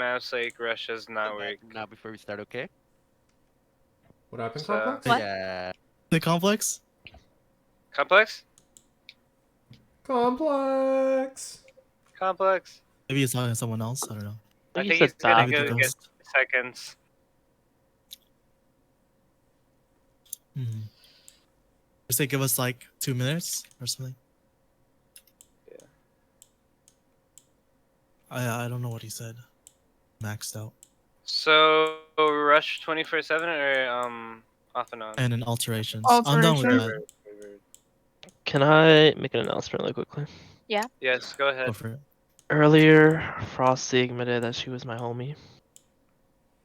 mouse like Russia's not Come back work. now before we start, okay? What happened, So- Complex? What? Yeah. The complex? Complex? Complex. Complex. Maybe he's talking to someone else. I don't know. I He think said he's gonna Maybe go the get ghost. seconds. Mm-hmm. Just say give us like 2 minutes or something. Yeah. I don't know what he said. Maxed out. So rush 24/7 or off and on. And in alterations. I'm done with Alteration. that. Can I make an announcement really quickly? Yes, go ahead. Go for it. Earlier, Frosty admitted that she was my homie.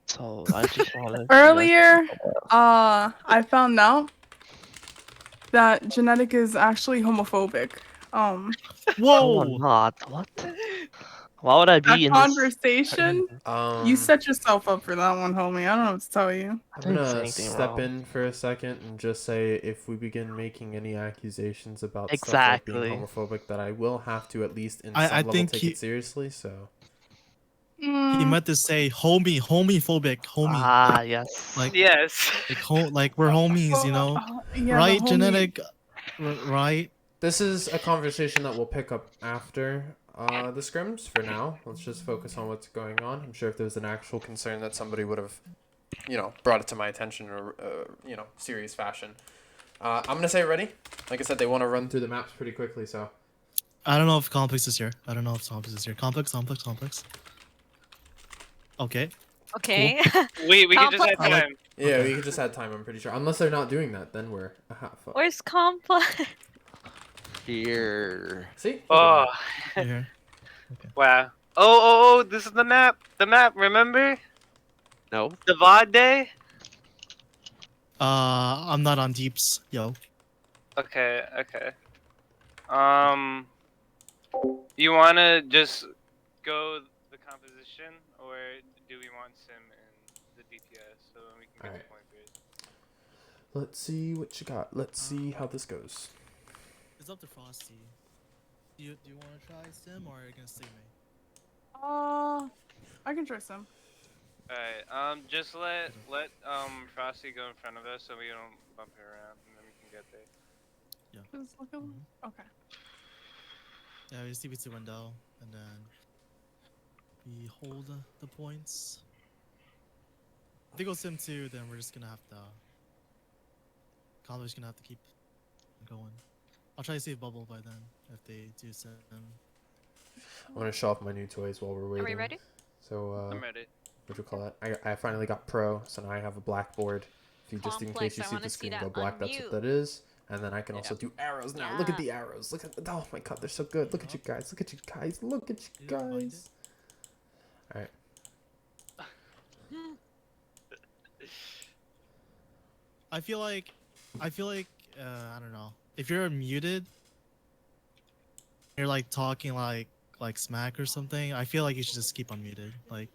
So I just wanted. Earlier, I found out that Genetic is actually homophobic. No, Whoa! I'm not. What? Why would I That be in this? conversation, you set yourself up for that one, homie. I don't know what to tell you. I'm didn't say gonna anything step wrong. in for a second and just say if we begin making any accusations about stuff Exactly. like being homophobic, that I will have to at least in I some level think take he- it seriously. So He Mm, meant to say homophobic, homie. Ah, like, yes. like- Yes. like we're homies, you know? yeah, Right, the homie- Genetic? Right? this is a conversation that we'll pick up after the scrims. For now, let's just focus on what's going on. I'm sure if there was an actual concern that somebody would have, brought it to my attention or serious fashion. I'm gonna say ready. Like I said, they want to run through the maps pretty quickly, so. I don't know if complex is here. Complex. Okay. Okay. We can just add Complex. time. Yeah, Okay. we can just add time. I'm pretty sure, unless they're not doing that, then we're fuck. Where's Complex? Here. See? Oh, Here. wow. Oh, this is the map. The map, remember? No. The VOD day? I'm not on deeps, yo. Okay. You wanna just go the composition, or do we want Sim in the DPS so then we can get Alright. the point first? Let's see what you got. Let's see how this goes. It's up to Frosty. Do you want to try Sim or are you gonna save me? I can try some. Alright, just let Frosty go in front of us so we don't bump her around and then we can get there. Just look at- Okay. Yeah, we just TP2 window and then we hold the points. If they go Sim 2, then we're just gonna have to. College gonna have to keep going. I'll try to save bubble by then if they do Sim. I'm gonna show off my new toys while we're waiting. Are we ready? So I'm ready. what do you call that? I finally got Pro, so now I have a black board. If you just in Complex, case you I see wanna the see screen that go black, that's what that is. And then I can also do arrows now. Look at the arrows. Look at oh my god, they're so good. Look at you guys. Look at you guys. Look at you guys. All right. I feel like I don't know. If you're muted, you're like talking like smack or something. I feel like you should just keep unmuted. Like.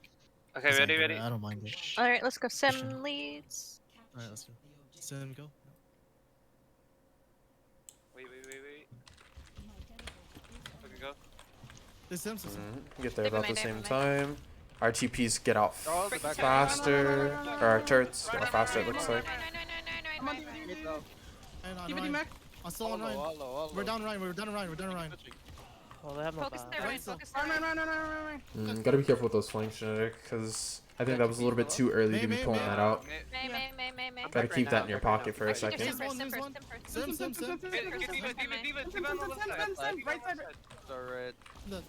Okay, just ready, like, ready? I don't mind it. Alright, let's go. Sim Sim leads. All right, let's go. Sim, go. Wait. Okay, go. This Sim. Get there Never about the mind, same never time. Our TPs get out Oh, the back. faster, or our turrets get out faster. It looks like. I'm still on Ryan. We're down Ryan. We're down Ryan. Well, they have no Focus bad. there, Ryan. Focus there. Gotta be careful with those flanks, Genetic, because I think that was a little bit too early to be pulling that out. May. Gotta keep that in your pocket for a second. Sim. Right side. Alright. The-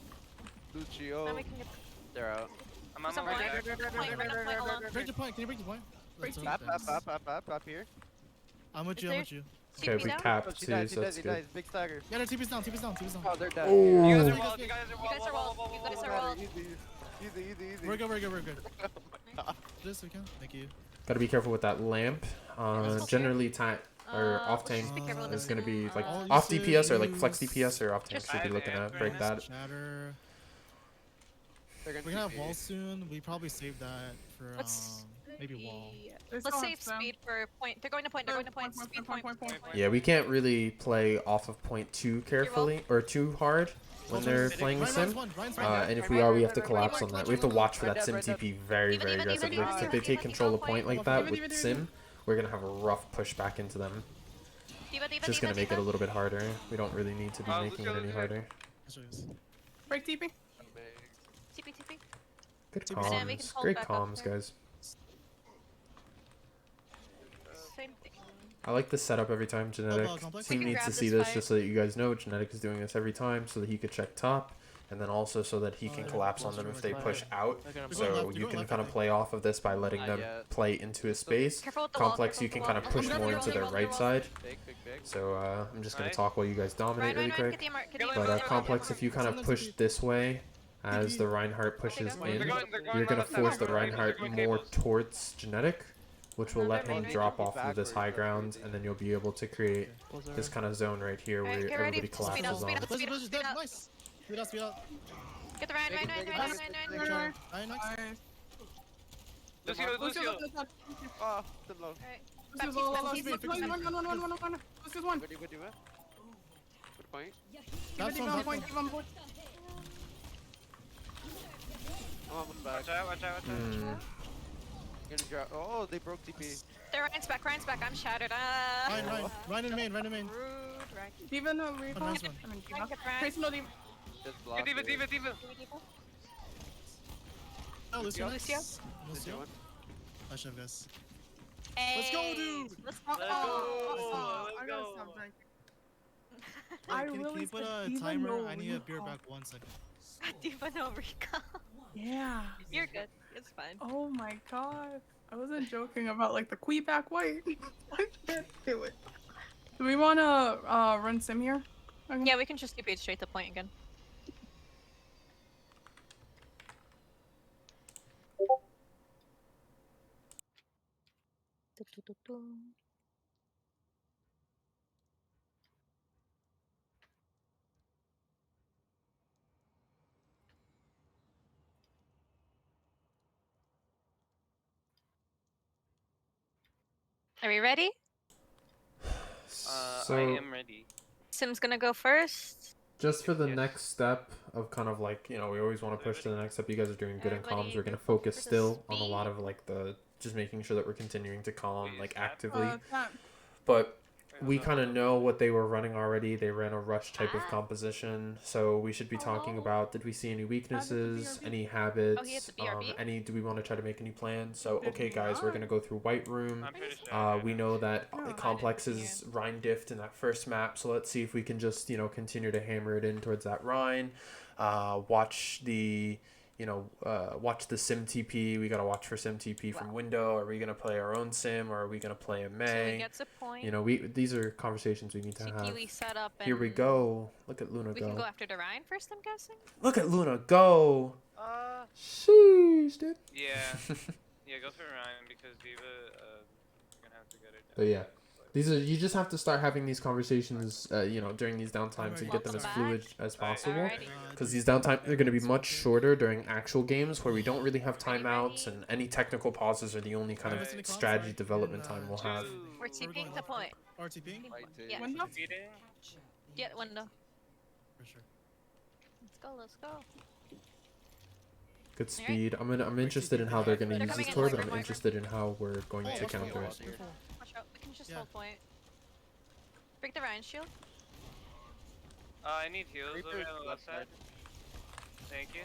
Lucio. Now we can get They're out. I'm on some my way point. back. Break the point. Can you break the point? That's Up here. I'm with you. Okay, we capped She too, dies, so that's good. Big stagger. Yeah, no, TP's down. Oh, they're dead. You guys Oh. are walled. You guys are walled. You guys are walled. Easy. We're good. Just we can. Thank you. Gotta be careful with that lamp. Generally, tank or off tank just be careful with is this. gonna be like All you off should DPS or like flex use- DPS or off tank Just- should be looking at. Break that. Shatter. They're We're gonna have wall soon. We probably save that for What's Maybe wall. Let's save speed for point. They're going to point. They're going to point. Speed point. Yeah, we can't really play off of point too carefully or too hard when they're playing a sim. And if we are, we have to collapse on that. We have to watch for that sim TP very, very aggressively. Because if they take control of point like that with sim, we're gonna have a rough push back into them. It's just gonna make it a little bit harder. We don't really need to be making it any harder. Break TP. TP. Good And then we can comms. hold Great back up comms, there. guys. Same thing. I like the setup every time. Genetic complex. team We can needs to grab see this this fight. just so that you guys know Genetic is doing this every time so that he could check top. And then also so that he can collapse on them if they push out. So you can kind of play off of this by letting them play into his space. Careful with the wall, Complex, careful you with can the kind of wall. push more into their right side. Big. So I'm just going to Nice. talk while you guys dominate really Ryan, quick. get the MR, get the But, But MR. Complex, if you kind of push this way as the Reinhardt pushes They're in, They're going you're going on to the force side. the Reinhardt They're going more cables. towards Genetic, which will let him Maybe. drop off of this high ground, and then you'll be able to create this kind of zone right here where Alright, get ready everybody to speed up, collapses on. speed up. Speed up. Nice. Speed up. Get the Ryan. Ryan, nice. Lucio. Oh, too low. Alright. Lucius, one. Lucius, one. Good point. That's Keep one. on point. I'm almost back. Watch out. Gonna drop. Oh, they broke TP. They're Ryan's back. I'm shattered. Ryan in main. Rude, Ryan. Diva no recall. nice one. I mean, Ryan, Diva. get Ryan. Trace no Diva. Just blocked. Diva. Oh, Lucio. Lucio. Lucio. Nice job, guys. Hey. Let's go, dude. Let's Oh, go. I gotta stop drinking. I Can really you put said a Diva timer? no I need a beer recall. back 1 second. Diva no recall. Yeah. You're good. It's fine. Oh my god. I wasn't joking about like the Quebec white. I can't do it. Do we wanna run sim here? Okay. Yeah, we can just TP straight to point again. Are we ready? I So am ready. Sim's gonna go first. just for the Yes. next step of kind of like, you know, we always want to push to the next step. You guys are doing good in Everybody comms. We're going to go focus for the still on a lot speed. of like the just making sure that we're continuing to calm Wait, like is that- actively. Tap. But Wait, we hold kind on. of know what they were running already. They ran a rush type of Ah. composition, so we should be talking Oh. about, did we see any weaknesses, BRB? any habits, Oh, he has the BRB? do we want to try to make any plans? So Did okay he guys, we're not? gonna go through White Room. I'm pretty sure. We know that No, Complex is Rhine diffed in that first map, so let's see if we can just, you know, continue to hammer it in towards that Rhine. Watch the sim TP. We gotta watch for sim TP from window. Are we gonna play our own sim, or are we gonna play a So he May? gets a point. You know, these are conversations we need to have. Kiwi set up and Here we go. Look at Luna We can go go. after the Ryan first, I'm guessing. Look at Luna go. Uh, Sheesh, dude. yeah. Yeah, go for Ryan because Diva, we're gonna have to get it down. But yeah, you just have to start having these conversations, you know, during these downtimes and get them as Welcome fluid back. as possible. Alrighty. Because these downtime are going to be much shorter during actual games where we don't really have timeouts and any technical pauses are the only kind of Alright. strategy development time we'll have. We're TPing the point. RTP? Yeah. Window? Feeding? Get window. For sure. Let's go. Good speed. I'm interested in how they're going to use this tour, but I'm interested in how we're going to counter it. Watch out. We can just Yeah. hold point. Break the Ryan shield. I need heals Reaper's over on the left left side. Thank you.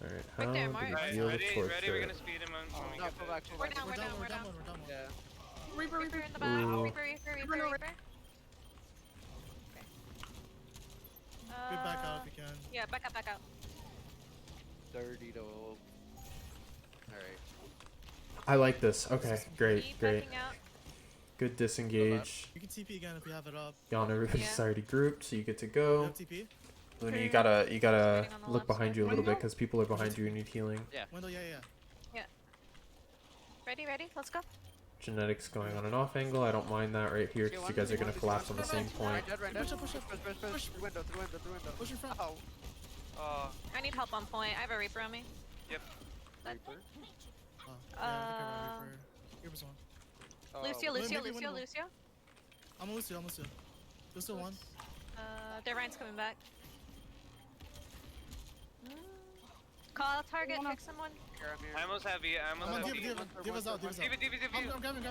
Alright, Right how there, do Mark. we Right, deal with ready? We're torture? gonna speed him when we No, get pull there. back, pull We're back. down, We're down we're one, down. we're down one. Yeah. Reaper. Reaper in the back. Ooh. Reaper. Okay. Good back out if you can. Yeah, back out. Dirty though. Alright. I like this. Okay, great. Keep Good backing out. disengage. You can TP again if you have it up. Y'all, everybody's Yeah. already grouped, so you get to You go. have TP? Luna, you Okay. gotta Waiting on the look left behind side. you a little bit Window? because people are behind you who need healing. Window, yeah. Ready? Let's go. Genetics going on an off angle. I don't mind that right here because you guys are gonna collapse on the same point. Right dead. Push up. Through window. Push in front. Ow. Oh, I need help on point. I have a Reaper on me. yep. That- Reaper. Yeah, Reaper. Reaper's one. Lucio, Wait, Lucio, maybe Lucio, one Lucio. I'm a Lucio, I'm a Lucio. Lucio one. Their Ryan's coming back. Call target, Wanna- pick someone. Here, I'm here. I almost have you. I almost Come on, have give, you. give us out, give us out. Diva. I'm grabbing.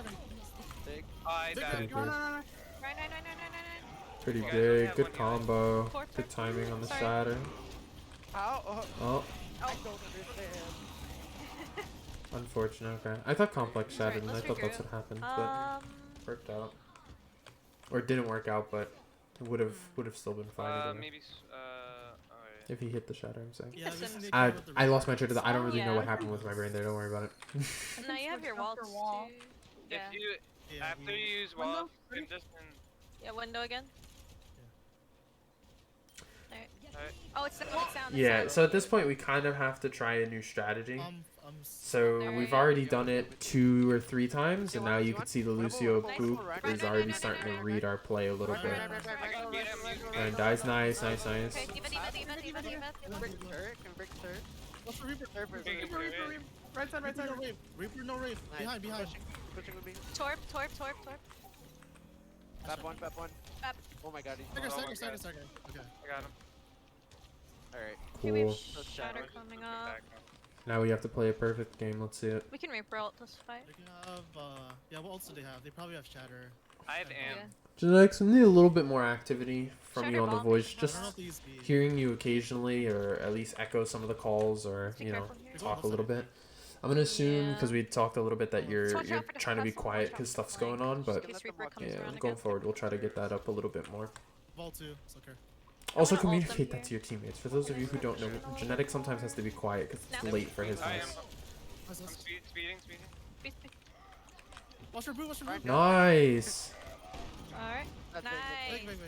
Take. I Dig died. it. No. Right, no. Pretty Yeah, big. have Good one combo. Four, Good four. timing on the Sorry. shatter. How? Oh, Oh, I don't understand. unfortunate. Okay. I thought complex Sorry, shattered, and I let's thought that's regroup. what happened, but worked out. Or it didn't work out, but it would have still been fine either way. Maybe. Alright. If he hit the shatter, I'm saying. Yeah, we Listen. just need I to I lost my train of thought. I don't Oh, really know yeah. what happened with my brain there. Don't worry about it. no, you have your Switch up waltz your wall. too. Yeah. If you Yeah, after you use Window, wall, ready? just Yeah, window again. Alright. Oh, it's down. Yeah. So at this point, we kind of have to try a new strategy. So we've already done it 2 or 3 times, and now you can see the Lucio poop is already starting to read our play a little bit. And dies nice. Okay, Diva. Break turret. Can break turret. What's for Reaper? Turret. Reaper. Right side. Reaper, no rave. Reaper, no rave. Nice. Behind. Pushing with me. Torp. Bap one. Bap. Oh my god. He's Stagger. Okay. I got him. Alright. Okay, we have Cool. shatter coming up. Now we have to play a perfect game. Let's see it. We can Reaper ult this fight. They can have, yeah, what else do they have? They probably have Shatter. I have Yeah. Am. Genetics, I need a little bit more activity from Shatter you on the bomb. voice. I Just don't know if they use speed. hearing you occasionally, or at least echo some of the calls, or Be you know, careful here. talk a little bit. I'm gonna assume Yeah. because we talked a little bit that you're Watch out for the trying to be hustle, quiet watch out because for stuff's flank. going on, but In case Reaper comes yeah, around going again. forward we'll try to get that up a little bit more. Vault 2, it's okay. Also wanna ult them communicate that here. to your teammates. For those of you who don't know, Genetic sometimes has to be quiet because it's No. late for his I am. house. Nice. I'm speeding. Speed. Watch your boot. Nice. Alright. That's Nice. Wait.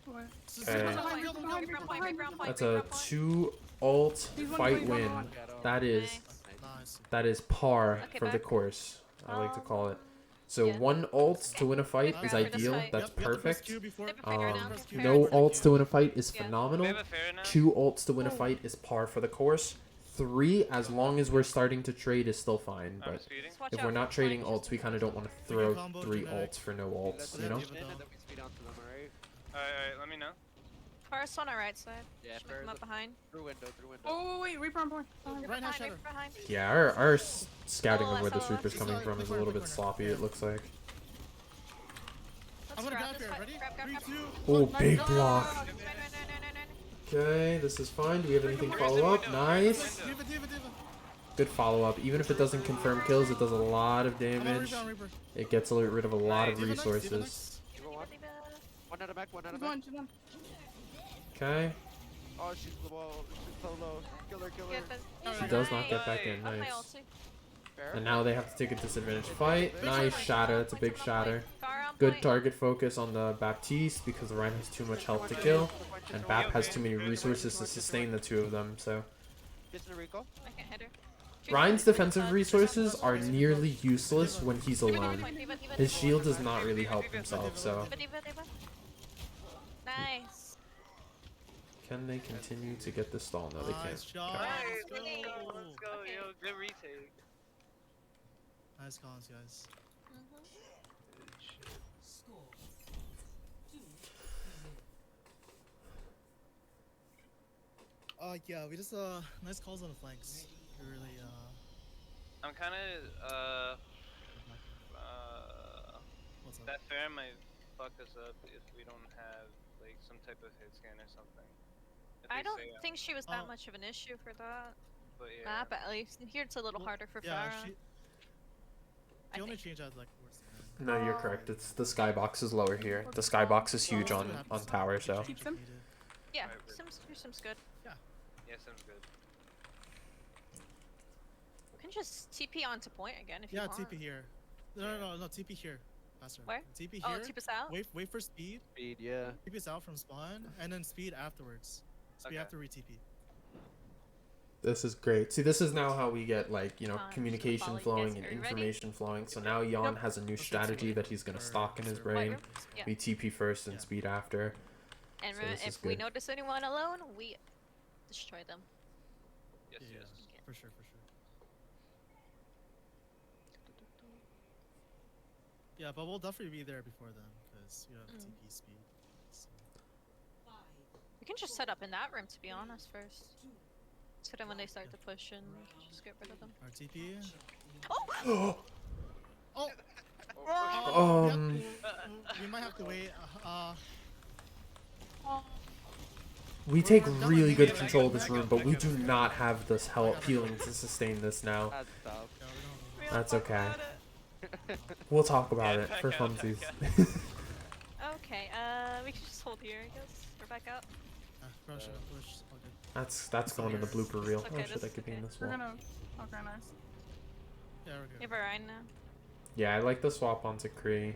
What? Okay. Reaper on point. That's Reaper a on point. 2 ult He's one fight point win. on. That is Nice. par Okay, for the back. course. I like to call it. Um, So yeah. 1 ult to win a fight Good is grab for this ideal. fight. That's perfect. They have a figure now. Okay, No fair. ults to win a fight is Yeah. We phenomenal. have a fair now. 2 ults to win a fight is par for the course. 3, as long as we're starting to trade, is still fine. I'm But speeding. Just watch if out we're for not trading flank. ults, we kind of don't want to Bigger throw combo, 3 Genetic. ults for no Let's ults, you know? in and then we speed onto them, alright? Alright, let me know. First on our right side. Yeah, Should we come up behind? Through window. Oh wait, Reaper on point. Reaper Right now, behind, Shatter. Reaper behind. Yeah, our scouting Oh, of where I this saw Reaper's that. coming from is a little bit sloppy, it looks like. Let's I'm gonna grab grab this here. fight. Ready? Grab. 3, 2. Oh, 1. big Nice. block. No. Okay, this is fine. Do we have anything follow up? Nice. Diva. Good follow up. Even if it doesn't confirm kills, it does a lot of I'm on damage. Reaper. It gets rid of a lot of Diva next, resources. Diva next. One out of back. She's one. Okay. Oh, she's low. She's so low. Kill her. She does not get back in. Nice. Nice. And now they have to take a disadvantage fight. Nice shatter. That's a big shatter. Good target focus on the Baptiste because Ryan has too much health to kill. And Bap has too many resources to sustain the 2 of them, so. Just a recall. I can't hit her. Ryan's defensive resources are nearly useless when he's alone. Diva. His shield does not really help himself, so. Diva. Nice. Can they continue to get the stall? No, they Nice can't. shot. Okay. Let's go. Let's go, yo. Good retake. Nice calls, guys. Yeah, we just nice calls on the flanks. We really I'm kind of what's up? that fair might fuck us up if we don't have like some type of hit scan or something. If I they don't say, think she was that Oh. much of an issue for that But yeah. map, at least. Here it's a little harder for Yeah, Farah. she I only think. changed out like towards the end. No, you're correct. It's the skybox is lower here. The skybox is huge on tower, so. Keeps him. Yeah, Alright, Sim's good. Yeah, sounds good. You can just TP onto point again if you Yeah, want. TP here. No, TP here. Faster. Where? TP Oh, here. TP us out? Wait for speed. Speed, yeah. TP us out from spawn, and then speed afterwards. Speed Okay. after re-TP. This is great. See, this is now how we get, like, you know, Time to communication follow you flowing guys. and Are you ready? information flowing. So now Jan has a new strategy that he's going to stock in his brain. room? Yeah. We TP first and Yeah. speed after. And So this is if we good. notice anyone alone, we destroy them. Yes, Yeah, yes. for sure. Yeah, but we'll definitely be there before then, because you have Mm. TP speed. So. We can just set up in that room, to be honest, first. So then when they start to push in, we can just get rid of them. Our TP. Oh! Oh! Um, We might have to wait. we take We're done really with good it. control of this room, but we do not have this healing to sustain this now. That's tough. Yeah, we don't have That's okay. We'll talk about it for funsies. Okay, we can just hold here, I guess. Or back out. Probably should have pushed. All good. That's going in the blooper reel. Okay, Oh shit, this I is could be in okay. this We're wall. gonna. Okay, nice. Yeah, we're good. You have a Rhine now. Yeah, I like the swap onto Kree.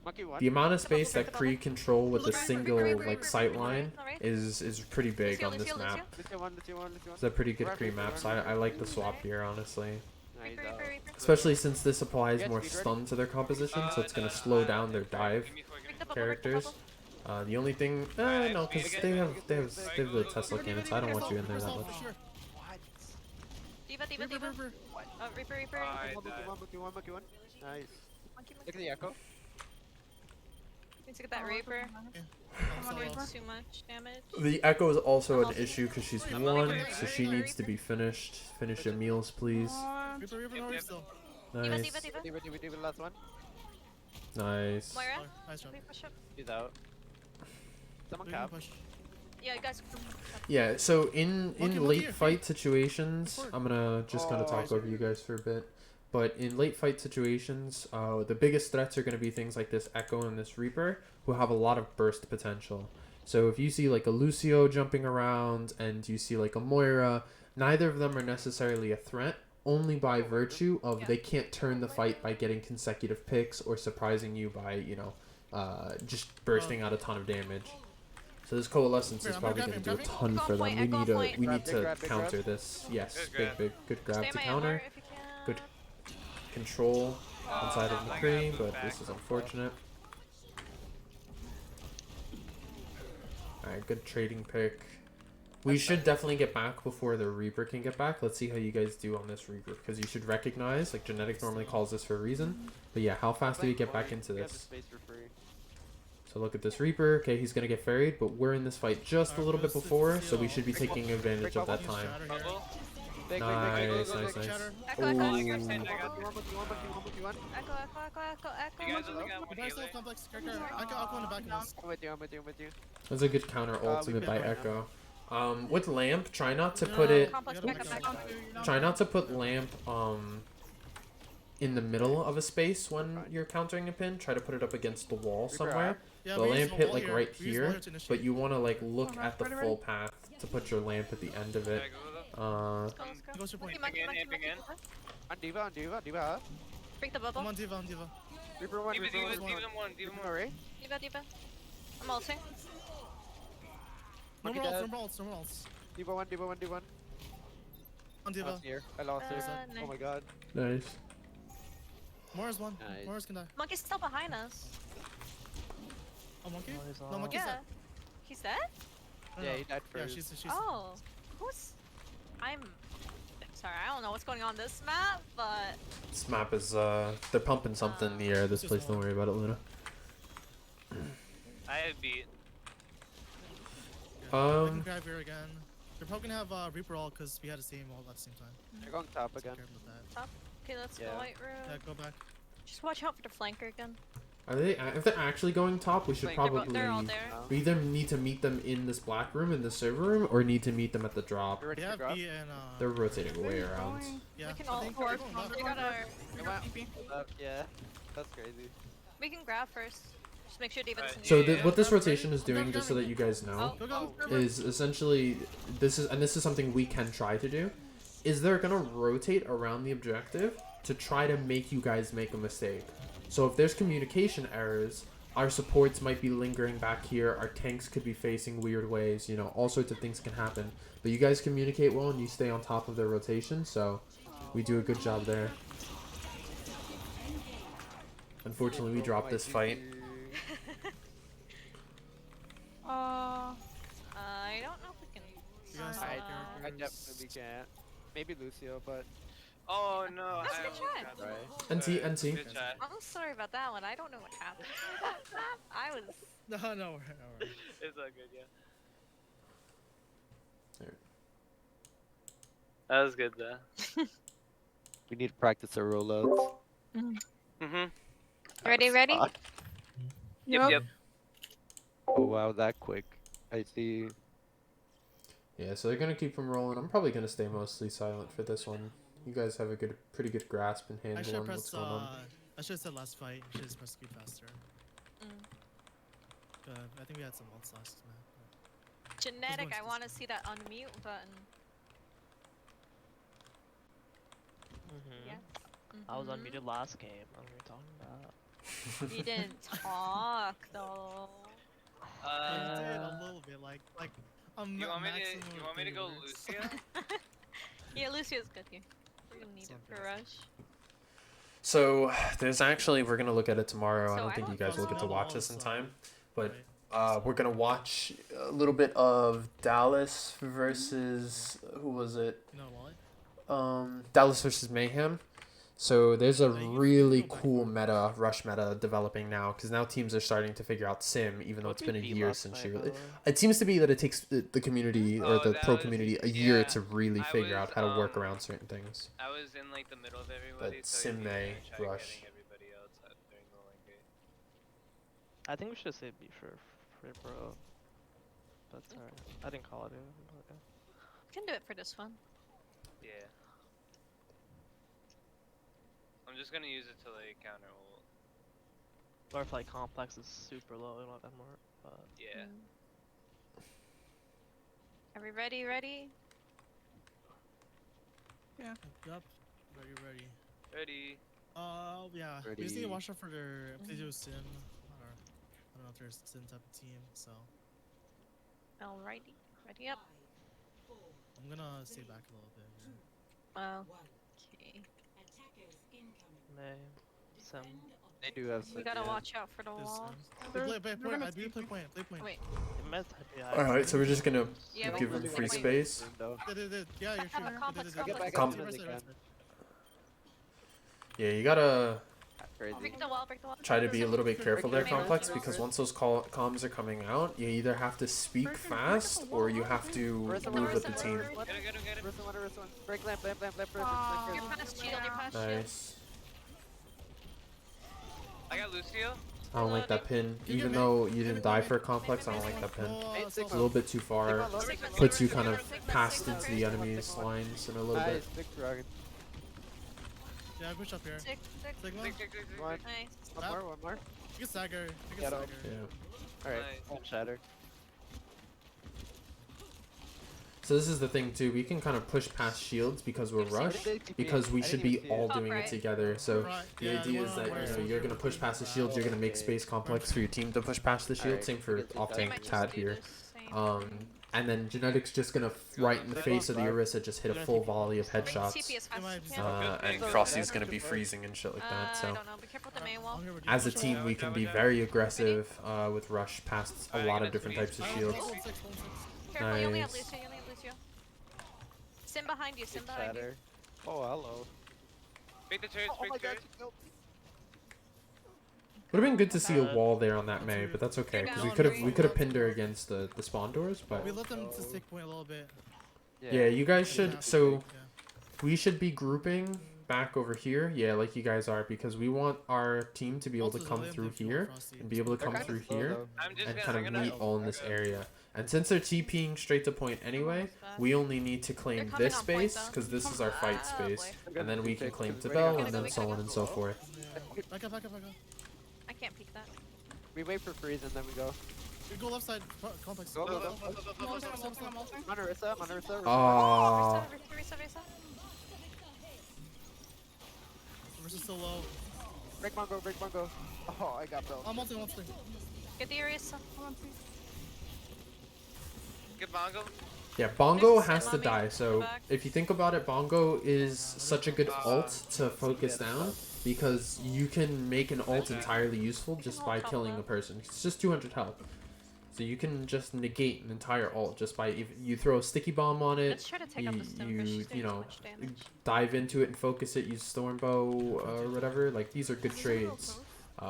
Monkey one. The amount of Come on, space come that on. Kree control with a Reaper, single Reaper, like Reaper, sight Reaper, line alright. is pretty big Lucio, on this Lucio, map. Lucio. Lucio one. It's a pretty good Run, Kree Reaper, map, run, so Reaper. I like the swap here, honestly. Nice. Reaper, Reaper, Reaper. Especially since this applies Yes, more speed ready? stun to their composition, so it's gonna slow down their dive Give me four, give me Break the bubble, characters. break the The only thing, no, because they have the Tesla cannon, so I don't want you in there that much. For sure. What? Diva, Diva, Reaper, Diva. Reaper. Reaper, Reaper. Monkey one. Nice. Monkey, Look monkey. at the echo. Need to get that Reaper. Come on, Reaper. Too much damage. The Echo is also an issue because she's one, so she needs to be finished. Finish your meals, please. Reaper, Reaper, Yep, Reaper yep. still. Diva, Nice, Diva, Diva. Diva, last one. nice. Moira. Oh, nice job. We push up. He's out. Someone We can cap. push. Yeah, you guys. Yeah, so in Monkey late here. fight situations, Forward. I'm gonna Oh, talk over you guys for a bit. But in late fight situations, the biggest threats are gonna be things like this Echo and this Reaper, who have a lot of burst potential. So if you see like a Lucio jumping around and you see like a Moira, neither of them are necessarily a threat, only by virtue of Yeah. they can't turn the fight by getting consecutive picks or surprising you by, just bursting out a ton of damage. So this coalescence is I'm probably going to do a grabbing. ton Go for them. point, We go need to point. we Grab, need big to grab, big counter grab. this. Yes, Good grab. good grab Stay to my counter. armor if you can. Good control inside of I McCree, got but back. this is unfortunate. Alright, good trading pick. We should definitely get back before the Reaper can get back. Let's see how you guys do on this Reaper, because you should recognize, like Genetics normally calls this for a reason. But yeah, how fast do we get back into We got the this? space for free. So look at this Reaper. Okay, he's gonna get ferried, but we're in this fight just a little bit before, so we should be taking advantage of that time. Shatter here. Bubble. Big, Nice, big, nice, nice. Shatter. Echo, echo, I echo, got 10, I got Monkey one. echo, echo. You guys only got one We better healer. stay complex character. I'll go in the back of us. I'm with you. That's a good counter ultimate we by can- Echo. With Lamp, try not to No, put no, it. Complex, we back gotta up, back back up. up. Try not to put Lamp in the middle of a space when you're countering a pin. Try to put it up against the wall Reaper somewhere. out. Yeah, The we use lamp the hit wall like here. right We use wall here, to initiate. but you want to like look Okay, at the ready, full path to put your lamp at the end of it. Can I go with them? Let's go, let's go. Goes your point. Monkey, Amping in, monkey, amping monkey. On Diva. Break the I'm bubble. on Diva, I'm Diva. Reaper one, Diva, Reaper Diva, one. Diva them one, Diva them one. Alright. Diva. I'm ulting. No Monkey more ults, dead. no more ults, no more ults. Diva one. On Diva. Lost here. I lost her. Nice. Oh my god. Nice. Moira's one. Nice. Moira's can die. Monkey's still behind us. Oh, Monkey? Oh, he's No, on. Monkey's Yeah. dead. He's dead? No, Yeah, no. he died Yeah, first. she's Oh. Who's... I'm sorry, I don't know what's going on this map, but... This map is they're pumping something in the air. This place, don't worry about it, Luna. I had beat. I can Um, grab here again. They're probably gonna have Reaper all because we had the same ult at the same time. They're going top So again. careful with that. Okay, let's go Yeah. white room. Yeah, go back. Just watch out for the flanker again. are they? If they're actually going top, we should Wait, probably. They're all there. Oh. We either need to meet them in this black room in the server room, or need to meet them at the drop. You're ready They to have drop? B and They're rotating way They're around. going. yeah. We can I all think force. they're going left. They got our... We got TP. Yeah. That's crazy. We can grab first. Just make sure David doesn't... So Yeah. what this rotation is doing, just so that you guys know, Oh, Go. is essentially this is something we can try to do. Is they're gonna rotate around the objective to try to make you guys make a mistake. So if there's communication errors, our supports might be lingering back here. Our tanks could be facing weird ways. You know, all sorts of things can happen. But you guys communicate well and you stay on top of their rotation. So we do a good job there. Unfortunately, we dropped this fight. I don't know if we can... You guys I have characters. definitely can't. Maybe Lucio, but Oh no, That's I good almost try. got that. Right. NT, Alright, NT. Good try. I'm sorry about that one. I don't know what happened. I was. No, no, alright. It's all good, yeah. Alright. That was good though. We need to practice our rollouts. Mhm. Ready, ready? Fuck. Yep, yep. Oh wow, that quick. I see. Yeah, so they're gonna keep them rolling. I'm probably gonna stay mostly silent for this one. You guys have a pretty good grasp and I handle should on have what's pressed. going on. I should have said last fight. I should have pressed speed faster. I think we had some ults last map. Genetic, going I to want to this see that unmute button. Yes. I was Mhm. unmuted last game. What are you talking about? You didn't talk though. I did a little bit, like You want me to? maximum You of want me to 3 go words. Lucio? Yeah, Lucio's good here. We're gonna need it Something. for rush. So there's actually we're gonna look at it tomorrow. I So don't I think you don't guys will know. get to watch this in Also, time, but Right. we're gonna watch a little bit of Dallas versus who was it? You know what? Dallas versus Mayhem. So there's a Yeah, you can really go back cool and meta, rush meta developing now because now teams are starting to figure out sim, even though What it's did been a we beat year last since night, you by really. the way? It seems to be that it takes the community or Oh, the that pro was- community a year yeah, to really I figure was, out how to work around certain things. I was in like the middle of everybody, But so he's Sim gonna May try rush. getting everybody else out during the lane gate. I think we should say B for bro. That's alright. I didn't call it. Okay. We can do it for this one. Yeah. I'm just gonna use it to like counter ult. Or if like complex is super low, we don't have that more. But Yeah. Are we ready? Ready? Yup. Ready. Ready. Yeah. We just need Ready. to watch out for their if they do a sim, or I don't know if they're a sim type of team. So Alrighty. Ready up. I'm gonna stay back a little bit. Here. Okay. May, Sim. They do have. We some, gotta yeah. watch out for the This walls. Play They're point. gonna I do see play you. point. Play point. Wait. It might be high. All right, so we're just gonna Yeah, give we them can free wait. space. Though. Yeah, you're true. Complex, Get back Com- up as they can. Yeah, you gotta Crazy. Break the wall, break the wall. try to be a little bit careful there, Break the complex, wall. because once those comms are coming out, you either have to speak Break it fast or you have to Marissa, move with the Marissa, team. Marissa, Get him, get him, get him. Marissa, one. Break lamp, lamp, lamp, lamp, You're lamp, past shield, you're past shield. Nice. I got Lucio. I don't like that pin. You Even get though me. you didn't die for a complex, I don't like that pin. Oh, It's a little bit too far. Sigma, Puts you Sigma, kind of Sigma, past Sigma, into Sigma. the enemy's lines in a little bit. Nice, big frog. Yeah, push up here. Six. Sigma. Tick, tick, tick, tick, One. tick. Nice. One more. You can stagger. You can Get up. stagger. Yeah. Alright, Nice. one shatter. So this is the thing too. We can kind of push past shields because we're rushed, because we should be all Top doing it right. together. So Right, the yeah, idea one is on that one. you're gonna push past the shields. You're gonna make space complex for your team to push past the shield. Alright, Same for we can off take They tank might just Tad do here. the same. And then Genetic's just gonna right in the face of the Orisa just hit a full volley of TP headshots. as fast as you It can. might And Good Frosty's thing. gonna be freezing and shit like that. I So don't know. Be careful with the main wall. I'm here with you. as a Push team, up. we can be very aggressive with rush past a Alright, lot get of a different squeeze. types of Oh, shields. oh, 1-6, 1-6. Careful, you only have Nice. Lucio, you only have Lucio. Sim behind you, sim Big behind you. shatter. Oh, hello. Break the turrets, Oh break my the god, turrets. she killed me. Would have been good to see a wall there on that May, but that's okay They're because down we could have pinned her against the spawn doors. But We let them to stick point a little bit. yeah, you guys Yeah, should. So yeah. we should be grouping back over here. Yeah, like you guys are, because we want our team to be able to Also, come they have through the fuel here Frosty. and be able to They're come kinda through slow, here though. I'm just and gonna, kind I'm of gonna meet all in this go. area. And since they're TPing straight to point anyway, we only need to claim coming this on point, space though. because this is our fight Ah, space, boy. and then we can claim to We're Bell, gonna and go, then we so gotta on go. and so forth. Yeah. Back up. I can't peek that. We wait for freeze and then we go. We go left side. Complex. Go, go, go. I'm ulting. Marissa, Marissa. Ah, Risa. Versus still low. Break Mongo, break Mongo. Oh, I got Bell. I'm ulting. Get the Orisa. Get Bongo. yeah, Bongo There's a has to Sim on me. die. So Back. if you think about it, Bongo is such a good ult to focus down because you can make an ult entirely useful just by killing a person. It's just 200 health. So you can just negate an entire ult just by if you throw a sticky bomb on it. Let's try to take out the stem you first. She's doing you too know much damage. dive into it and focus it. Use storm bow or whatever. Like these are good trades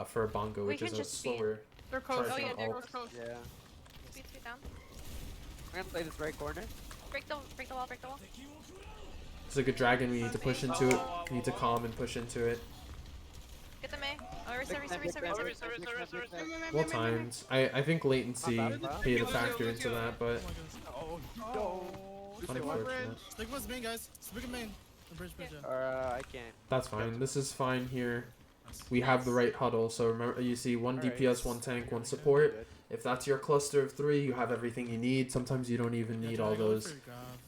for a bongo, We which is can a just speed. slower. They're coast. Charge Oh, yeah, and they're ult. coast. Yeah. Speed down. I'm gonna play this right corner. Break the wall, break the wall. It's like a dragon. We need to push into it. We need to calm and push into it. Get the May. Oh, Risa. Well timed. I think latency played a factor into that, but Oh my goodness. No. unfortunate. Stigma's main, guys. Stick main. The bridge, yeah. Or I can't. That's fine. This is fine here. We have the right huddle. So remember, you see one Alright. DPS, one tank, one support. If that's your cluster of 3, you have everything you need. Sometimes you don't even need all those.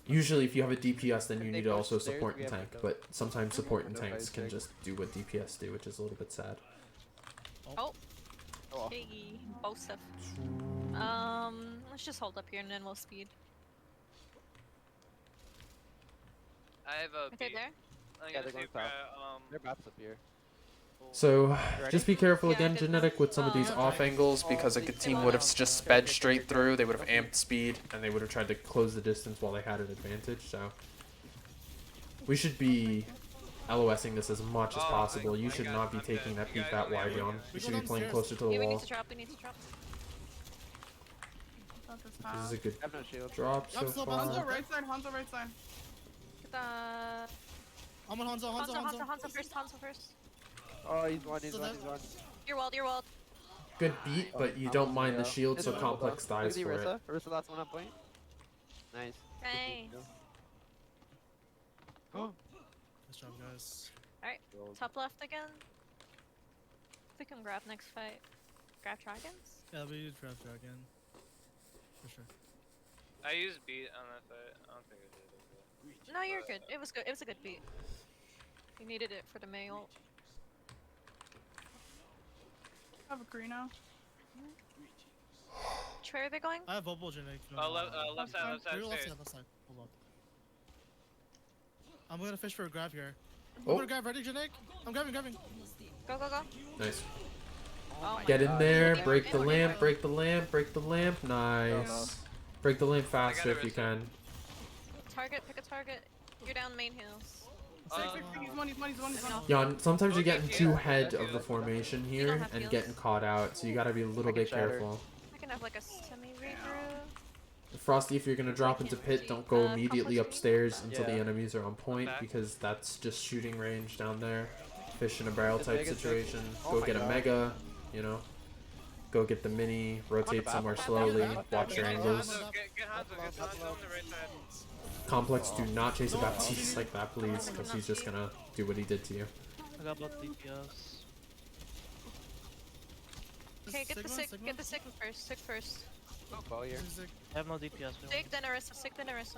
Usually, if you have a DPS, then you need also support and tank. But sometimes support and tanks can just do what DPS do, which is a little bit sad. Oh. Oh. Piggy. Both stuff. Let's just hold up here and then we'll speed. I have a Okay, beat. there. I'm Yeah, gonna they're see going if, Their bots up here. So just be careful Yeah, again, good Genetic, with some of these enough. off angles because a good team would have just sped straight through. They would have amped speed and they would have tried to close the distance while they had an advantage. So we should be LOSing this as much as Oh, possible. You my should God, not be I'm taking dead. that You peek guys that only wide have on. one. You should be playing closer to the Yeah, we need wall. to drop. We need to drop. Not this This time. is a good I have no shield. drop so I'm still far. Hanzo right side. Hanzo right side. Get the I'm on Hanzo. Hanzo first. Oh, he's one. He's one. You're walled. You're walled. Good beat, but you don't mind the shield, so Complex dies for it. Rissa last one on point. Nice. Nice. Oh. Nice job, guys. Top left again. We can grab next fight. Grab dragons. Yeah, we did draft dragon. For sure. I used beat on that fight. I don't think I did. No, you're good. It was good. It was a good beat. You needed it for the male. I have a green now. Which way are they going? I have bubble genetic. Left side, left side, Left stairs. side, left side. Hold on. I'm gonna fish for a grab here. Oh. I'm gonna grab. Ready, genetic? I'm grabbing. Go, go, go. Nice. Oh my Get in God. there, Yeah, break the yeah, lamp, yeah. break the lamp, break the lamp. Nice. Break the lamp faster if you can. Target, pick a target. You're down main hills. He's one. Jan, sometimes you're getting too ahead of the formation don't here have and heals. getting caught out, so you gotta be a little I can bit shatter. careful. I can have like a semi-regroup. Frosty, if you're gonna drop into pit, don't go immediately complex upstairs until the Yeah. enemies are on point Back. because that's just shooting range down there. Fish in a barrel This type Mega's situation. Oh Go my get a God. mega, you know. Go get the mini, rotate somewhere slowly, watch your angles. Hanzo, get Hanzo on the right side. Complex, do not chase a Baptiste like that, please, because he's just gonna do what he did to you. I got both DPS. Okay, get the Sigma, sick. Sigma? Get the sick first. Sick first. Ball here. I have no DPS. Sick, then Arissa. Sick, then Arissa.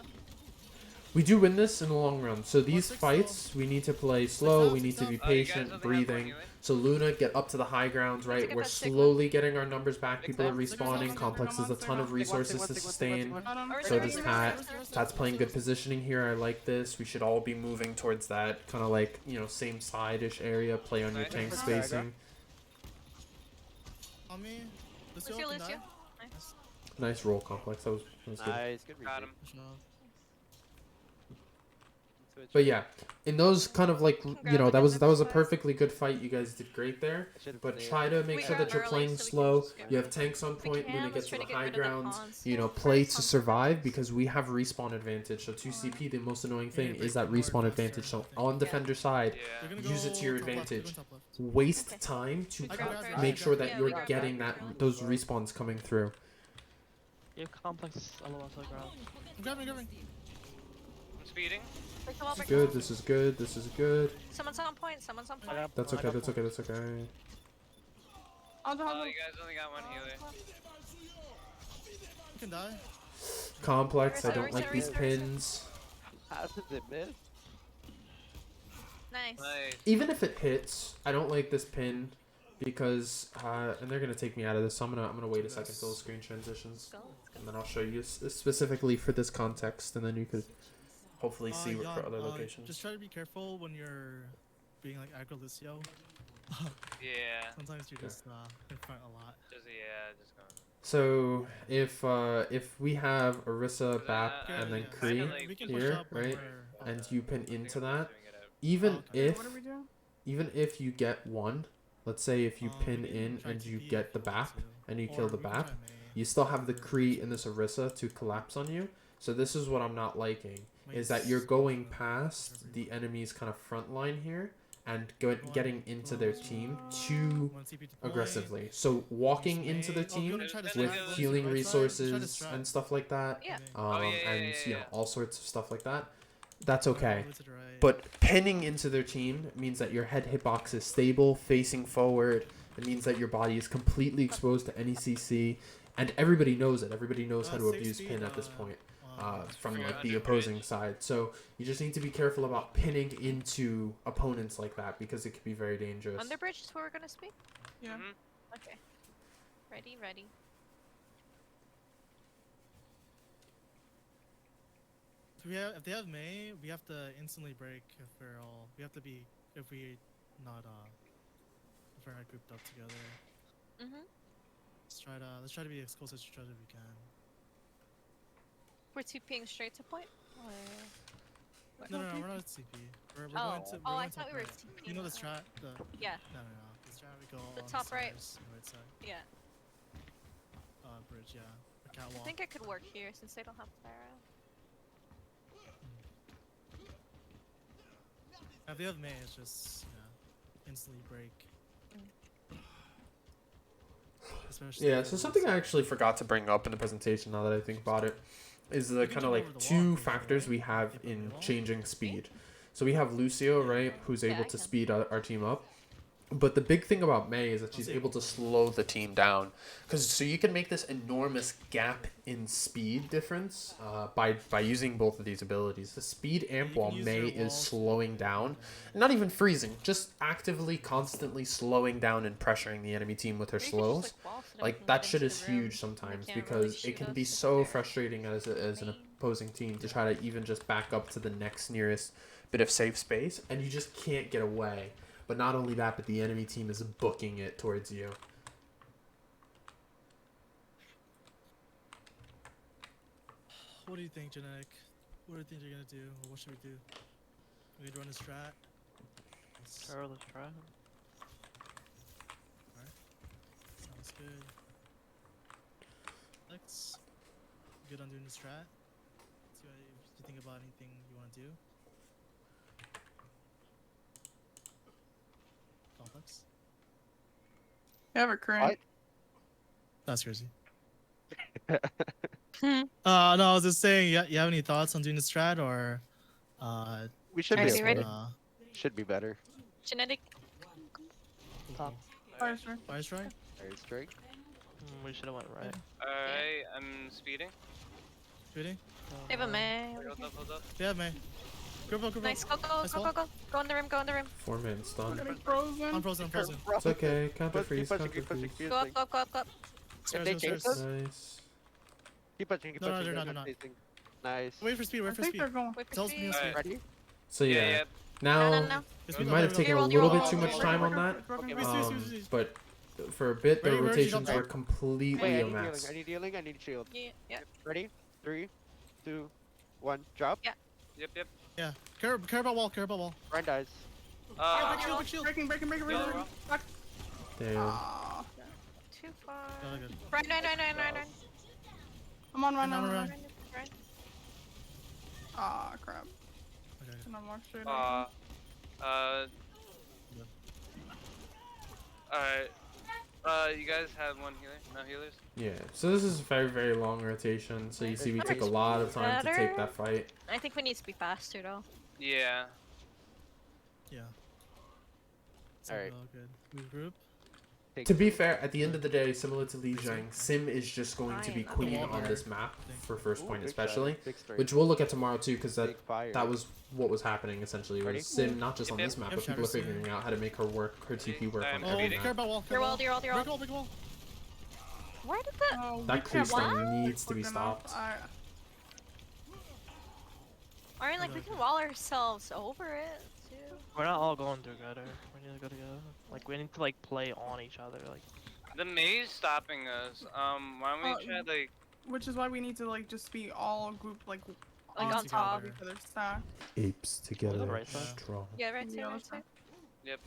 We do win this in the long run. So these fights, we need to play slow, we need to be Oh, you guys patient, only have breathing. one healing? So Luna, get up to the high grounds, right? get We're that Sigma. slowly getting our numbers back. People are Sigma, respawning. Sigma, Complex has a ton of Sigma. resources to sustain. Arissa, So does Arissa, Pat. Arissa, Arissa. Pat's playing good positioning here. I like this. We should all be moving towards that kind of like, you know, same side-ish area. Play on your Nice. tank Nice. spacing. On me. Lucio Lucio, can Lucio. die. Nice. Nice roll, Complex. That was good. Nice. Good Got him. Good job. Switch. But yeah, in those kind of like, you know, that was a Grab it. perfectly good fight. You guys did great there. I should've But played. try to make We sure grab that you're early playing so we can slow. just get- You have tanks on We point. can, Luna let's gets to try the to get high rid of the grounds. pawns. You know, Play play to something survive nice. because we have respawn advantage. So 2CP, the most annoying thing Yeah, is break that the respawn ward advantage. faster, So I think. on defender side, Yeah. They're gonna use it to your go top left, they're advantage. going top left. waste Okay. time to I can grab make first. sure that Yeah, you're we grab getting first. that those respawns coming through. You have complex LOL to grab. I'm grabbing. I'm speeding. Break the wall, This is break the wall. good. This is good. This is good. Someone's on point. Someone's on point. That's okay. That's okay. That's okay. Hanzo, Oh, Hanzo. you guys only got one healer. You can die. Complex. I Arisa, don't Arisa, like these Arisa, Arisa. pins. How does it miss? Nice. Nice. Even if it hits, I don't like this pin because and they're gonna take me out of this. So I'm gonna wait a second till the screen transitions, Let's go. Let's go. and then I'll show you specifically for this context, and then you could hopefully see what for Jan, other locations. Just try to be careful when you're being like aggro Lucio. Yeah. Sometimes you're Okay. just in front a lot. Just yeah. Just going. So if we have Orisa, Bap, Yeah, and then yeah. Kree finally We can push push here, up when right, we're and up. you pin I think into I'm that, doing it out. even okay. Wait, if what do we do? even if you get one, let's say if you We pin can in try and you TP get if the you want Bap to. and you Or kill the we can Bap, try Mei you still have the for Kree in two. this Orisa to collapse on you. So this is what I'm not liking, is that Mei's you're going also past whichever the you enemy's kind of front line here and want. getting into their team too Wanna TP to point? aggressively. So walking into the Oh, you team wanna try to with strat? Wanna see healing the right side? Let's try to resources strat. and stuff like that, Yeah. Oh, yeah, and yeah, you know yeah. all sorts of stuff like that, that's Wanna go okay. over to the right. But pinning into their team means that your head hitbox is stable, facing forward. It means that your body is completely exposed to any CC, and everybody knows it. Everybody knows how to Safe abuse speed, pin at this point from Figure like out the under opposing bridge. side. So you just need to be careful about pinning into opponents like that because it can be very dangerous. Underbridge is where we're gonna speak? Yeah. Mhm. Okay. Ready, ready. If they have Mei, we have to instantly break if we're all. We have to be if we not if we're not grouped up together. Mm-hmm. Let's try to be as close as each other we can. We're TPing straight to point? Or... No, we're not at CP. We're Oh, going to. We're oh, I going thought top we were right. TPing. You know the strat? The Yeah, no. The strat we go The on top right. stairs, on the right side. yeah. Bridge, yeah. The I catwalk. think it could work here since they don't have Clara. If they have Mei, it's just instantly break. Especially Yeah, if so they something lose I it. actually forgot to bring up in the presentation now that I think about it is the We can kind of jump like over the wall two if we factors want. we have Keep it in wall. changing speed. So we have Lucio, right, who's Yeah, able I to can. speed our team up. But the big thing about Mei is that she's able to slow the team down, because so you can make this enormous gap in speed difference by using both of these abilities. The speed amp you while can use Mei your is walls to slowing avoid down, the- not even freezing, just actively, constantly slowing down and pressuring the enemy team with her Or you could slows. just, wall sit 'em Like and that get shit into is the room, huge and sometimes they can't because really it shoot can us be if so they're frustrating as an main. opposing team to try to even just back up to the next nearest bit of safe space, and you just can't get away. But not only that, but the enemy team is booking it towards you. What do you think, Genetic? What do you think you're gonna do? Or what should we do? We could run a strat. Sure, let's try. Sounds good. Alex, good on doing the strat? See what you think about anything you want to do? Complex? You have a crane. What? That's crazy. No, I was just saying, you have any thoughts on doing the strat or We should Ready, be ready? okay. Should be better. Genetic. Top. Fire strike. Fire strike? Very straight. We should have went right. Alright, I'm speeding. Shooting? They have a Mei. over Hold here. up, hold up. Yeah, man. Group up, group Nice, up. go, go, Nice go, wall. go, go. Go in the room, go in the room. 4 minutes I'm done. getting frozen. I'm frozen, I'm frozen. It's okay. Counter Keep freeze. pushing, Counter keep pushing, freeze. keep Go up, pushing. go up, go up, go up. Stairs, they stairs, chase stairs. us? Nice. Keep pushing, keep No, no, pushing. they're not. chasing. Nice. Wait for speed, I wait for think speed. they're going. Wait for Tells me speed. Alright. Ready? So yeah, Yeah, now No. Just we speed might up, have taken a You're little roll, bit too you're much roll. time on that. It's broken. But for a bit, the Where is he? rotations Don't were die. completely Wait, I a need healing. mess. I need healing. I need shield. Yeah, yeah. Ready? 3, 2, 1. Drop. yep. Yeah. Care about wall, care about wall. Ryan dies. Big shield, big shield. Breaking. Yo, bro. Back. Damn. Ah, Too far. Yeah, good. Right. I'm on run. I'm on I'm on run. run. Right. Ah, crap. Okay. Can I walk straight? Uh, Alright. You guys have one healer? No healers? Yeah. So this is a very, very long rotation. So you see, we took a lot of time to take that fight. I think we need to be faster though. Yeah. Yeah. Alright. All good. Regroup. To be fair, at the end of the day, similar to Li Jiang, Sim is just going to be Fine. queen Wall on bar. this map for first Ooh, point big especially, shot, big straight, which we'll look at tomorrow too, because big fire. that was what was happening essentially. Ready? Was Sim not just on Yep, this map, yep. but people are figuring out how to make her work, her TP work on Oh, Oh, every care map. about wall, care Your about wall, your wall, your Big wall. wall, big wall. Where did the Oh, That we can't crease walk line needs to be quick enough. stopped. I mean like we can wall ourselves over it too. We're not all going together. We need to go together. Like we need to like play on each other. Like The maze stopping us. Why don't we try like? Which is why we need to like just be all grouped like Like on on top of together. each other's stack. Apes together, right side? strong. Yeah, right side, Yeah, right that's side. Yep.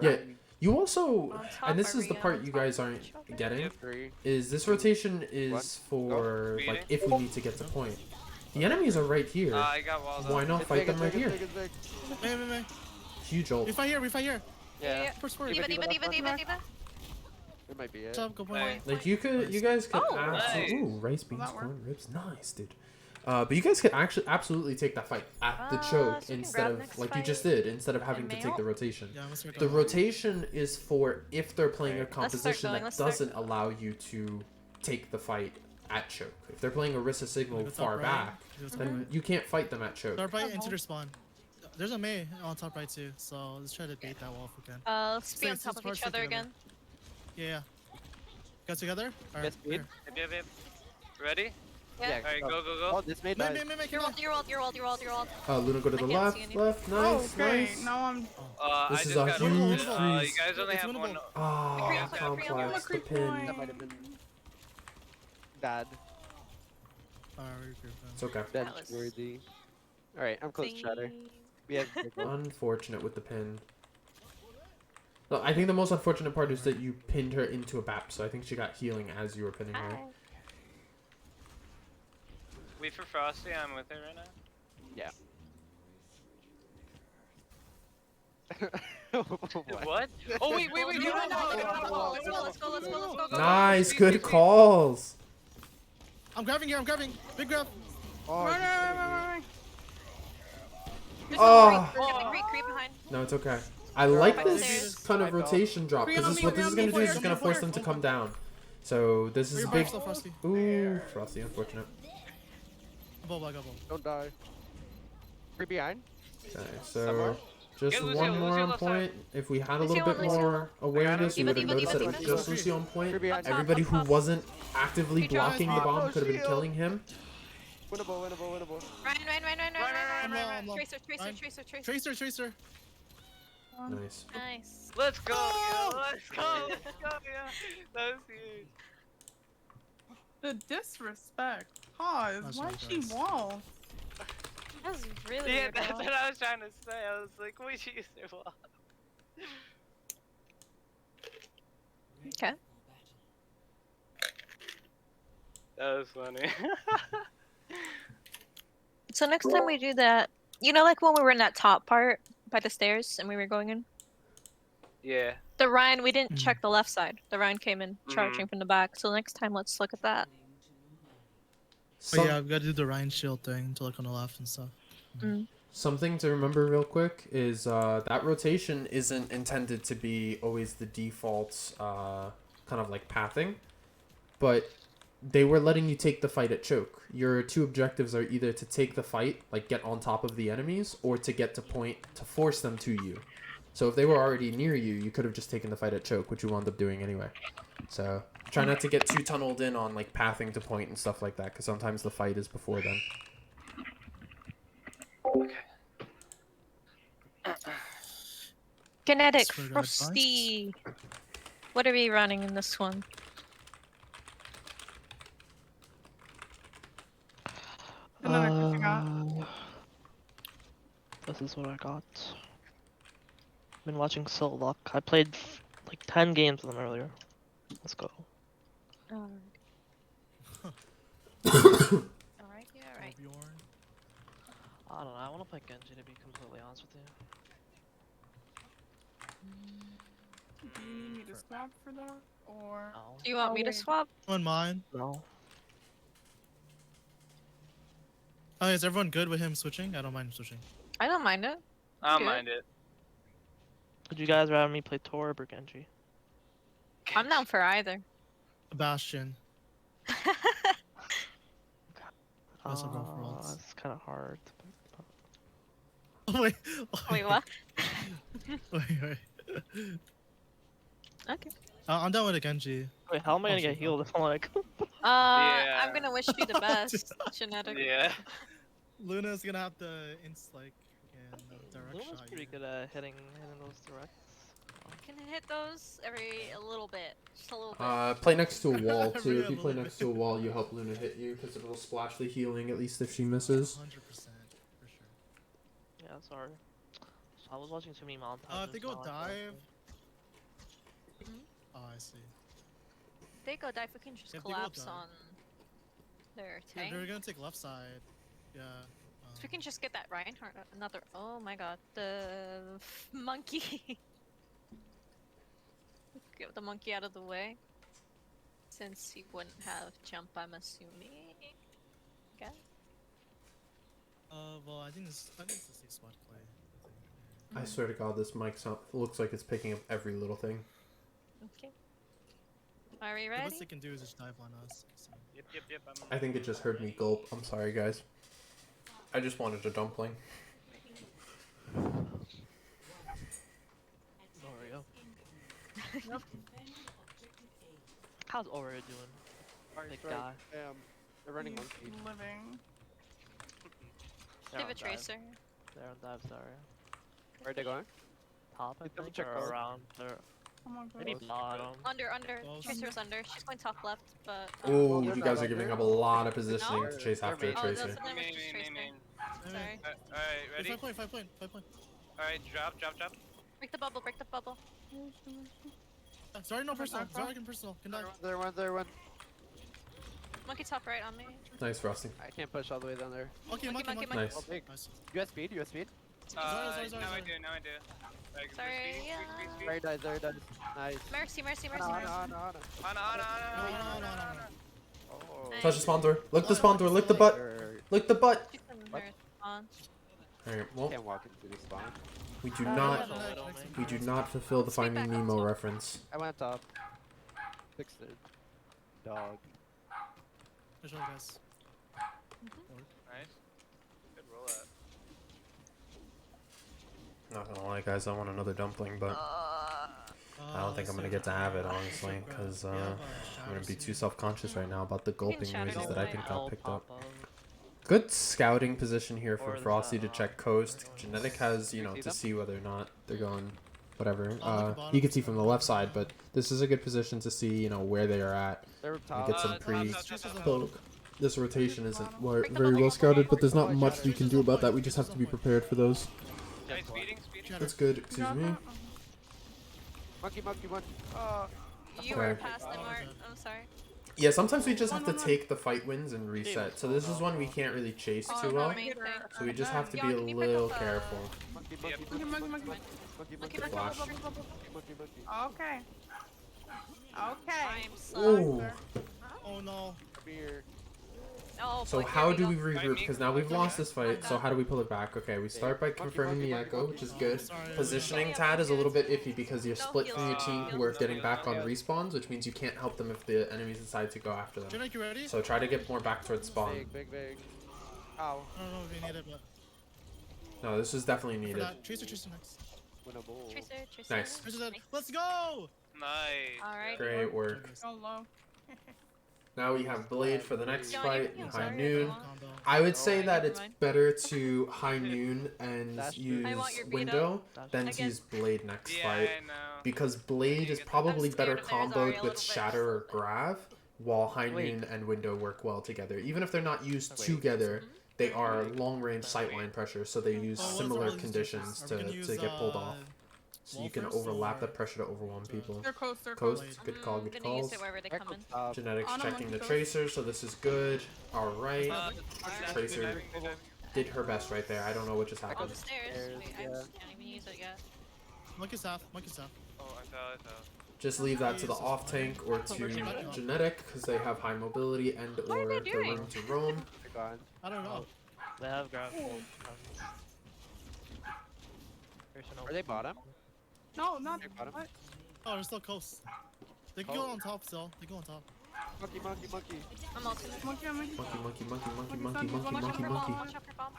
Yeah, you also, On top, and this is the Ariana, part on you top. guys aren't Sure. getting, Yep. 3. is this rotation is for Beat like it. if we need to get to point. The enemies are right here. I got walled Why up. not It's fight big, them it's right big, here? it's big, it's big. Wait. Huge ult. We fight here, we fight here. Yeah. First word. Diva, diva, diva, diva, diva. It might be it. Good job, go point. Nice. Like you could, you guys could Oh, absolutely, nice. ooh, rice beans, that work? corn ribs, nice, dude. But you guys could actually absolutely take that fight at the choke so we can instead grab of next like you fight. just did, instead of having to And take mail? the rotation. Yeah, I'm gonna start The going. rotation is for if they're playing a Let's start composition going, that let's start. doesn't allow you to take the fight at choke. If they're playing a Rissa signal Go top far right. back, Go top then right. you can't fight them at choke. Top right into Uh-huh. their spawn. There's a Mei on top right too, so let's try to bait that wall if we can. Let's be on Let's top of parse each other it together. again. Yeah. Guys together? Alright. Yes, dude. here. Yep. Ready? Yeah. Alright, go. Oh, this made Mei, that. Mei, Mei, You're careful. ult, you're ult, you're ult, you're ult, you're ult. Luna, go to I the can't left, see anything. left, nice, Okay, nice. now I'm. This I is just a got huge ulted. freeze. You guys only It's have winnable. one. Ah, Creep, creep, complex, the creep pin. line. That might have been bad. Alright, we're good. It's okay. Bench was- worthy. Alright, I'm close to Shatter. Thingy. We have big ult. Unfortunate with the pin. Well, I think the most unfortunate part is that you pinned her into a BAP, so I think she got healing as you were pinning her. Hi. Wait for Frosty. I'm with her right now. What? Oh wait. No, Get no, on no, the no, wall. Let's go, let's go, let's go, let's go. Nice, Speed, good speed, speed. calls. I'm grabbing here, I'm grabbing. Big grab. Oh, Right. There's Oh. no creep behind. No, it's okay. I like Right this there. kind of rotation drop Free because on this, me, what free this is on going me, to do is free it's on going to me, force them to come down. So this is a You're big. by yourself, Frosty. Ooh, Frosty, unfortunate. Bubble, bubble. don't die. Free behind. Okay, so Somewhere? just Get Lucio, one more Lucio on left point. If we had a Lucio little on bit Lucio. more awareness, you Diva, would have diva, noticed that diva, it was diva. just Lucio on point. Free behind. Top, Everybody top, who top. wasn't actively Free draws. blocking the bomb could have been Shield. killing him. Winnable. I'm low. Tracer. Tracer, Tracer. Nice. Nice. Let's go. Oh! Yeah, let's go. Yeah. That was huge. The disrespect. Pause. That's Why'd right, she guys. wall? That was really Yeah, weird. that's though. what I was trying to say. I was like, wait, she used their wall. Okay. That was funny. So next time we do that, you know, like when we were in that top part by the stairs and we were going in, Yeah. the Ryan, we didn't Mhm. check the left side. The Ryan came in charging from the back. So next time, let's look at that. But yeah, we gotta do the Ryan shield thing to look on the left and stuff. Something to remember real quick is that rotation isn't intended to be always the default kind of like pathing, but they were letting you take the fight at choke. Your two objectives are either to take the fight, like get on top of the enemies, or to get to point to force them to you. So if they were already near you, you could have just taken the fight at choke, which you wound up doing anyway. So try not to get too tunneled in on like pathing to point and stuff like that, because sometimes the fight is before then. Kinetic Swear to God, Frosty. What are we running in this one? Another what you got? This is what I got. Been watching Soul Luck. I played like 10 games with them earlier. Let's go. Alright, yeah, alright. Bjorn. I don't know. I want to play Genji to be completely honest with you. Do you need me to swap for that? Or. No. Do you want me to wait. swap? On mine. No. Oh, is everyone good with him switching? I don't mind him switching. I don't mind it. I don't Good. mind it. Would you guys rather me play Torb or Genji? I'm down for either. Bastion. Best of both worlds. It's kind of hard. Oh, wait. Wait, what? wait. Okay. I'm done with the Genji. Wait, how am I gonna Also get healed if I'm like... Yeah. I'm gonna wish you the best, Genetic. Yeah. Luna's gonna have to like again direct Luna's shot pretty you. good at hitting those directs. Can hit those every a little bit, just a little bit. Play next to a wall too. Every If you play little next to a wall, you help Luna hit you because it'll splash the healing at least if she misses. 100% for sure. Yeah, sorry. So I was watching too many montages. If they go now I feel like dive. Mhm. Oh, I see. They go dive. We can just If they go collapse dive. on their Yeah, tank. they're gonna take left side. Yeah. So we can just get that Reinhardt. Another. Oh my god, the monkey. Get the monkey out of the way. Since he wouldn't have jump, I'm assuming. Okay. Well, I think it's a safe spot to play. I think. I swear to God, this mic looks like it's picking up every little thing. Okay. Are we The ready? best they can do is just dive on us. So. Yep. I think it just heard me gulp. I'm sorry, guys. I just wanted a dumpling. Oreo. How's Oreo doing? Alright, Big strike. guy. They're running He's monkey. living. They're Give on a tracer. They're on dive, sorry. Where are they going? Top, I Double think, check or both. around. They're Oh my god. maybe Close. bottom. Under. Close. Tracer's under. She's going top left, but. Oh, they're you guys not are giving under. up a lot of positioning No? to chase They're after a main. Oh, tracer. that's another Main. tracer. Sorry. Alright, ready? 5 point. Alright, drop. Break the bubble. Sorry, no personal. Alpha? Sorry, personal. Can dive. There one. Monkey top right on me. Nice, Frosty. I can't push all the way down there. Okay, Monkey. monkey. Nice. Oh, big. Nice. You have speed? Now I Sorry. do. Like, Sorry, speed. There he dies. Nice. Mercy. Ana. On. Oh. Nice. Touch the spawn door. Lick the spawn door. Lick the butt. There- Lick the butt. She's in What? her spawn. Alright, well, Can't walk into the spawn. we do Oh, not no, I don't think. we do not fulfill the Straight Finding back up Nemo top. reference. I went top. Fixed it. Dog. Good job, guys. Nice. Good roll up. Not gonna lie, guys, I want another dumpling, but I don't think I'm gonna get to have it, honestly, because I'm gonna be too self-conscious right now about the gulping shatter noises the that I light. think got picked up. Pop-up. Good scouting position here Or for is Frosty that, to check coast. going Genetic this? has, You you know, see to them? see whether or not they're going, whatever. the bottom. You can see from the left side, but this is a good position to see, you know, where they are at. They're And top. get some top, pre. top. So this rotation isn't Break the very bubble. well scouted, but there's not much we can do about that. We just have to be prepared for those. Nice, speeding. That's good. Excuse me. Monkey. You Okay. were past the mark. I'm sorry. Yeah, sometimes we just have to take the fight wins and reset. So this is one we can't really chase Oh, too no, well. main thing. So we just have to be Yon, a can you pick little up, careful. Monkey. Monkey, Flash. Okay. Okay. I'm so. Ooh. Oh no. Come here. Oh, So boy, how here do we go. regroup? Because now we've lost this fight. So how do we pull it back? Okay, we start by confirming the echo, which is good. Positioning Tad is a little bit iffy because you're split from your team who are getting back on respawns, which means you can't help them if the enemies decide to go after them. Janek, you ready? So try to get more back towards spawn. Big. Ow. I don't know if you need it, but No, this is definitely for needed. that, Tracer next. Winnable. Tracer. Nice. Tracer dead. Let's go! Nice. Alright. Great work. Go low. Now we have Blade for the next Yeah, fight, yeah, High sorry, Noon. everyone. Combo. I would say Alright, that never it's mind. better to High Noon and That's true. use I want your beat Window That's than to Again. use Blade next Yeah, fight. I know. Because Blade is probably I'm better scared of theirs, Ari, comboed a with little bit. Shatter or Grav, while High Wait. Noon and Window work well together. Even if they're not used Wait. together, they are long-range sightline pressure, so they use Oh, what similar are these conditions Are we gonna to use, get pulled off. So you can Wolfers overlap or- that pressure to overwhelm people. They're close. Coast, Blade. good call, good Gonna calls. use it wherever they come in. Top. Genetics On a checking the monkey coast. tracer, so this is good. Alright. Tracer. They're diving. Did her best right there. I don't know what just On happened. the stairs. Stairs, Wait, I yeah. can't even use it yet. Monkey's half. Oh, I fell. Just leave that to the off tank or to Genetic because they have high mobility and What are or they the doing? room to roam. They're gone. I don't know. They have grab. Are they bottom? No, not. They're bottom. What? Oh, they're still close. They can go on top still. They go on top. Monkey. I'm ultimate. Monkey on me. Monkey. Watch out for bomb. Watch out for bomb.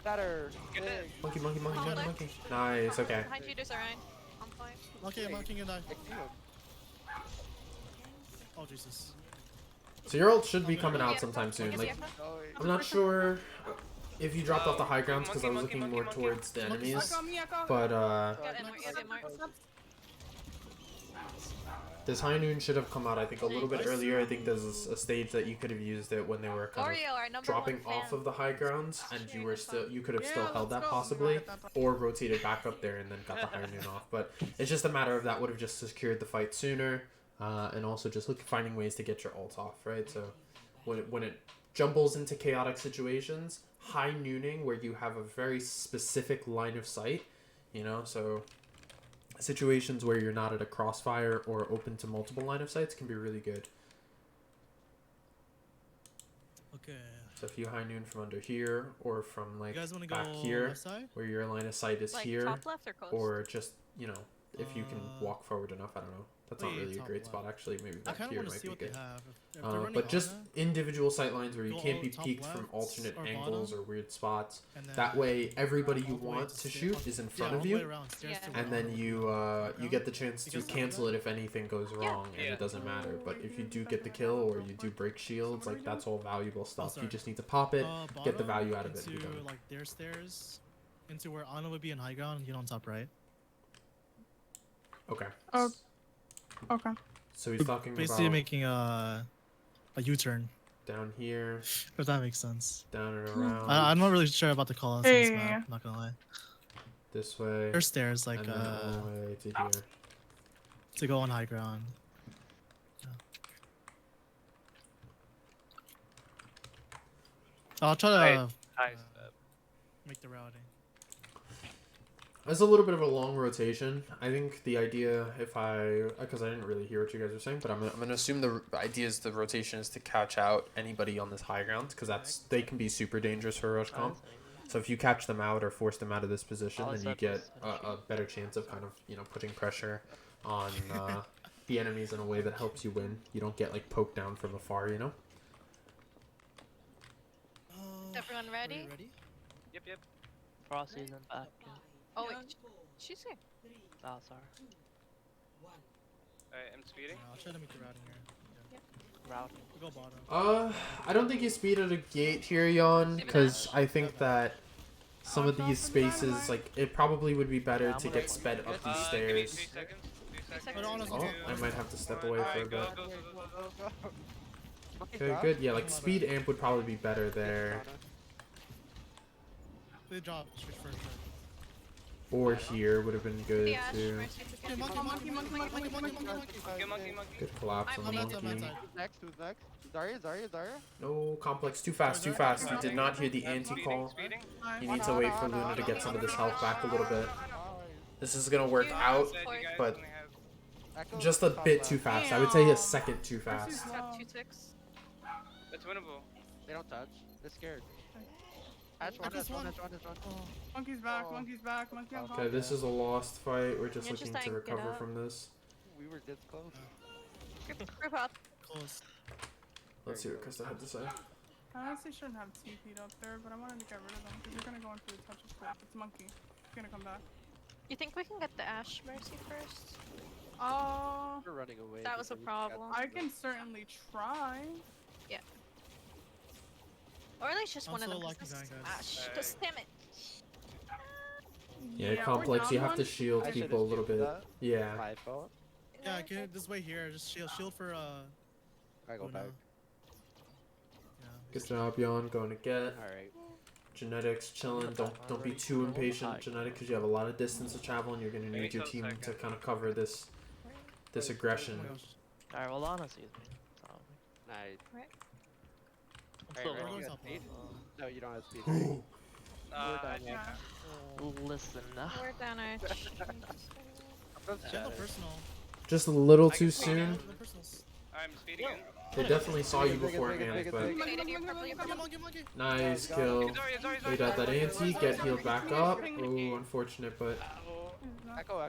Shatter. Get it. Big. Monkey. Nice, okay. Behind you, there's a Ryan. On point. Okay, monkey can die. I see him. Oh Jesus. So your ult should be coming out sometime soon. Is Like, he echo? Oh, I'm not sure. if you dropped off the high Ooh, grounds, because I was monkey, looking monkey, more monkey. towards the Monkey. enemies. Echo, me, Echo. But Yeah, Edmar, yeah, Edmar. this high noon should have come out, I think, a little bit earlier. I think there's a stage that you could have used it when they were kind of Oreo, our number dropping one off fan. of the high grounds, and you were still, you could have still Yeah, held let's that go. possibly, or rotated back up there and then got the high noon off. But it's just a matter of that would have just secured the fight sooner, and also just finding ways to get your ult off, right? So when it jumbles into chaotic situations, high nooning where you have a very specific line of sight, you know, so situations where you're not at a crossfire or open to multiple line of sights can be really good. Okay. So if you high noon from under here or from like You guys want to back go here left side? where your line of sight is Like here, top left or coast? or just, you know, if you can walk forward enough, I don't know. That's not Wait, really a top great left. spot actually. Maybe I back kind of here want to might see be what good. they have. If they're running But just Ana, individual sight lines where you go can't be top peeked from left alternate or angles bottom, or weird spots. and then That way, everybody you all the way want to to stay shoot on- is in yeah, front all of the way you, around, stairs Yeah. to and where then Ana you would be. you get the chance to Because cancel it if anything goes wrong, and Yeah. it doesn't matter. But if you do get the Definitely kill or have you to do break shields, like that's all valuable stuff. You sorry. just need to pop it, get the Bottom value out of it, and into be done. like their stairs, into where Ana would be in high ground and get on top right. Okay. Oh. Okay. So he's talking Basically about making a U-turn, down here, if that makes sense. down and around, I'm not really sure about the call outs on this Hey. map, not gonna lie. this way, There's stairs like and then all the way to here. to go on high ground. Yeah. I'll try to High step. make the routing. It's a little bit of a long rotation. I think the idea, because I didn't really hear what you guys were saying, but I'm gonna assume the idea is the rotation is to catch out anybody on this high ground, because they can be super dangerous for a rush comp. So if you catch them out or force them out of this position, then you get a better chance of kind of, you know, putting pressure on the enemies in a way that helps you win. You don't get like poked down from afar, you know. Everyone Are ready? you ready? Yep. Frosty's in back. Oh wait, Yeah. she's here. Oh, sorry. Alright, I'm speeding. Yeah, I'll try to make the routing here. Routing. We'll go bottom. I don't think you speed at a gate here, Jan, because I think that some of these spaces, like, it probably would be better Yeah, I'm to gonna get play sped it. up these Give me stairs. 3 seconds. 3 seconds. seconds. honestly, Oh, I might have to step away for a Alright, bit. Go. Okay, good. Yeah, like speed amp would probably be better there, They drop switch first. or here would have been good The Ash, too. Mercy, Okay, monkey. Good collapse on the I'm on that monkey. side. Who's next? Zarya? No complex, too fast, too fast. You did not hear the anti-call. Speeding. You need to wait for Luna to get some of this health back a little bit. This is gonna work out, Said you guys but only have- just a bit too fast. I would say a second too fast. Got 2 ticks. That's winnable. They don't touch. They're scared. Hatch one. Oh, Monkey's back. Monkey's back. Monkey on top. Okay, this is a lost fight. We're just Yeah, just looking to like, get recover up. from this. We were this close. Group up. close. Let's see what Krista had to say. I honestly shouldn't have TP'd up there, but I wanted to get rid of them because you're gonna go in for the touch of cool. It's Monkey. He's gonna come back. You think we can get the Ash Mercy first? We're running away. That was a problem. I can certainly try. Or at least just I'm one of so them. 'cause lucky this is dying, guys. Ash. Alright. Just damn it. Yeah, we're complex. down You have to one. shield I should've people a little shielded bit. that. Yeah. My fault. Yeah, I can this way here. Just shield for I go Luna. back. Yeah. Good job, Jan. Going to get Alright. genetics, chilling. Don't be too impatient, genetic, because you have a lot of distance to travel, and you're gonna need your team to kind of cover this aggression. Oh my gosh. Alright, well, Ana sees me. So, Nice. I'm Alright, still ready? low. You got top speed? left. No, you don't have speed. Right? I do. Yeah. Listen. We're down our. Yeah, no personal. Just a little I too can see soon. No personals. I'm speeding in. They definitely saw you Big it, beforehand, big it, but big You need your purple, your purple. Monkey. nice kill. Sorry. We got that anti. Get healed back up. Ooh, unfortunate, but Echo.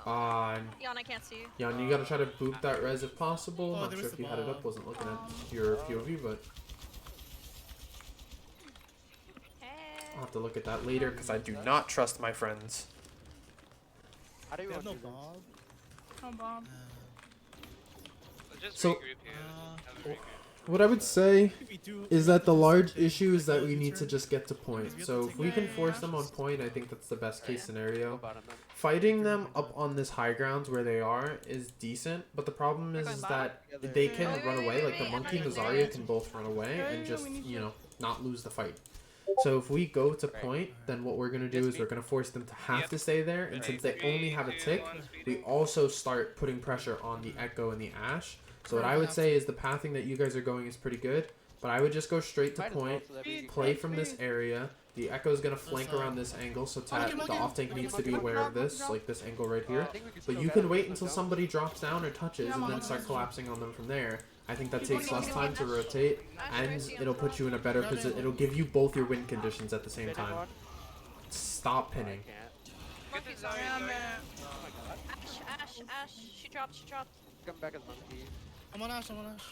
Jan, I can't see you. Jan, you gotta try to boop that res if possible. Oh, Not there sure was if the you had it up. ball. Wasn't looking at your POV, but Hey. I'll have to look at that later because I do not trust my friends. How do you They have want no to do this? Bob. Oh, Bob. Just So- regroup here. Have a regroup. What I would say If we do- is we that the do large something issue is like that a we need to U-turn, just get to point. we have So to if take we can Yeah, force yeah. them on point, I think that's the best case Yeah. scenario. Go bottom then. Fighting You're them looking up at- on this high grounds where they are is decent, but the problem We're is, going is bottom? that Together. they Yeah. can Oh, wait, run wait, away. wait, Like the wait, monkey and the I'm not Zarya there. can both run away Yeah, and yeah, just, we need you to- know, not lose the fight. So if we go to Right. point, then what we're gonna do Yes, is we're me. gonna force them to have Yep. to stay there, and Ready? since they Three, only have a two, tick, one, we speeding. also start putting pressure on the Echo and the Ash. So what Right, I we would have say to. is the pathing that you guys are going is pretty good, but I would just go straight to Might as well, point, so that we can play cut. from this area. The Echo's gonna flank fine. around this angle, so Monkey, the monkey, off-tank monkey, needs to be monkey, aware of monkey, this, monkey. like this angle right I here. think we can But still you get can him, wait so until jump. somebody drops down or touches Yeah, and then monkey. start collapsing on them from there. I think that Keep takes going, less keep time to rotate, Ash, and mercy on it'll top. put you in a better Grab position. it. It'll give you both your win conditions at the same Pinning time. one. Stop I pinning. can't. Get the Monkey's Zarya, Yeah, Zarya. man. Oh my god. Ash. She dropped. Come back as monkey. I'm on Ash, I'm on Ash.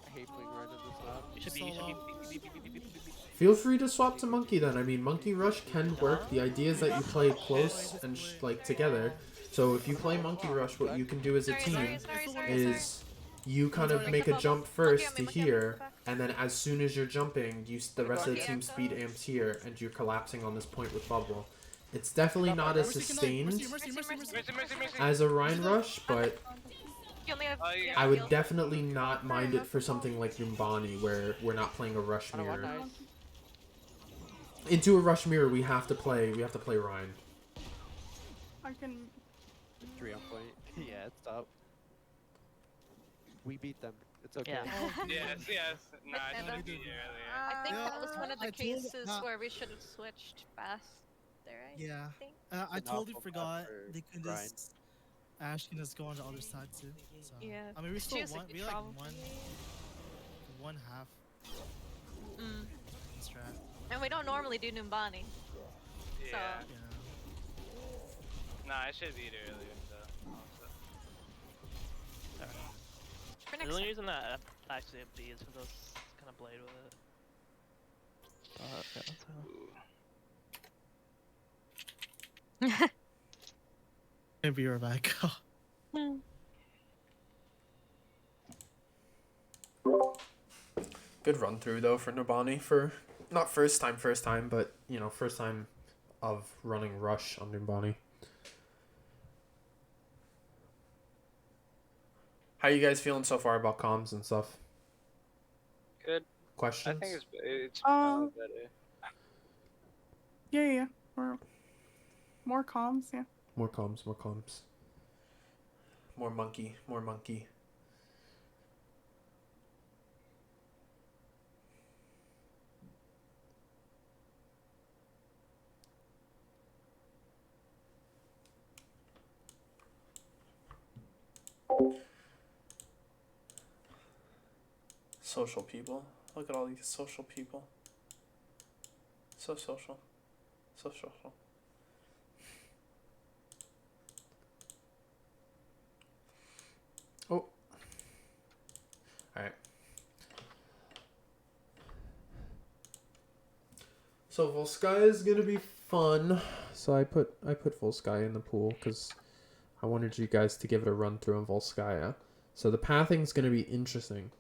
I hate playing right in this map. You should be. Feel free to swap to Monkey then. I mean, Monkey Rush can work. The idea is that you play close and like together. So if you play Monkey Rush, what you can do as a team is you kind of make a jump first to here, and then as soon as you're jumping, the rest of the team speed amps here, and you're collapsing on this point with bubble. It's definitely not as Mercy, can I- sustained Mercy. as a Rhine Rush, but You only have, Oh, yeah. I would definitely not mind it for something like Numbani, where we're not playing a Rush I don't want mirror. nice. Into a Rush mirror, we have to play Rhine. I can. Victory on point. Yeah, it's up. We beat them. It's okay. Yeah. Yes. Nah, I And, should be earlier. I think Yeah, that was one of the I told- cases uh, where we should have switched faster. I Yeah. think. I An totally awful forgot buffer they can grind. just Ash can just go on the other side too. So, Yeah. I mean, we She still has a won. good We like travel one half Mm. strat. And we don't normally do Numbani. Yeah. Yeah. Nah, I should have eaten earlier. For The next only time. reason that I actually have B is because I was kind of blade with it. But yeah, that's how. Maybe you're back. Good run through though for Nobani for not first time, but you know, first time of running Rush on Numbani. How you guys feeling so far about comms and stuff? Good. I Questions? think it's Um, better. Yeah. Or more comms. Yeah. More comms. More monkey. Social people. Look at all these social people. So social. So social. Oh. Alright. So Volskaya is gonna be fun. So I put Volskaya in the pool because I wanted you guys to give it a run through on Volskaya. So the pathing's gonna be interesting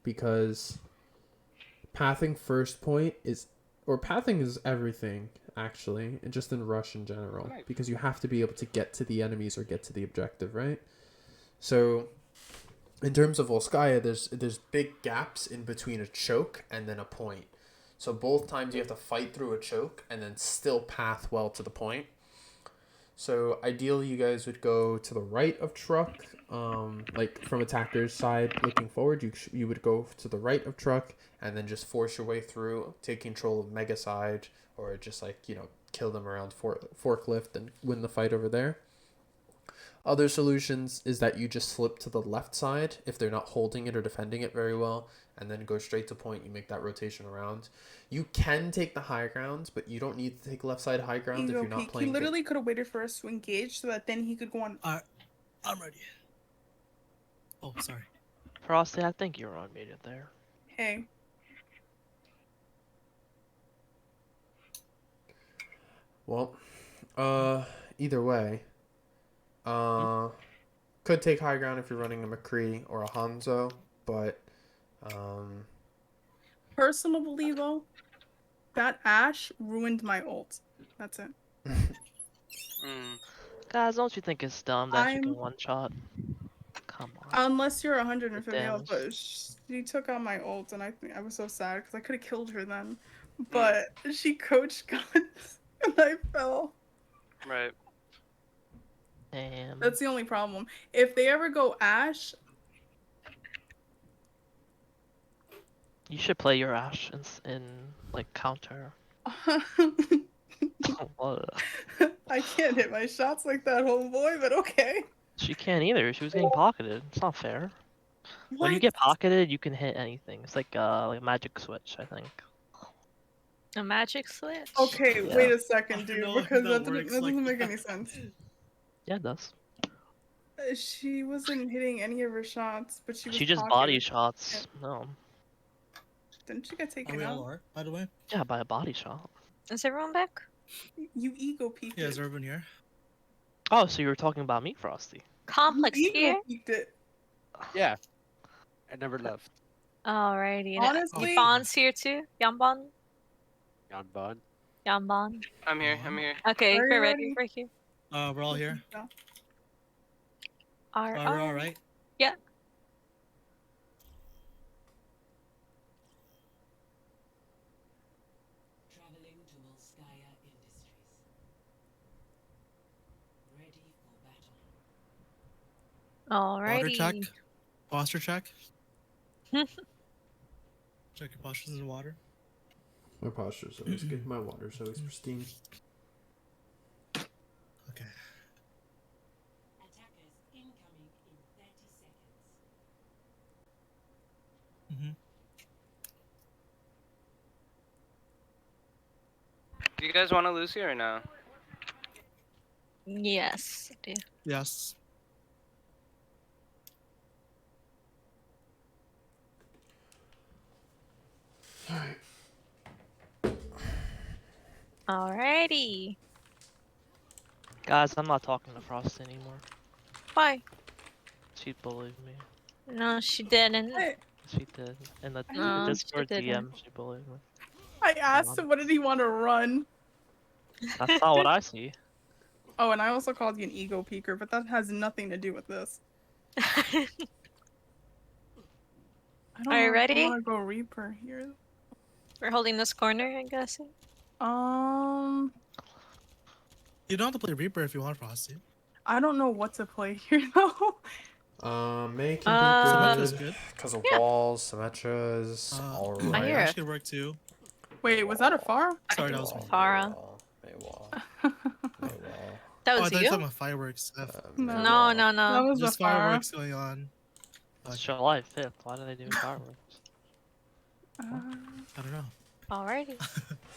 because pathing first point is, or pathing is everything actually, and just in Rush in general, because you have to be able to get to the enemies or get to the objective, right? So in terms of Volskaya, there's big gaps in between a choke and then a point. So both times you have to fight through a choke and then still path well to the point. So ideally you guys would go to the right of truck, like from attacker's side looking forward, you would go to the right of truck and then just force your way through, take control of mega side, or just like, you know, kill them around forklift and win the fight over there. Other solutions is that you just slip to the left side if they're not holding it or defending it very well, and then go straight to point. You make that rotation around. You can take the high ground, but you don't need to take left side high ground if you're not playing. He literally could have waited for us to engage so that then he could go on. I'm ready. Oh, sorry. Frosty, I think you're on muted there. Hey. Well, either way, could take high ground if you're running a McCree or a Hanzo. but Personally though, that Ash ruined my ult. That's it. Mm. Guys, don't you think it's dumb that she can I'm- one shot? Come on. Unless you're 150 health, damage. but she took out my ult, and I was so sad because I could have killed her then. But she coached guns, and I fell. Right. Damn. That's the only problem. If they ever go Ash, You should play your Ash in like counter. What? I can't hit my shots like that, homeboy. But okay. She can't either. She was getting pocketed. It's not fair. When you What? get pocketed, you can hit anything. It's like a magic switch, I think. A magic switch. Okay, Yeah. wait a I second, don't dude, know if because that that works doesn't like make that. any sense. Yeah, it does. She wasn't hitting any of her shots, but she was. She just body pocketed. shots. No. Didn't she get Are taken we all out? are, by the way? Yeah, by a body shot. Is everyone back? You ego peeked Yeah, it. is everyone here? Oh, so you were talking about me, Frosty. Complex You here. ego peeked it. Yeah. I never left. Alrighty. and Honestly- Yvonne's here too. Yambon. Jan Bon. Yambon. I'm here. I'm here. Okay, Are you we're ready. ready? We're here. We're all here. Are We're all right. Yeah. Traveling to Volskaya Industries. Ready for battle. Water Alrighty. check. Posture check. Check your postures in the water. my posture's always good. My water's always pristine. Okay. Attackers incoming in 30 seconds. Do you guys want to Lucy or no? Yes, I do. Yes. Alrighty. Guys, I'm not talking to Frosty anymore. Why? She bullied me. No, she didn't. What? She did. In the No, she Discord DM, didn't. she bullied me. I asked him, what did he want to run? That's not what I see. Oh, and I also called you an ego peeker, but that has nothing to do with this. I don't Are you know if ready? I want to go Reaper here. We're holding this corner, I guess. You don't have to play Reaper if you want, Frosty. I don't know what to play here though. May can Symmetra's be good good. because of Yeah. walls. Symmetra is I alright. hear it. actually work too. Wait, was that a far? Sorry, that was me. Farah. Maywall. That Oh, I was thought you were you? talking about fireworks. No. No, no, That no. was Just a far. fireworks going on. It's Okay. July 5th. Why do they do fireworks? I don't know. Alrighty.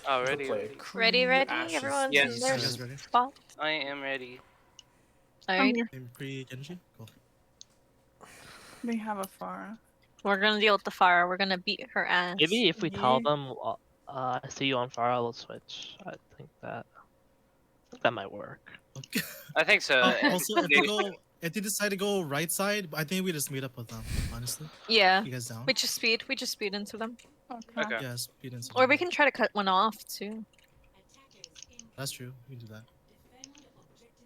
Already. Ready, ready? Everyone's Yes. in You their guys ready? spot. I am ready. I'm Alright. here. Name pre-Genji? Cool. They have a far. We're gonna deal with the fire. We're gonna beat her ass. Maybe if we tell Yeah. them, I see you on fire, we'll switch. I think that might work. Okay. I think so. Also, if they decide to go right side, I think we just meet up with them. Honestly, Yeah. you guys down? We just speed into them. Okay. Okay. Yeah, speed into Or them. we can try to cut one off too. Attackers incoming. That's true. We can do that. Defend objective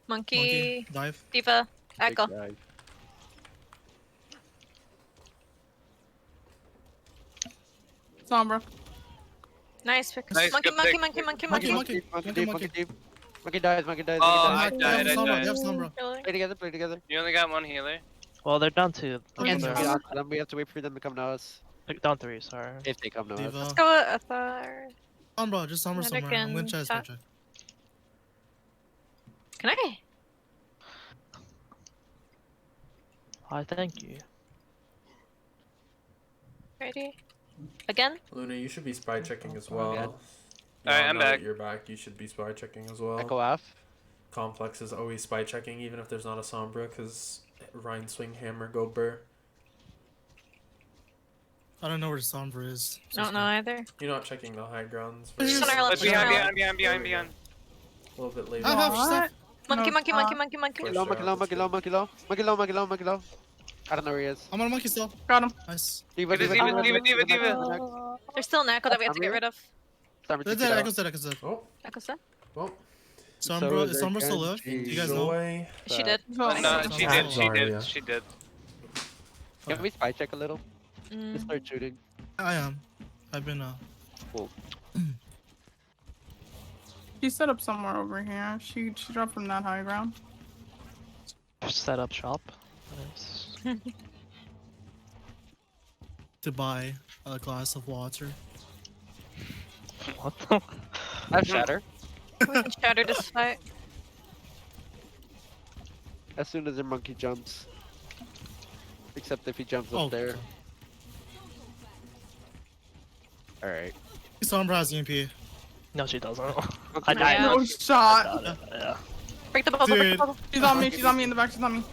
A. Monkey, Dive. Diva, Echo. Big guy. Sombra. Nice pick. Nice, Monkey, good monkey, pick. monkey, monkey, Monkey, monkey. monkey. Monkey Monkey, deep, monkey. monkey deep. Monkey dies, monkey dies, Oh, monkey dies. I died, I Sombra, died. they have Sombra. Really? Play together, play together. You only got one healer. Well, they're down 2. Yeah, They're We have to- we have to wait for them to come to us. down 3, sorry. If they come to us. Diva. Let's go with Athar. Sombra, just Sombra Medic somewhere. I'm gonna and try to shot. spell check. Can I? Why, thank you. Ready? Again? Luna, you should be spy checking as well. Yeah. Alright, I'm now that back. you're back. You should be spy checking as well. Echo F. Complex is always spy checking, even if there's not a Sombra, because Ryan swing hammer go burr. I don't know where the Sombra is. So Don't know either. You're not checking the high grounds. Just on our left, Behind, Behind, behind, behind, behind, behind. A little bit later. I have What? stuff. Monkey, No, monkey, it's monkey, not. monkey, monkey. Push Monkey low, out. monkey low, monkey low, monkey low. Monkey low, monkey low, monkey low. I don't know where he is. I'm on a monkey still. Got him. Nice. Diva, It is diva, Diva, diva, Diva, Diva, diva, Diva. diva. There's still an echo that we have to get Sorry. rid of. Storm, They're check dead. it out. Echo's dead. Echo's dead. Oh, Echo's dead? well. Sombra, is So Sombra still they live? Do can you guys know? Joy. She did. So, Oh, no, she Sorry. did. She Sorry, did. yeah. She did. Can we spy check a little? Just Mm. start shooting. I am. I've been she set up somewhere over here. She dropped from that high ground. Set up shop. Nice. to buy a glass of water. What the? I have shatter. We can shatter this fight. As soon as the monkey jumps. Except if he jumps Oh, up there. Alright. Sombra has EMP. No, she doesn't. Monkey Yeah. No shot. Got it. Yeah. Break the bubble, break the Dude. bubble. She's on me. She's on me in the back. She's on me.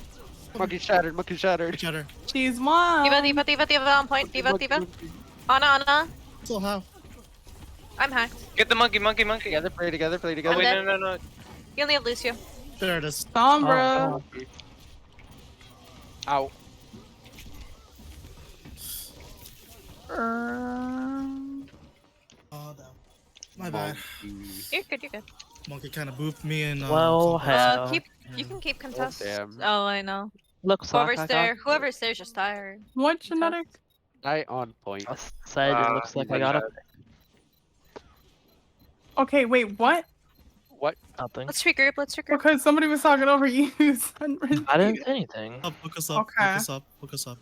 Monkey shattered, monkey shattered. Shatter. She's one. Diva, diva, diva, diva on point. Diva, Monkey, diva. monkey. Ana, Ana. Still have. I'm hacked. Get the monkey, monkey, monkey. Together, play together, play Oh, together. wait, dead. no, no, no. You only have Lucio. There it is. Sombra. Ow. Oh, no. My bad. You're good, you're good. Monkey kind of booped me and. Well, combat. Hello. You can keep contest. damn. Oh, I know. Looks like Whoever's I there, got. whoever's there's just tired. What genetic? Die on point. I said it looks like I got it. Okay, wait, what? What? Nothing. Let's regroup, let's regroup. Because somebody was talking over you. I didn't say anything. Look us up. Okay. Look us up. Look us up.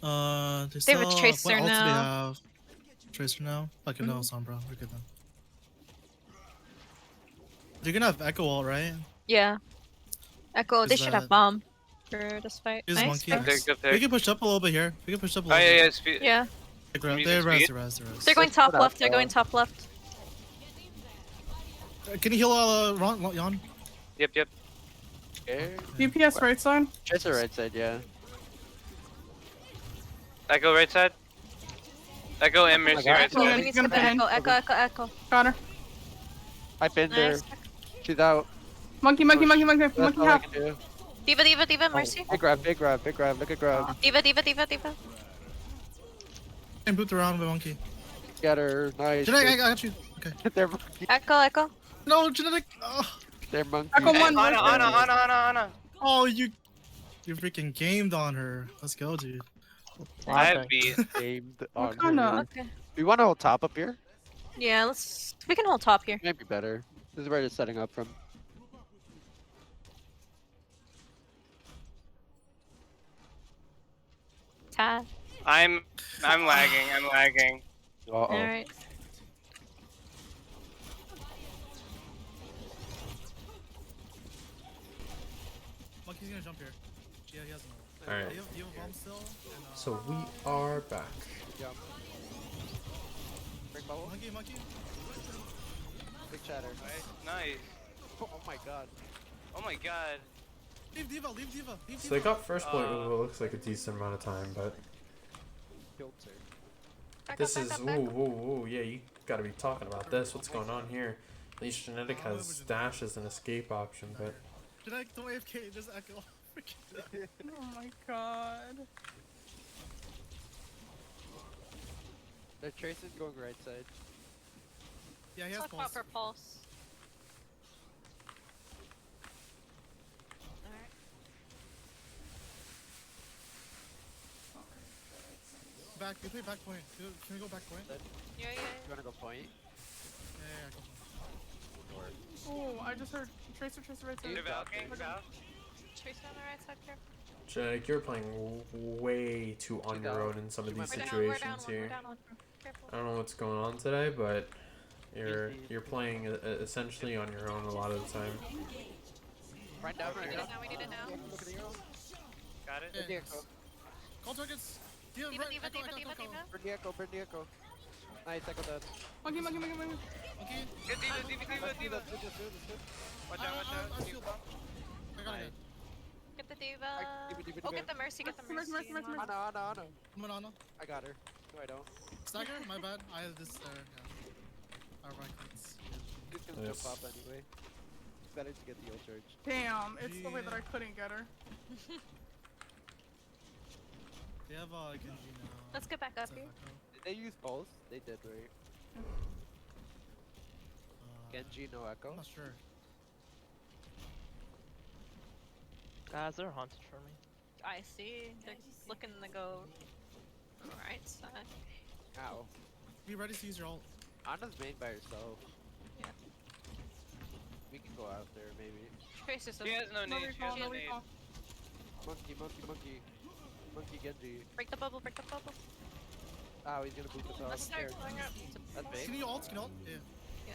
They They have a still, Tracer what else do they now. have? Tracer now? Okay, no, Sombra. We're good then. They're gonna have Echo Wall, right? Yeah. Echo, they Is should that- have bomb for this fight. Is Nice. monkey nice. nice. Good We pick. can push up a little bit here. We can push up a Oh, little yeah, bit. yeah. Speed. Yeah. They Using res, speed? they res, they res. They're going top put left, up, they're going top left. Can you heal Ron, Jan? Yep, yep. Okay. DPS right side. Tracer right side, yeah. Echo right side. Echo and my Mercy God. right Echo, Yeah, side. we need he's to gonna get the pin. echo, echo, echo, echo. Got her. I pinned her. Nice. She's out. Monkey, monkey, monkey, monkey, That's monkey all I half. can do. Diva, diva, diva, mercy. Big grab, big grab, big grab. Look at grab. Diva, diva, diva, diva. And boot around with monkey. Get her. Nice. Genetic, I got you. Okay. They're monkey. Echo, echo. No, genetic. Oh, They're monkey. Echo one. Ana, Ana, Ana, Ana, Ana. oh you freaking gamed on her. Let's go, dude. I have Laughing. beat. Aimed What on kinda- her. Okay. We want to hold top up here? Yeah, we can hold top here. Might be better. This is where they're setting up from. Tad. I'm lagging. I'm lagging. Uh-oh. Alright. Monkey's gonna jump here. Yeah, he has an ult. Alright. Do you have a bomb still? And, So we are back. Jump. Bring bubble. Monkey, monkey. Big chatter. Nice. Oh my god. Oh my god. Leave Diva, leave Diva, leave So they Diva. got first blood with what looks like a decent amount of time, but Killed her. Back this up, is back up, back up. ooh, yeah, you gotta be talking about this. What's going on here? At least Genetic has dash as an escape option, but Genetic, don't AFK, there's Echo. Oh my god. The Tracer's going right side. Yeah, he has Talk pulse. about for pulse. Alright. Back, we play back point. Can we go back point? Yeah, yeah, You wanna go point? Yeah, go point. Oh, I just heard Tracer right side. They're valking. Val. Trace on the right side here. Genetic, you're playing way too on your own in some of these We're down, situations we're here. down one. Careful. I don't know what's going on today, but you're playing essentially on your own a lot of the time. Right down, We right need down. it now, we need it now. Look at the arrow. Got it. Yeah. Burn the echo. Call targets. Diva, Diva, right, diva, Echo, diva, Echo, diva, Echo. diva. Burn the echo, burn the echo. Nice, echo dead. Monkey, monkey, monkey, monkey. Okay. Good diva, diva, diva, diva. That's good, that's good, that's good. Watch out, watch out. I feel bad. I got it. Get the diva. Diva, Oh, diva. get the mercy, get the Mercy, mercy. mercy, mercy, mercy. Anna, Anna, Anna. I'm an Ana. I got her. No, I don't. Stagger? My bad. I have this there. Yeah. Our right clicks. Just gonna Nice. jump off anyway. It's better to get the ult charge. Damn, it's the way that I couldn't get her. They have Genji now. Let's get back up Is that here. Echo? Did they use pulse? They did, right? Genji, no echo. I'm not sure. Guys, they're haunted for me. I see. They're looking to go right side. Ow. Be ready to use your ult. Anna's main by herself. Yeah. We can go out there, maybe. Tracer's She has no No nade. She recall, has no no nade. recall. Monkey, monkey, monkey. Monkey Genji. Break the bubble, break the bubble. Ow, he's gonna boot us Let's off. start There. going up. That's Can big. you ult? Can you ult? Yeah.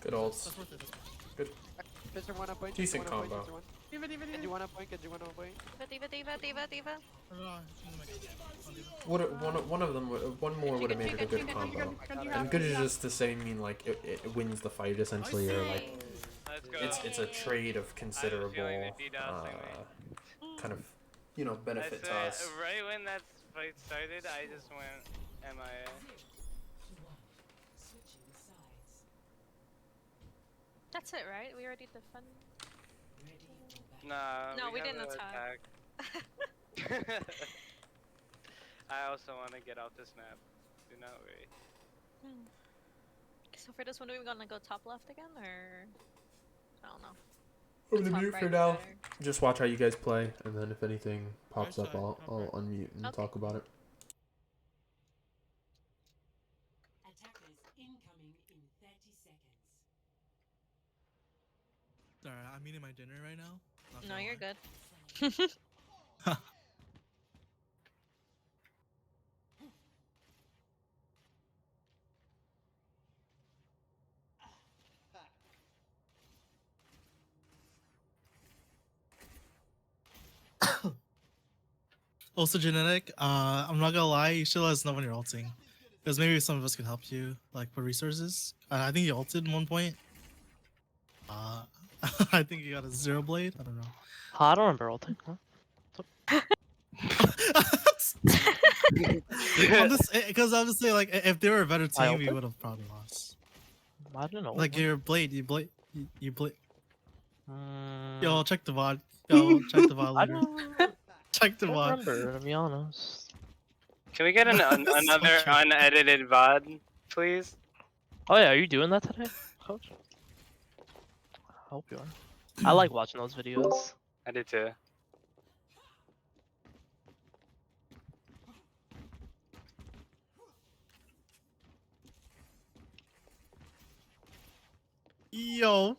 Good ults. That's worth it. That's worth Fister one up point. Decent Fister one up combo. point, Fister one. Diva, diva, Genji diva. one up point. Genji one up point. Diva, diva, diva, diva. it. One of them, one more would have made it a good combo. And good is just the same, mean like it wins the fight essentially, or like Let's go. it's a trade of considerable feeling the DDoS kind of benefit to swear, us. right when that fight started, I just went MIA. Switching sides. That's it, right? We already defended. Ready for battle. Nah, No, we have didn't to attack. I also want to get off this map. Do not worry. So for this one, are we gonna go top left again, or I don't know. I'm gonna Top mute right for now. better. Just watch how you guys play, and then if anything pops Right up, side, I'll top right. unmute and Okay. talk about it. Attackers incoming in 30 seconds. Alright, I'm eating my dinner right now. Not No, gonna you're lie. good. Also, genetic. I'm not gonna lie. You should let us know when you're ulting, because maybe some of us can help you, like with resources. I think you ulted at one point. I think you got a 0 blade. I don't know. I don't remember ulting. Huh? I'm just because obviously, like, if they were a better I team, we ulted? would have probably lost. I don't know. Like your blade, you blade. Mm, Yo, check the VOD. Yo, check the VOD I later. don't, Check the don't VOD. remember, to be honest. Can we get another true. unedited VOD, please? Oh yeah, are you doing that today, Coach? I hope you are. I like watching those videos. I did too. Yo.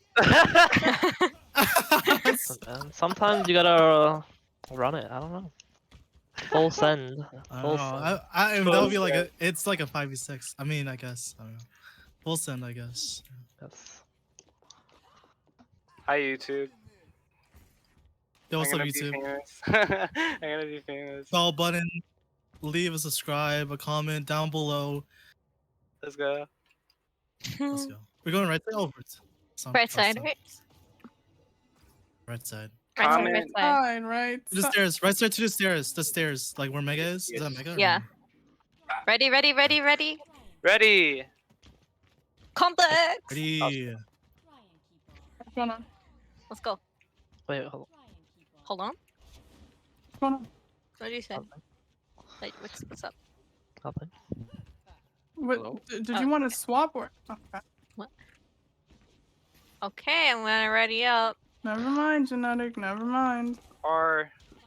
Listen, man, sometimes you gotta run it. I don't know. Full send. I Full don't know. send. That would be like it's like a 5v6. I mean, I guess. I don't know. Full send, I guess. Yes. Hi YouTube. Yo, what's I'm up, gonna be YouTube? famous. I'm gonna be famous. Bell button. Leave a subscribe, a comment down below. Let's go. Let's go. We're going right there. Oh, Right side, right? Right side. Right side, right Comment. side. Fine, right? To the stairs. Right side to the stairs. The stairs. Like where Mega is. Is that Mega? or Yeah. no? Ready, ready, ready, ready. Ready. Complex. Ready. Try and keep on. What's going on? Let's go. Wait, hold Try and keep on. Hold on. What's going on? What did you say? on. Like, what's up? Nothing. Hello? Did you Oh. want to swap or? Okay. Okay, I'm gonna ready up. Never mind, genetic. Never mind. Or 5,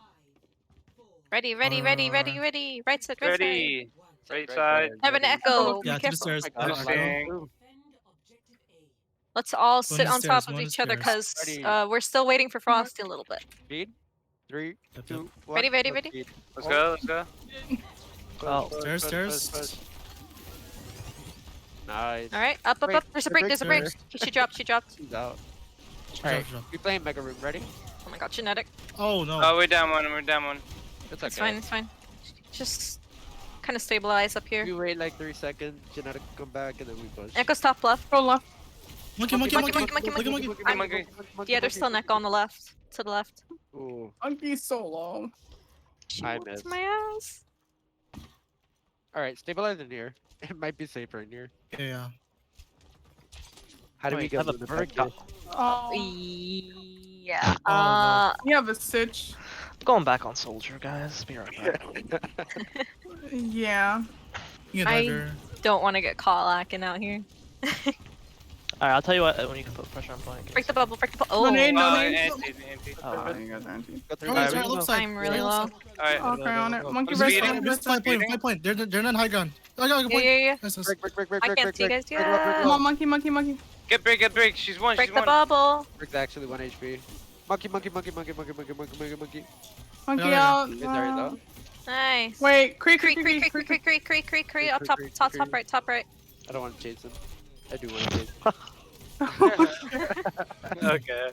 4, Ready, ready, ready, ready, Alright. ready. Right side, right side. ready. 1. Right Right side. there, Have an ready. echo. Be Yeah, to the careful. stairs. Oh my Echo. gosh, Dang. Defend objective A. Let's all One sit to on stairs, top of one to each other stairs. because Ready. we're still waiting for Frosty a little bit. Speed. 3, Yep, 2, yep. 1. Ready, ready, go ready? speed. Let's go. Let's go. Oh. Stairs, stairs. Nice. All right, up, up, Wait, up. There's a the break. There's a break. break's She dropped. She dropped. He's out. Drop, Alright, drop. we playing Mega Room. Ready? Oh my god, genetic. Oh no. Oh, we're down one. We're down one. It's okay. It's fine. It's fine. Just kind of stabilize up here. We wait like 3 seconds. Genetic come back and then we push. Echo's top left. Go left. Monkey. monkey, monkey. Yeah, there's still Neck on the left. To the left. Ooh, Monkey's so low. She I whooped missed. my ass. Alright, stabilize in here. It might be safer in here. Yeah. How do we Wait, get have a Luna bird back here? Oh, Yeah. Oh, you have a sitch. Going back on soldier, guys. Be right back. Yeah. you can I- dive here. Don't want to get caught lacking out here. Alright, I'll tell you what when you can put pressure on point. Give me Break a the second. bubble, break the bubble. No Oh, nade, no Oh, nade. anti. Oh, You guys are anti. Go through Oh, the it's ivy. right left side. I'm really Right low. left side. Alright. Oh, okay, on it. Monkey I'm breast, speeding. monkey Just breast. 5 point. They're not high ground. I got a Yeah, point. yeah, yeah. Nice, nice. Break, break, break, break, I break, can't break, see you break. guys Break low, break yet. Come low. on, monkey. Get break. She's one. Break She's the one. bubble. Break's actually 1 HP. Monkey. Monkey Yeah, out. Is there though? Nice. Wait, creek. Up top, top right. I don't want to chase him. I do want to chase him. Okay.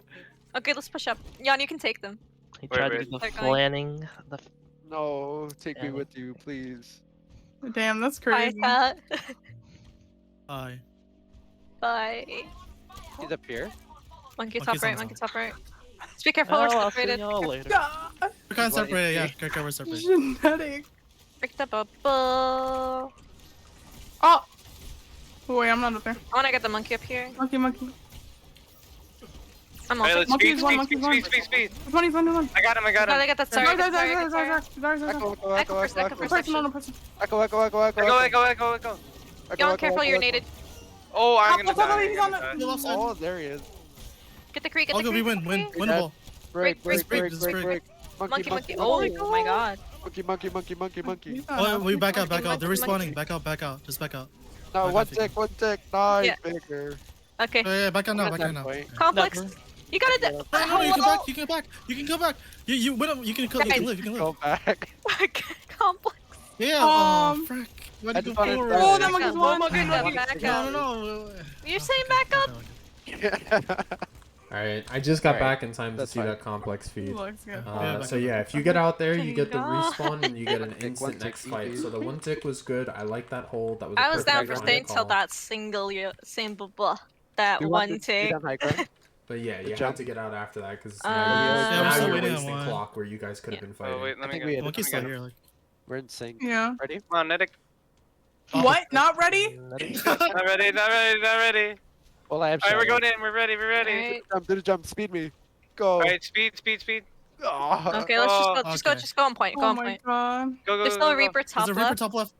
Okay, let's push up. Jan, you can take them. He Wait, tried to wait. do the They're going. flanning. The No, take me Yeah. with you, please. Damn, that's Bye, crazy. Pat. Aye. Bye. He's up here. Monkey top Monkey's right, on monkey top. top right. Just be careful, we're Oh, I'll see separated. y'all later. God, We're kind of What separated, yeah. is We're separated. genetic. Break the bubble. Oh. Wait, I'm not up there. I wanna get the monkey up here. Monkey. I'm Alright, also. let's Monkey's speed. one, monkey's one. Speed. There's one. I got him. Gotta get that Sorry, sorry. sorry. Echo first, echo first. Person. Echo. Go. Jan, careful, you're naded. Oh, I'm gonna Top, die. he's on I'm The gonna left side. Oh, there he is. Get the creek, get I'll the go. We creek. win. Win the ball. Break. Break. Monkey. Oh my god. Monkey. Oh, we back out. Monkey, They're monkey. respawning. Back out. Just back out. No, Back one out, tick. Nice, Yeah. bigger. Okay. Yeah, back out now. Complex. You gotta do. No, you can back. You can go back. You win. You can live. Go back. Complex. Yeah. Frick. Why I did you just wanted go to- forward? Oh, that Back monkey's up. one. Back up. No. You're saying back up? Alright, I just got Alright, back in time to that's see fine. that complex feed. Looks good. So yeah, if you get out there, you get the God. respawn and you get an One instant tick next easy. fight. So the one tick was good. I like that hold. That was. A I was perfect down for time staying to till call. that that Do you want one to speed tick. on high ground? But yeah, you jump. had to get out after that because Yeah, now we're still you're waiting on wasting one. clock where you guys could have been fighting. Oh wait, let I me think go. we had- Monkey's still here. Like, We're in sync. Yeah. Ready? Come on, Nedic. What? Not ready? Not ready. Well, I have Alright, we're shadow. going in. We're ready. Alright. Do the jump. Speed me. Go. Alright, speed. Oh. Okay, let's Oh, okay. just go on point. Go Oh on my point. god. Go. There's still a Reaper there's top a Reaper left. top left.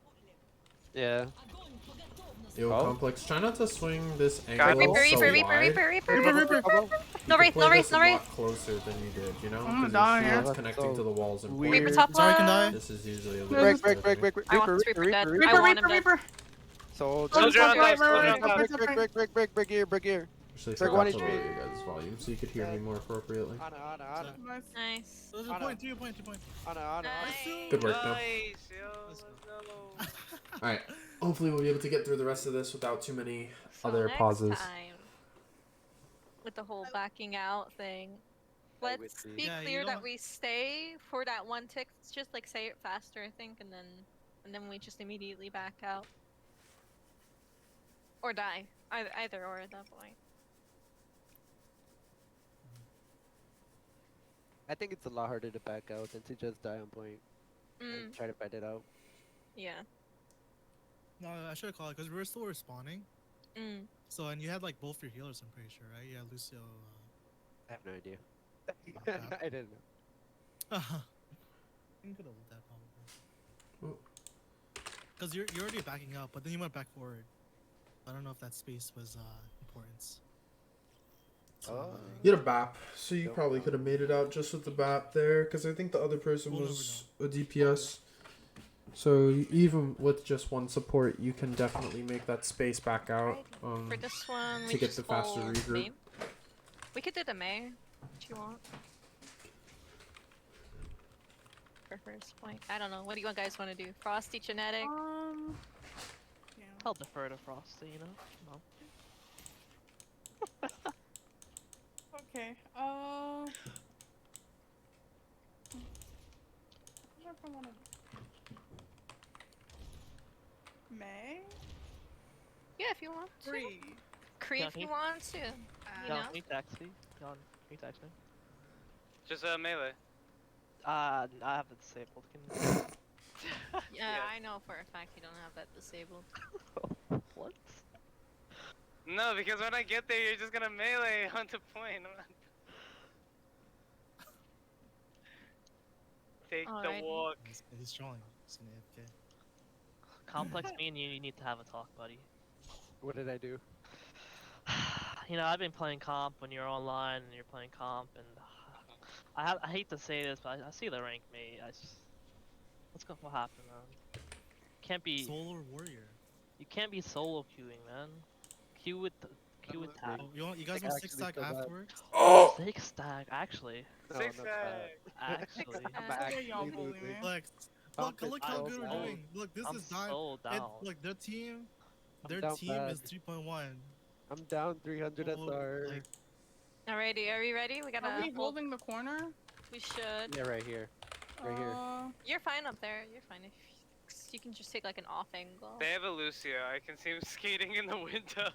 Yeah. Yo, Oh. complex. Try not to swing this Got angle it. so wide. Reaper. No race, no race. A lot closer than you did, you know? I'm gonna 'Cause die your here. shield's connecting to the walls and Weird. Reaper points. top Sorry, can die. left. This is usually a Break. little. I want this Reaper dead. I Reaper, want him dead. Reaper. Soldier. Soldier on top. Right, Soldier right, on top. Break here. Actually, Break forgot one to HP. lower your guys' volume so you could hear me more appropriately. Ana. Nice. Nice. There's a point. 2 point. Ana. Nice. Good work, though. Nice, yo. Let's go. Alright, hopefully we'll be able to get through the rest of this without too many So other next pauses. time, with the whole backing out thing, With let's the- be Yeah, you clear don't that want- we stay for that one tick. Let's just like say it faster, I think, and then we just immediately back out or die. Either or at that point. I think it's a lot harder to back out than to just die on point Mm, and try to fight it out. yeah. No, I should have called it because we were still respawning. Mm. So, and you had like both your healers, I'm pretty sure, right? Yeah, Lucio. I have no idea. Okay. I didn't know. You could have looked that probably. Because you're already backing up, but then you went back forward. I don't know if that space was importance. So, Oh. You had a BAP, so you Don't probably know. could have made it out just with the BAP there, because I think the other person We'll was a DPS. So even with just one support, you can definitely make that space back out. For this one, to we get just the faster full regroup. main. We could do the mayor if you want. For first point. I don't know. What do you guys want to do? Frosty genetic? Yeah. I'll defer to Frosty, you know? No. Okay. I wonder if I wanna. May? Yeah, if you want to. Free. Cree Yeah, if you he- want to. You John, know? can you text me? John, can you text me? Just melee. I have it disabled. Can Yeah, Yeah. I know for a fact you don't have that disabled. What? No, because when I get there, you're just gonna melee onto point. I'm not... Take Alright. the walk. He's strong. He's an AFK. Complex, me and you need to have a talk, buddy. What did I do? You know, I've been playing comp when you're online and you're playing comp, and I hate to say this, but I see the rank, mate. What happened, man? Can't be. Solar warrior. You can't be solo queuing, man. Queue with tag. Oh, you guys Like, want 6 actually stack feel bad. afterwards? Oh! 6 stack, actually. No, Six not Actually. I'm Six actually y'all bully losing. me. Look how good we're doing. Look, this I'm is dime. so down. Look, their team I'm down bad. is 3.1. I'm down 300 Oh, SR. like, Alrighty, are we ready? We gotta Are we hold. holding the corner? We should. Yeah, right here. Right here. You're fine up there. You're fine. If you can just take like an off angle. They have a Lucio. I can see him skating in the window.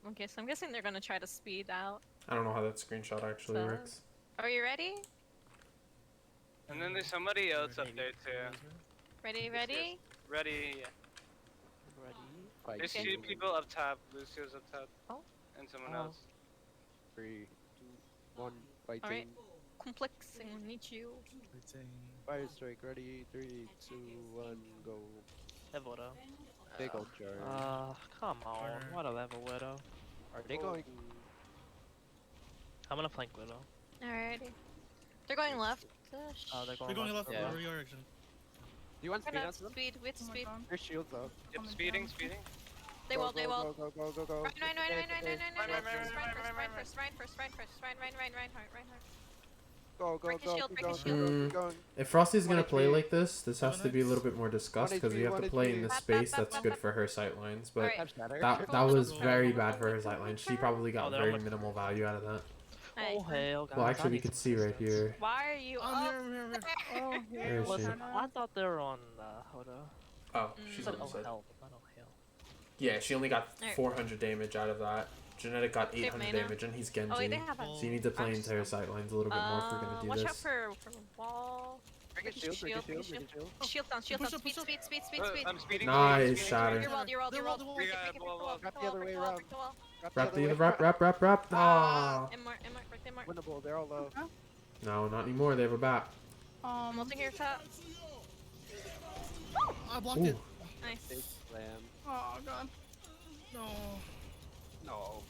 Okay, so I'm guessing they're gonna try to speed out. I don't know how that screenshot actually So- works. Are you ready? And then there's somebody else up Maybe. there too. Ready? Ready? Ready? Yeah. Ready? Fight. There's Okay. 2 people up top. Lucio's up top. Oh. And someone Oh. else. 3, 2, 1, fighting. Alright. Complex and need you. Fire strike, ready, 3, 2, 1, go. Hey, Vodo. Big old jar. Come on. Corner. What a level Widow. Are they going? I'm gonna flank Widow. Alrighty. They're going left. Oh, they're We're going left. Yeah. Where we are, actually. Do you want We're speed not onto them? speed. We have to Oh my speed. god. There's shields though. Yep, Coming speeding, down. speeding. They Go, wall. They go, wall. Go, go, go, go, go. Ryan Ride, Mm. If Frosty's gonna play like this has to be a little bit more discussed because we have to play in this space that's good for her sightlines. But Alright. Have shatter. that was very bad for her sightlines. She probably Oh, got they're very almost- minimal value out of that. Oh, hell, guys. Well, I actually, we need could some see right assistance. here. Why are you I'm up? here, I'm here, I'm here. Oh, Where here. is she? Listen, I thought they were on Hoda. Oh, Mm. she's But on the oh side. hell, but not oh hell. Yeah, she only got Alright. 400 damage out of that. Genetic got They have 800 mana. damage, and he's Oh wait, Genji. they have a. Oh, So you need to play into her sightlines a little bit more if we're gonna do Watch out this. for wall. Bring a Ricky shield, bring a shield, shield, Ricky bring a shield. Shield down, shield Push down. up, push Speed, up. speed, speed, speed, speed. I'm speeding. Nice, speeding, shatter. You're walled, you're walled, you're walled. The wall, Break the it, break it, wall. break Wrap the the wall, other break way the wall, around. break the wall. Wrap the other way wrap, around. wrap. Ah. Mark, Mark. Winnable, they're all low. No, not anymore. They have a bat. I'm ulting your top. I blocked Ooh. it. Big Nice. slam. Oh god. No. No.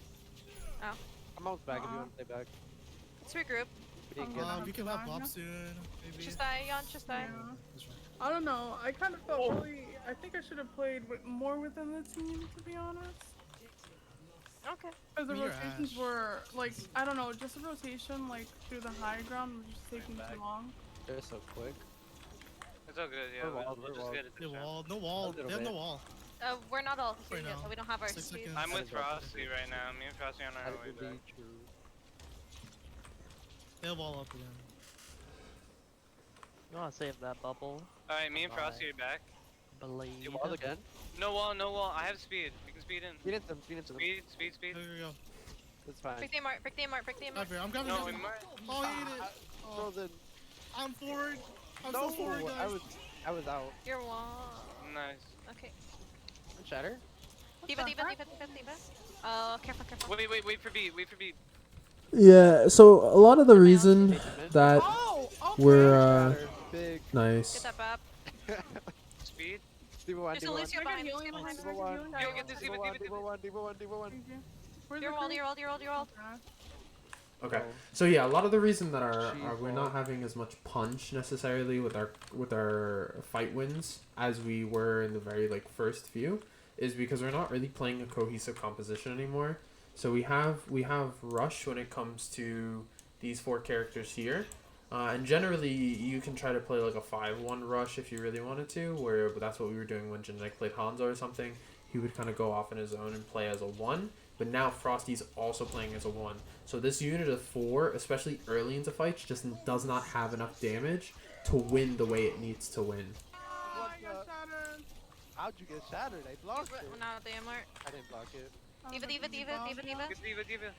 Oh. I'm almost back if you want to stay back. Let's regroup. We didn't get We can have Bob soon, maybe. Just die, Yon, just die. Yeah. That's right. I don't know. I kind of felt really. I think I should have played more within the team, to be honest. Okay. Because the Me or rotations Ash? were like, I don't know, just a rotation like through the high ground was just taking too long. They're so quick. It's all good, yeah. We're walled, We'll we're just walled. get it They this time. wall. No wall. little They have no bit. wall. We're not all here Right yet, now. so we don't have our 6 speed. seconds. I'm That with is rough. Frosty right now. Me and Frosty on our That way would back. be true. They have wall up again. You wanna save that bubble? Alright, me and Frosty are back. Believe. You walled again? No wall, no wall. I have speed. We can speed in. Speed into them, speed into them. Speed. There we go. It's fine. Break the mark, break the mark, break the Not mark. fair. I'm grabbing No, it. we might. Oh, he ate it. Oh, Frozen. I'm forward. I'm No, so forward, guys. I was out. You're wall. Nice. Okay. Shatter? Diva. Careful. Wait for beat. Wait for beat. Yeah. So a lot of the reason that Oh! Okay. we're Shatter. Big. Get nice. that bap. Speed. Diva 1, There's a Diva 1. Lucio behind Healing you. behind Diva her, 1. healing Yo, behind get this, her. Diva, Diva 1, Diva 1, Diva 1. Thank you. Where's You're the walled, creep? you're walled. Okay. Oh. So yeah, a lot of the reason that we're Jeez, not Lord. having as much punch necessarily with our fight wins as we were in the very first few is because we're not really playing a cohesive composition anymore. So we have rush when it comes to these 4 characters here. And generally, you can try to play like a 5-1 rush if you really wanted to, but that's what we were doing when Genetic played Hanzo or something. He would kind of go off on his own and play as a 1, but now Frosty's also playing as a 1. So this unit of 4, especially early into fights, just does not have enough damage to win the way it needs to win. Oh, I got shattered. How'd you get shattered? I blocked it. Now they mark. I didn't block it. Diva. Get Diva.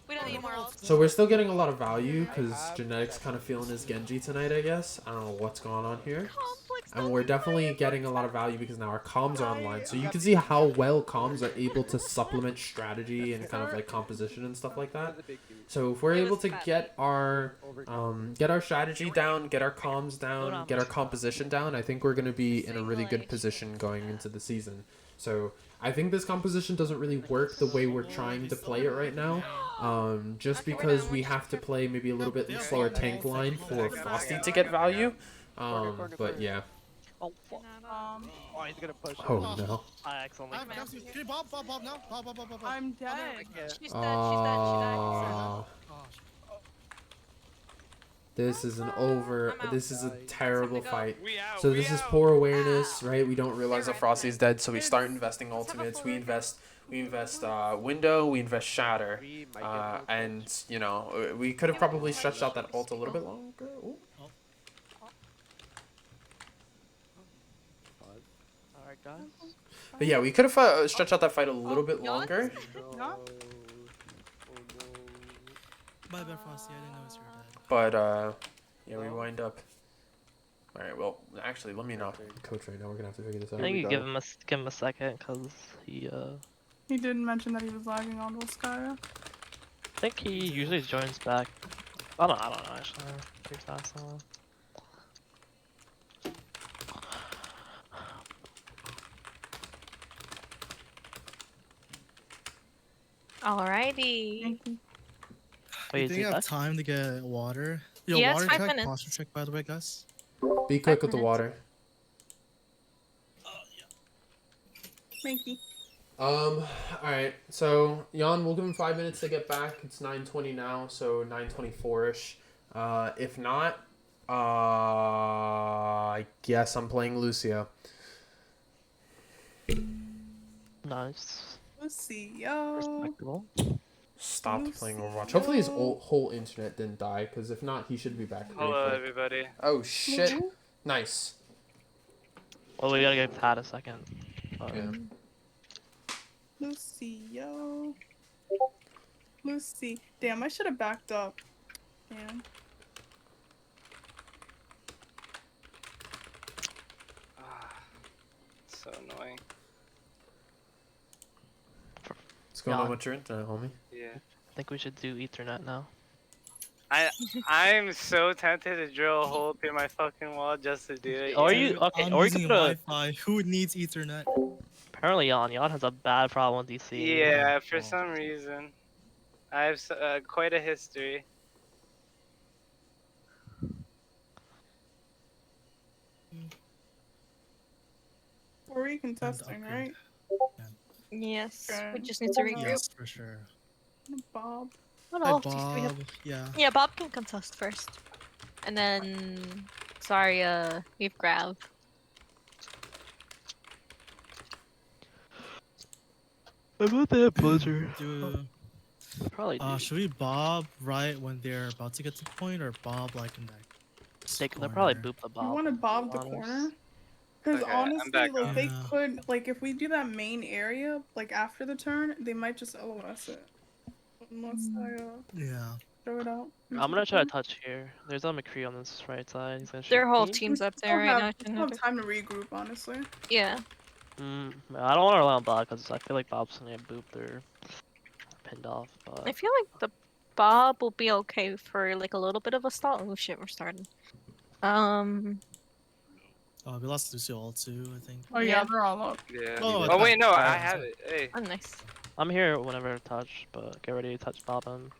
We don't need more ults. So we're still getting a lot of value because Genetic's kind of feeling his Genji tonight, I guess. I don't know what's going on here. Complex and we're definitely getting a lot of value because now our comms are online. So you can see how well comms are able to supplement strategy and kind of like composition and stuff like that. So if we're able to get our strategy down, get our comms down, get our composition down, I think we're going to be in a really good position going into the season. So I think this composition doesn't really work the way we're trying to play it right now. Just because we have to play maybe a little bit slower tank line for Frosty to get value. But yeah. Oh, fuck. Um, Oh, he's gonna push. Oh no. I accidentally. I'm down to can you Bob now? Bob. I'm dead. She's dead. She died. Oh, Oh, this is an over. This is a terrible fight. We out. So we this is out. poor awareness, right? We don't realize that Frosty's dead, so we start investing ultimates. We invest window, we invest shatter, We might get and you know we could have probably stretched out that ult a little bit longer. Ooh. Alright, guys. But yeah, we could have stretched out that fight a little bit yawn? longer. No. No? Oh no. bye bye Frosty, I didn't notice you were dead. But yeah, we wind up. All right, well, actually, let me not coach right now. We're gonna have to figure this I out. think we you go. give him a second, cause he He did mention that he was lagging on Volskaya. I think he usually joins back. I don't know actually. Pretty fast. Alrighty. Thank you. Wait, Do is you he have back? time to get water? Yo, Yeah, it's water 5 check, minutes. posture check by the way, guys. Be quick with the minutes. water. Thank you. Alright, so Jan, we'll give him 5 minutes to get back. It's 9:20 now, so 9:24ish. If not, I guess I'm playing Lucio. Nice. Lucio. Respectable. Stopped playing Overwatch. Hopefully his whole internet didn't die, because if not, he should be back. Hello, briefly. everybody. Oh shit! Nice. Well, we gotta give Pat a second. Yeah. Lucio. Lucy. Damn, I should have backed up. Damn. So annoying. What's going on Jan. with your internet, homie? Yeah. I think we should do Ethernet now. I'm so tempted to drill a hole through my fucking wall just to do it. Or yeah. you okay? I'm Or you using could put a, Wi-Fi. Who needs Ethernet? apparently Jan has a bad problem with DC. Yeah, for Oh. some reason. I have quite a history. Or we can testing, upgrade. right? Yes. We Okay. just need to regroup. Yes, for sure. Bob. What Hi, else do we have? Bob. Yeah. Yeah, Bob can contest first. And then Zarya, we've Grav. About that buzzer. Do, Probably do. should we Bob right when they're about to get to the point, or Bob like in that? They'll probably corner? boop the You Bob. want to Bob the honest. corner? Because Okay, I'm honestly, back like on. they Yeah. could, like if we do that main area, like after the turn, they might just LOS it. Unless I Yeah. throw it out. I'm gonna try to touch here. There's a McCree on this right side. He's gonna shoot Their whole me. team's up Still there right now. have, we still have time to regroup, honestly. Yeah. I don't want to rely on Bob because I feel like Bob's gonna get booped or pinned off. But I feel like the Bob will be okay for like a little bit of a stall. Oh shit, we're starting. Oh, we lost Lucio all too, I think. Oh yeah, Yeah. they're all up. Yeah. Oh, Oh wait, no, I yeah. have it. Hey. Oh nice. I'm here whenever touch, but get ready to touch Bob and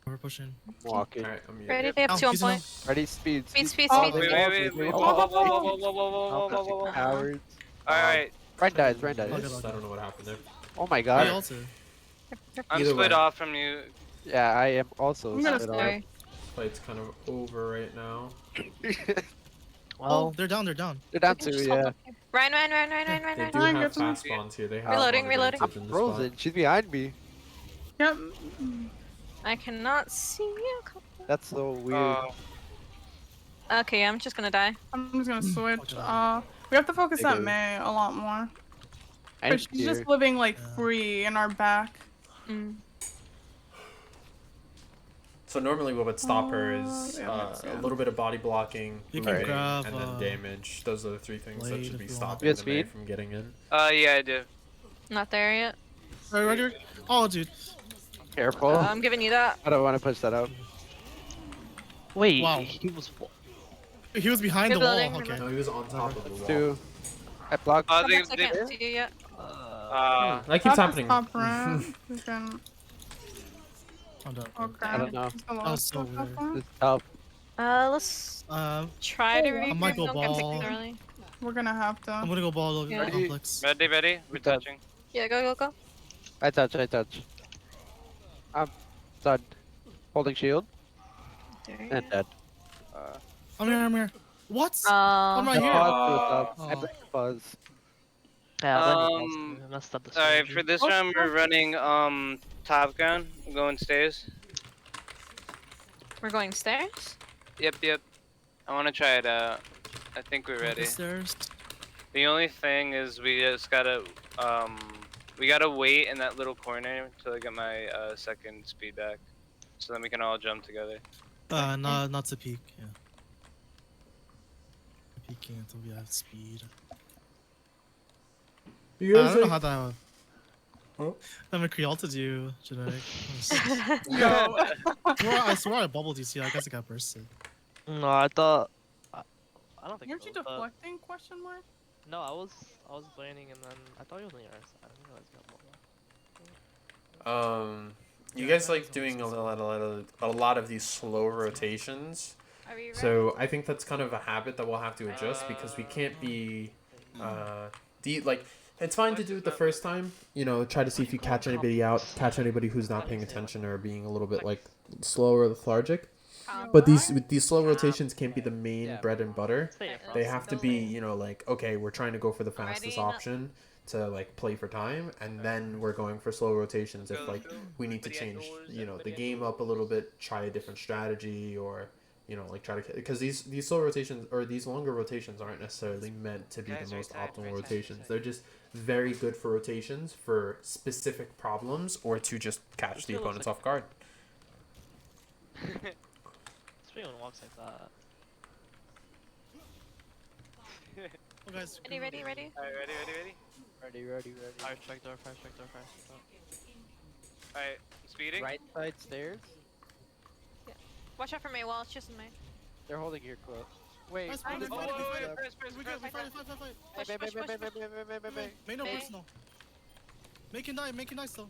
We're pushing. Walking. Alright, I'm muted. Ready? They have Oh, 2 on he's in point. Ready, speed. Speed, speed, Oh, speed, Wait, speed. wait, wait. Whoa, whoa, whoa, whoa, whoa, whoa, whoa, whoa, whoa, whoa. Cowards. Alright, Ren dies, Ren I dies. don't know what happened there. Oh my He god. ulted. I'm Either split way. off from you. Yeah, I am also I'm gonna split off. Sorry. Fight's kind of over right now. Oh, well, they're down. They're down. They're down Just to, hold yeah. up here. Ryan. They do Fine, have get them. fast spawns here. They have Reloading, spawn reloading. abilities in the Frozen. spot. She's behind me. Yep. I cannot see you. That's so weird. Okay, I'm just gonna die. I'm just gonna switch. Okay. We have to focus They on do. May a lot more. I Cause she's just living like Yeah. free in our back. Mm. So normally what would stop her is yeah, a little bit of body blocking, You can moving, grab, and then damage. Those are the three things that blade should if be you want. stopping You have the Mei speed? from getting in. Yeah, I do. Not there yet. Right here. Oh, dude. Careful. I'm giving you that. I don't want to push that out. Wait, Wow. he was. He was behind Good the wall. building, Okay. No, he was on top of the wall. Two. I blocked. Oh, Perhaps I can't see you yet. That keeps Top is happening. top ramp. You can. I'm done. Okay. I don't know. Just below Oh, us, so top weird. ramp. It's tough. Let's try to regroup. might go Don't get ball. picked early. We're gonna have to. I'm gonna go ball Yeah. complex. Ready, ready? We're Done. touching. Yeah, go, go, go. I touch. I'm done. Holding shield There you and go. dead. I'm here. What? I'm right The here. pause goes up. I Oh. break the pause. Yeah, that Um, messed up the Alright, synergy. for this round we're running top ground. We're going stairs. We're going stairs? Yep. I want to try it out. I think we're ready. Stairs. The only thing is we just gotta wait in that little corner until I get my second speed back, so then we can all jump together. Not to peek. Yeah. Peeking until we have speed. You I guys don't know like- how that. Oh. I'm a Crealta you, genetic. Yo. I swear I bubbled you, see. I guess I got bursted. No, I thought. I don't think. Weren't you it was that. deflecting? Question mark. No, I was laning and then I thought you was on your side. I didn't realize you got more. You Yeah, guys that like was doing a almost- lot of these slow rotations. Are we ready? So I think that's kind of a habit that we'll have to adjust because we can't be it's fine to do it the first time, try to see if you catch anybody out, catch anybody who's not paying attention or being a little bit like slow or lethargic. But these slow rotations can't be the main bread and butter. Stay in front. They have to be, okay, we're trying to go for the fastest Alrighty, option to like play for time, and then we're going for slow rotations if like we need to change, the game up a little bit, try a different strategy, or like try to, because these slow rotations or these longer rotations aren't necessarily meant to be the most optimal rotations. They're just very good for rotations for specific problems or to just catch the opponents off guard. Especially when it walks like that. Oh, guys. Ready? Alright, ready? Ready. Fire strike door, fire strike door, fire strike door. Alright, I'm speeding. Right side stairs. Watch out for May wall. It's just May. They're holding here close. Wait. Guys, there's wait, one wait, in wait, the- We good, we fight. Push, Hey, push, push, push. Make no Hey. personal. Make it nice though.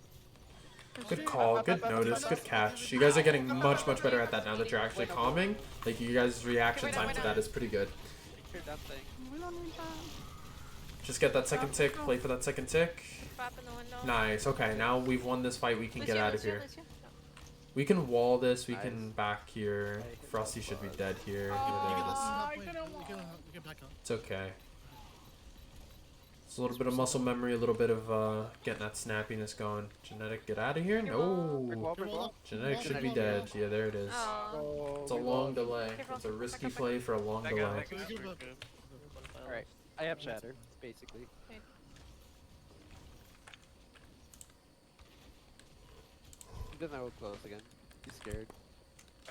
Good call, good notice, good catch. You guys are getting much better at that now that you're actually calming. Like, you guys' reaction time to that is pretty good. Secure that thing. We don't need that. Just get that second tick, play for that second tick. Flap in the window. Nice, okay, now we've won this fight, we can get Lucio, out of Lucio, here. Lucio. We can wall this, we Nice. can back here. Frosty should be dead here. Oh, There it is. I We couldn't can back up. It's okay. It's a little bit of muscle memory, a little bit of getting that snappiness going. Genetic, get out of here? Brick No. wall, brick wall. Genetic should be dead. Yeah, there it is. Oh. Oh, It's a long delay. It's a risky play for a long delay. Alright. I have shatter, basically. Then I will close again. He's scared.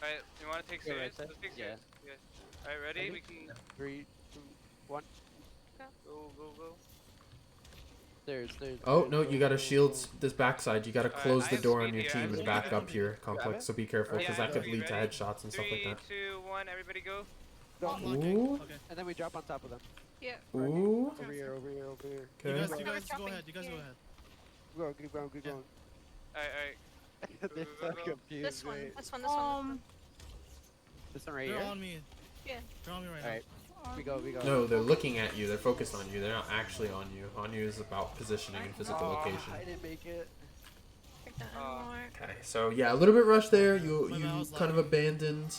Alright, you want to take Yeah, stairs? right there. Let's take Yeah. stairs. Yeah. Alright, ready? Ready? We can 3, 2, 1. go. There's. Oh, no, you gotta shield this backside. You gotta Alright, close I the have door on speed your here, I team have and speed back here. up here, Complex, so be careful, because that could Yeah, lead to ready? headshots and stuff like 3, that. 2, 1, everybody go. Ooh. Okay. And then we drop on top of them. Yeah. Ooh. Over here. You Okay. guys We're go dropping ahead. here. Keep going. Yeah. Alright. They're so confused. This one. Wait. This one. This one right They're here? on me. Yeah. They're on me right Alright. We go. No, they're looking at you. They're focused on you. They're not actually on you. On you is about positioning and physical location. I didn't make it. Pick that anymore. Okay, so yeah, a little bit rushed there. You My mouse kind of lagging. abandoned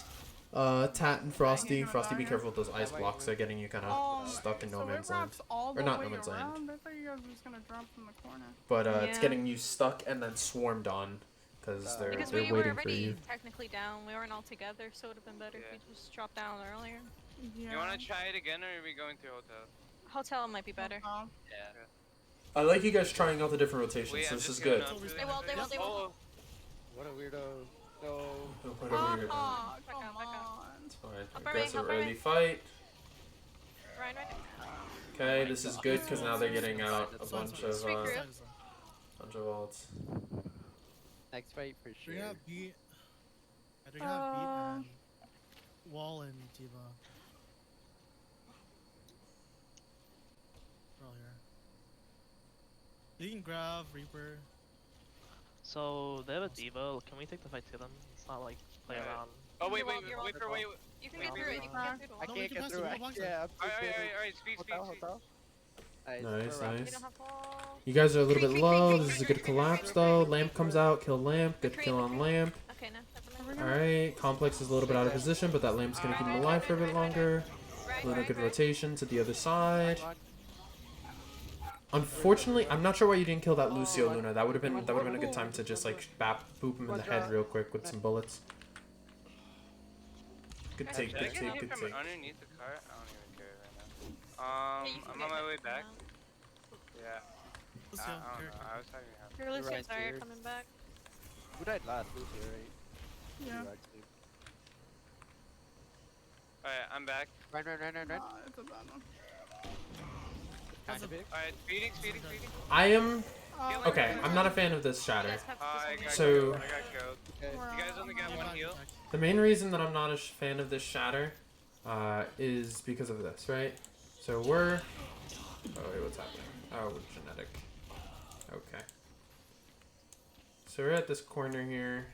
Tat and Frosty. Frosty, be careful with those ice blocks. They're getting you kind of stuck in no man's land. Or not no man's land. I thought you guys were just gonna drop from the corner. But it's Yeah. getting you stuck and then swarmed on because they're Because they're we were waiting for already you. technically down. We weren't all together, so it would have been better Yeah. if we just dropped down earlier. Yeah. You want to try it again, or are we going through hotel? Hotel might be better. Yeah. I like you guys trying out the different rotations. Wait, I'm this just is good. going up to They will. Oh, What a weirdo. No. Whatever you're doing. Ah, Back come up, back up. on. It's fine. Help her, Aggressive help her, early Ryan. fight. Ryan, Ryan. Okay, my this is God. good because now they're getting That's out fine, a that's fine, bunch that's of fine. Sweet Side is done. ults. Next fight for Do sure. you have beat? I think I have beat and wall and diva. They're all here. You can grab Reaper. So they have a diva. Can we take the fight to them? It's not like play Alright. around. Oh wait, You're wait, welcome, you're wait for welcome. wait. You can Yeah, get through it. You can get through the I wall. No, we can't can get pass through it, it. we'll box it. Yeah, I'm too Alright, speed, speed, Hotel, speed. hotel. Nice. Nice, we're around. They nice. don't have wall. You guys are a little bit Creep, creep, low. creep, This is a creep, good creep, creep, collapse creep, though. creep, Lamp comes out. Kill lamp. Good Creep, kill on creep. lamp. Okay, now. Alright, Complex is a little bit out of position, but that lamp's gonna keep him alive for a bit longer. Luna, good rotation to the other side. Come on. Unfortunately, I'm not sure why you didn't kill that Lucio, Luna. That would have been a good time to just like boop him in the head real quick with some bullets. Good take, Did I good get take, hit good from take. underneath the car? I don't even care right now. Yeah, you can I'm get on my hit way from back. now. Yeah. Let's I go. don't Here. know. I was having a Your Lucian's right are here. coming back. Who died last? Lucio, right? Yeah. You actually. Alright, I'm back. Run. It's a bad one. Kind of big. Alright, speeding. I am Oh, okay. I'm not a fan of this You shatter. guys have I to got So- killed. I got killed. Okay. You guys only got one heal? The main reason that I'm not a fan of this shatter is because of this, right? So we're. Oh wait, what's happening? Oh, genetic. Okay. So we're at this corner here,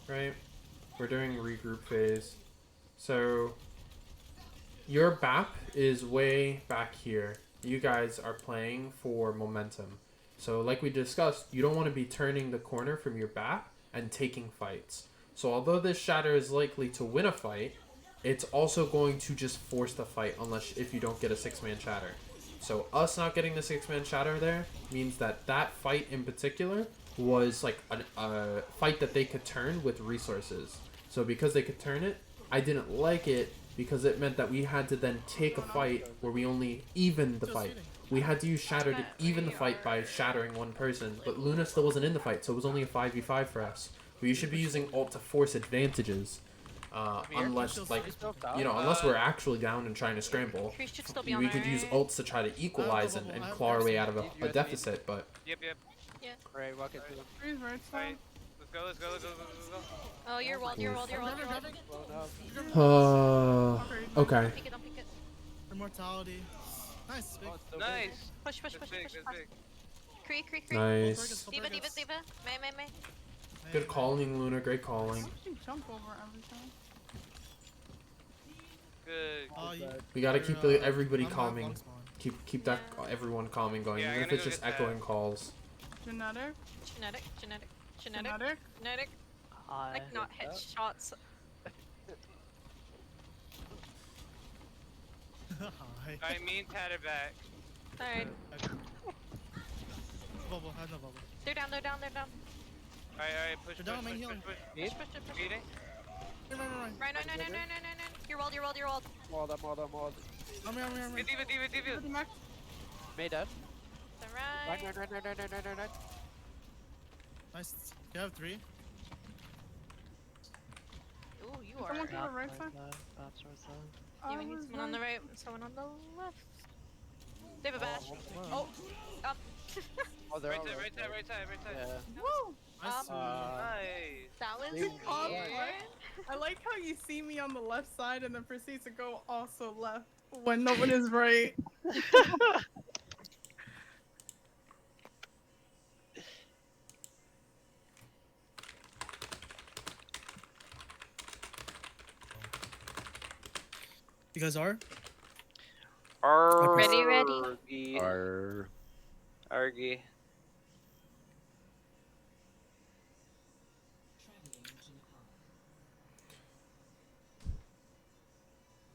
right? We're doing regroup phase. So your BAP is way back here. You guys are playing for momentum. So like we discussed, you don't want to be turning the corner from your BAP and taking fights. So although this shatter is likely to win a fight, it's also going to just force the fight unless if you don't get a 6-man shatter. So us not getting the 6-man shatter there means that that fight in particular was like a fight that they could turn with resources. So because they could turn it, I didn't like it because it meant that we had to then take a fight where we only evened the fight. We had to use shatter to even the fight by shattering one person, but Luna still wasn't in the fight, so it was only a 5v5 for us. But you should be using ult to force advantages, unless like unless we're actually down and trying to scramble. Tree should still be on We my could use right. ults to try to equalize and claw our way out of a deficit, but Yep. Alright, walk it through. Tree's right Alright, side. let's go. Oh, you're walled. Slow down. okay. Don't peek it. Immortality. Nice. Big. Oh, it's so big. Nice. Push. That's big. Creep. Nice. Diva. May. Good calling, Luna. Great calling. Why would you jump over everything? Good. We gotta keep everybody calming. Spawn. Keep that everyone calming going, Yeah, I even if gotta it's go just get that. echoing calls. Genetic. Genetic. Hi. Like not headshots. Hi. Alright, me and Tad are back. Alright. Bubble. I have no bubble. They're down. Alright, push. They're down, main healing. Push. Speeding. Run. Right, no. You're walled. Mauled. I'm here. Hey, Diva. Made dead. Alright. Run. Nice. You have 3. Ooh, you Someone are. to the right side. That's right side. Yeah, we need someone on the right, someone on the left. They have a bash. Oh, up. Oh, they're all Right side. Yeah. Woo! Nice. Nice. That was They- Calm, weird. right? I like how you see me on the left side and then proceed to go also left when no one is right. You guys are? Ready. Argy. Traveling to Nepal.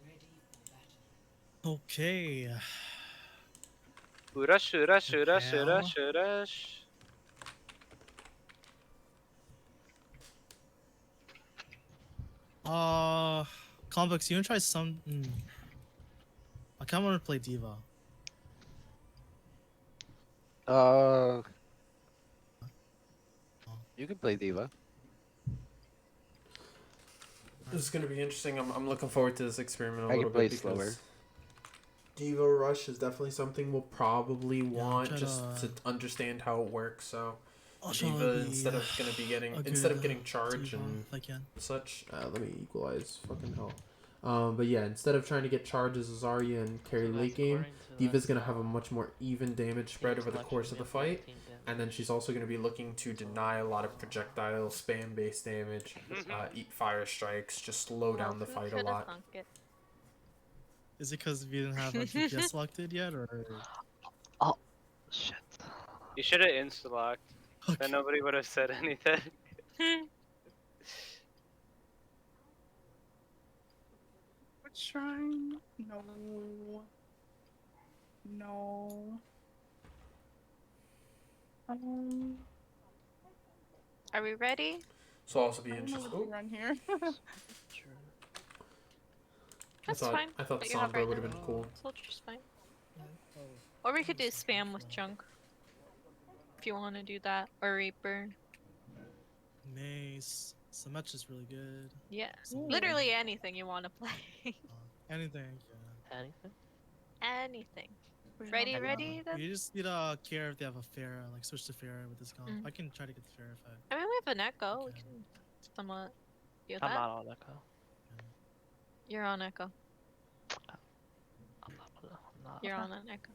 Ready for battle. Okay. Rush. Complex, you wanna try some? I kinda wanna play Diva. You can play Diva. This is gonna be interesting. I'm looking forward to this experiment a I can little play bit slower. because Devo Rush is definitely something we'll probably want try just to to- understand how it works. So I'll try to Diva be, instead of gonna be getting a instead of good, getting charge Diva and if I can. such. Let me equalize. Fucking hell. But yeah, instead of trying to get charges as Zarya and carry So guys, late game, according to Diva's this, gonna have a much more even damage spread team over the selection, course we of the have 14 fight. damage. And then she's also going to be looking to deny a lot of projectile spam based damage, eat fire strikes, just slow down the Who fight a coulda lot. thunk it? Is it because we didn't have a DPS locked in yet, or? Shit. You should have insta-locked. Okay. Then nobody would have said anything. Which shrine? No. No. Are we ready? So also be I don't know interesting. what to run here. Sure. That's I thought, fine. I thought But you have Sombra right would have now. been cool. Soldier's fine. Or we could do spam with junk. If you want to do that. Or Reaper. Mace. Symmetra is really good. Yes. Ooh. Literally anything you want to play. Anything. Yeah. Anything? Anything. We Ready, have- ready then? You just need to care if they have a Pharah, like switch to Pharah with this comp. Mm. I can try to get the Pharah if I. I mean, we have an echo. We Okay. can somewhat do I'm that. not on Echo. You're on echo. I'm not. You're on an echo.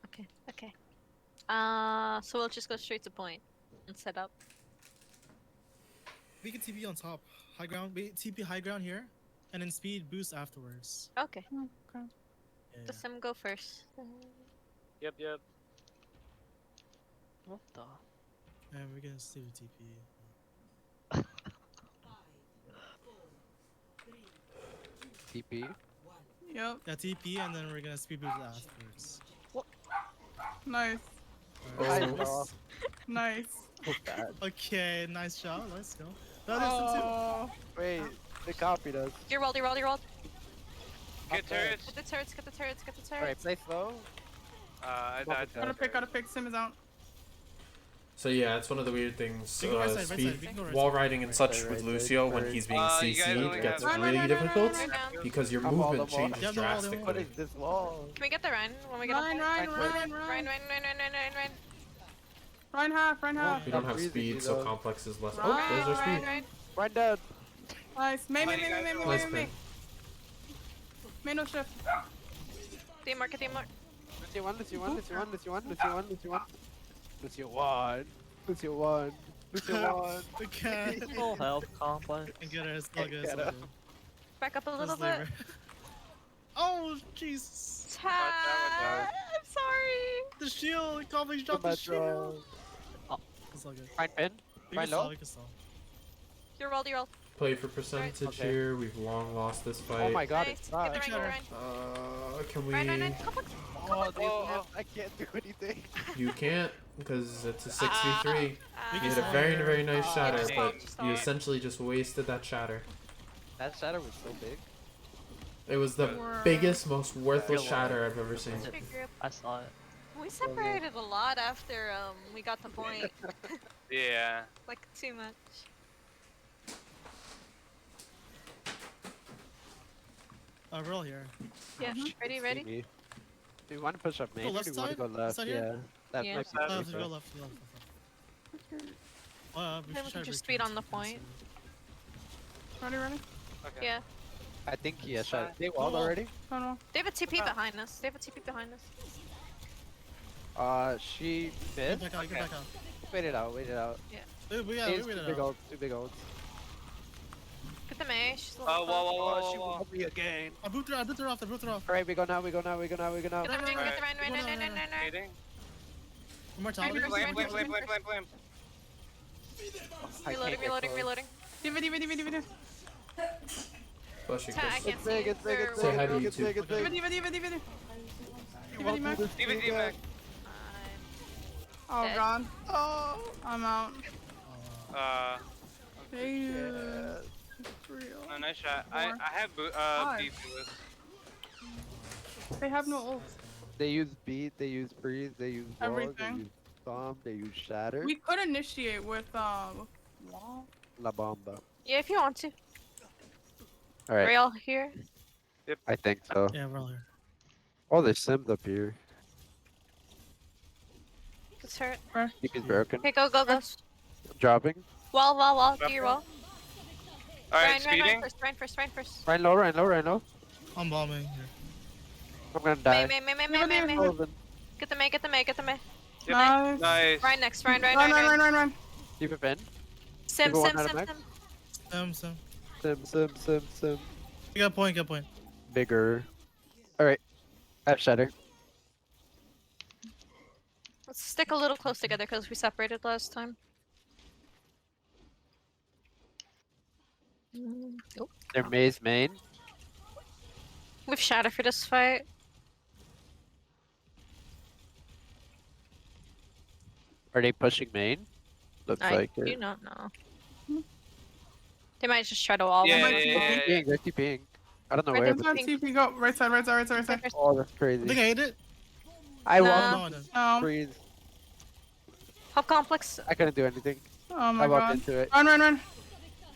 Okay, okay. So we'll just go straight to point and set up. We can TP on top. High ground. Wait, TP high ground here, and then speed boost afterwards. Okay. Oh, okay. Yeah, The sim go first. Yep, yep. What the? And we're gonna save TP. TP. Yep. Yeah, TP, and then we're gonna speed boost afterwards. Nice. I Oh. know. Nice. So bad. Okay, nice shot. Let's go. No, there's some too. Oh. Wait, they copied us. You're rolled, you're rolled, you're rolled. Get turrets. Get the turrets, get the turrets, get the turrets. Alright, play slow. I died. Gotta pick, sim is out. So yeah, it's one of the weird things. We can go right side, right Speed side. We can go right wall side. riding and such Right, with right, Lucio right, when right. he's being You guys CC'd only gets have- really difficult Run down. because your I'm all movement the wall. changes Yeah, the wall, the wall. What drastically. is this wall? Can we get the Ryan when we get Run, on run, point? run, Ryan, run. Ryan, Ryan, Ryan, Ryan, Ryan. Run half, run half. We don't I'm have freezing speed, you, so though. complex is less. Right, Oh, there's our Ryan, speed. Ryan. Run down. Nice. May, Nice pin. May no shift. Team mark, team mark. Lucio 1, Lucio 1, Lucio 1, Lucio 1, Lucio 1, Lucio 1. Lucio 1. Lucio 1. Lucio 1. We can't. Full health complex. And get her. It's all good. It's Get all her. good. Back up a little Just bit. leave her. Oh, jeez. Watch out. I'm sorry. The shield. Complex dropped the shield. It's all good. Fine pin. We Fine can stall. low. We can stall. You're rolled, you're rolled. Play for percentage Okay. here. We've long lost this fight. Oh my god, Nice. it's Get the not. Ryan, get the Ryan. Can we? Ryan, Ryan, Ryan. Come on. Oh, I can't do anything. You can't because it's a 6v3. We You can did a very, very nice Ah. shatter, Just but stop. you essentially just wasted that shatter. That shadow was so big. It was the Word. biggest, most worthless Yeah. shatter I've ever seen. Big group. I saw it. We separated a lot after we got the point. Yeah. Like too much. We're all here. Yeah. Ready, ready? See me. Do you want to push up main or left do you want to side? go left? Side Yeah. here? That Yeah. might be Left, safer. go left, go left. We Then should we try can to just break speed on the turrets, point. Ready, ready? Okay. Yeah. I think he has shot. They walled already? No, no. They have a TP behind us. They have a TP behind us. She Get missed. back out, get back out. Wait it out, wait it out. We got It's we two waited big out. ults, two big ults. Get the May. She's a Oh, little whoa, close. whoa, She whoa, whoa. walled me again. I booped her off, I booped her off. Alright, we go now, we go now, we go now, we go now. Get the Ryan, get the Ryan, Ryan, Go Ryan, down, Ryan, down, Ryan, Ryan. Waiting. One more tower. Ryan, Ryan, Blame, Ryan, blame, Ryan, blame, Ryan, blame, blame, blame. I Reloading, can't get reloading, close. reloading. Diva, diva, diva, diva, diva. Bless you, Ta- I Chris. can't It's big, see it's big, for it's Say big, hi it's to big, it's YouTube. big, it's Diva, big. diva, diva, diva, diva. You Diva, won't diva. do this Diva, to me diva. again. Oh Dead. god. Oh, I'm out. Damn. Yeah. It's real. Oh, nice shot. I have Five. beef with this. They have no ult. They use beat, they use freeze, they use wall, they Everything. use bomb, they use shatter. We could initiate with wall. La bomba. Yeah, if you want to. Alright, Are y'all here? I think so. Yeah, we're all here. Oh, there's Sims up here. It's hurt. TP's broken. Okay, go, go, go. Dropping. Wall, do your wall. Alright, Ryan speeding. first. Ryan low. I'm bombing here. I'm gonna die. May. Hold on. Get the May. Yep. Nice. Nice. Ryan next, Ryan. Run. Keep it in. Sim. People want out of max? Sim. You got a point. Bigger. Alright. I have Shatter. Let's stick a little close together because we separated last time. Oh. They're May's main. We've Shatter for this fight. Are they pushing main? Looks I like do it. not know. They might just try to wall Yeah, them. They're TPing. I don't know Right, where. they're But... TP, go. Right side. Oh, that's I crazy. think I hit it. I Nah. walked. No, I didn't. No. Freeze. Hub complex. I couldn't do anything. Oh my I walked god. into it. Run.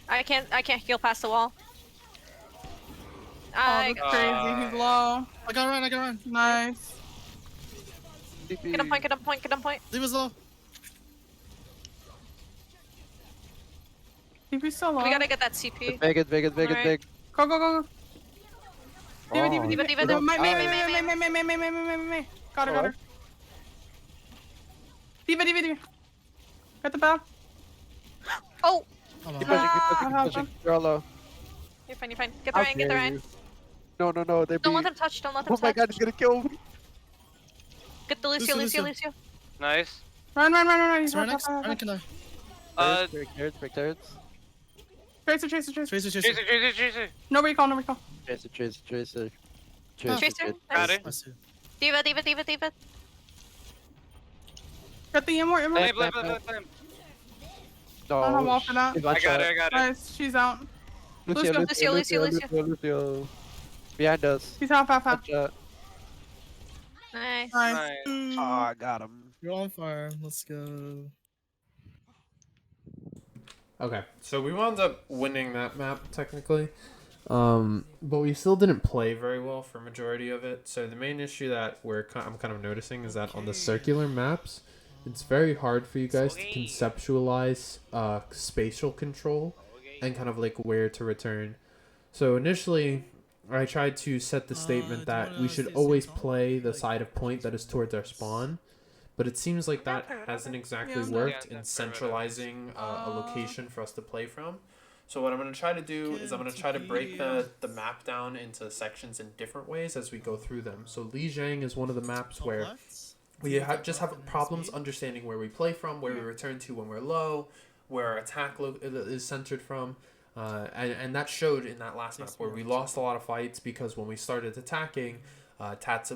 I can't heal past the wall. Oh, I that's crazy. He's low. I got run. Nice. TP. get him point. Leave us low. TP's so low. We gotta get that CP. It's big. Alright. Go. Oh, Diva. May. Got her. Diva. Get the bow. Oh! I'm Keep on. pushing. You're all low. You're fine. Get the Ryan. No, they're Don't being... let them touch. Oh my god, he's gonna kill me. Get the Lucio. Nice. Run. He's Sorry, next. Ryan can die. Break turrets. Tracer. Chaser. No recall. Tracer. Got it. I see. Diva. Get the immort. Hey, Blame. I don't have No. wall for that. He's I one got shot. it. I got it. Nice. She's out. Lucio. Behind us. He's half. One shot. Nice. Nice. Nice. Oh, I got him. You're on fire. Let's go. Okay, so we wound up winning that map technically, but we still didn't play very well for majority of it. So the main issue that I'm kind of noticing is that on the circular maps, it's very hard for you guys to conceptualize spatial control and kind of like where to return. So initially, I tried to set the statement that we should always play the side of point that is towards our spawn. But it seems like that hasn't exactly worked in centralizing a location for us to play from. So what I'm going to try to do is I'm going to try to break the map down into sections in different ways as we go through them. So Lijiang is one of the maps where we just have problems understanding where we play from, where we return to when we're low, where our attack is centered from. And that showed in that last map where we lost a lot of fights because when we started attacking, Tat's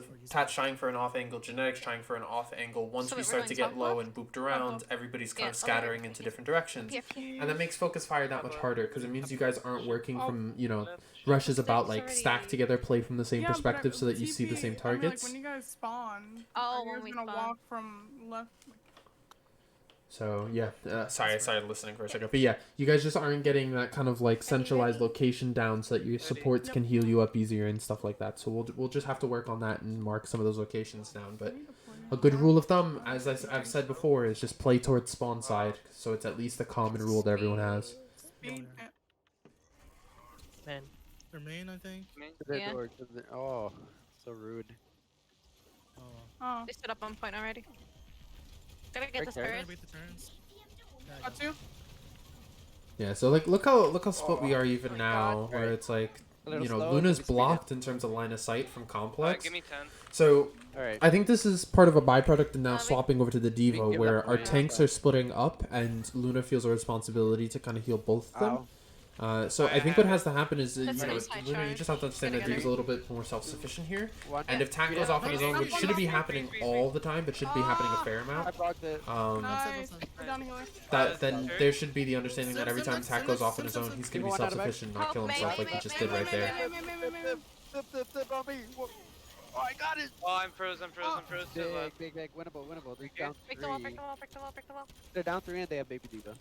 trying for an off angle, Genetics trying for an off angle. Once we start to get low and booped around, everybody's kind of scattering into different directions. And that makes focus fire that much harder because it means you guys aren't working from, Rush is about like stack together, play from the same perspective so that you see the same targets. When you guys spawn, when we gonna spawn. walk from left. So yeah, sorry, I started listening for a second, but yeah, you guys just aren't getting that kind of like centralized location down so that your supports can heal you up easier and stuff like that. So we'll just have to work on that and mark some of those locations down. But a good rule of thumb, as I've said before, is just play towards spawn side, so it's at least a common rule that everyone has. Man. Their main, I think. Yeah. Oh, so rude. Oh, They stood up on point already. Gotta get Right this there. Paris. Wait the turns. got two. Yeah, so like look how split we are even now, where Right. it's like A little slow, Luna's but we speed it. blocked in terms of line of sight from complex. Give me 10. So Alright. I think this is part of a byproduct of now we- swapping over to the can Diva, give where that our point. tanks are splitting up and Luna feels a responsibility to kind of heal both of them. Ow. So I think what has to happen is, That's Luna, nice high you charge. just have to understand that Diva's a little bit more self-sufficient here. One. And if Tack goes off on his own, which shouldn't be happening all the time, but should be happening a fair I amount, blocked it. Nice. We're down healer. then there should be the understanding that every time Tack goes off on his own, he's going to be self-sufficient, not kill himself like he just did right there. Zip on me. Whoa. Oh, I got it. Oh, I'm froze. I'm froze. Big. Winnable. They're down Break the wall, three. break the wall. They're down 3 and they have baby Diva.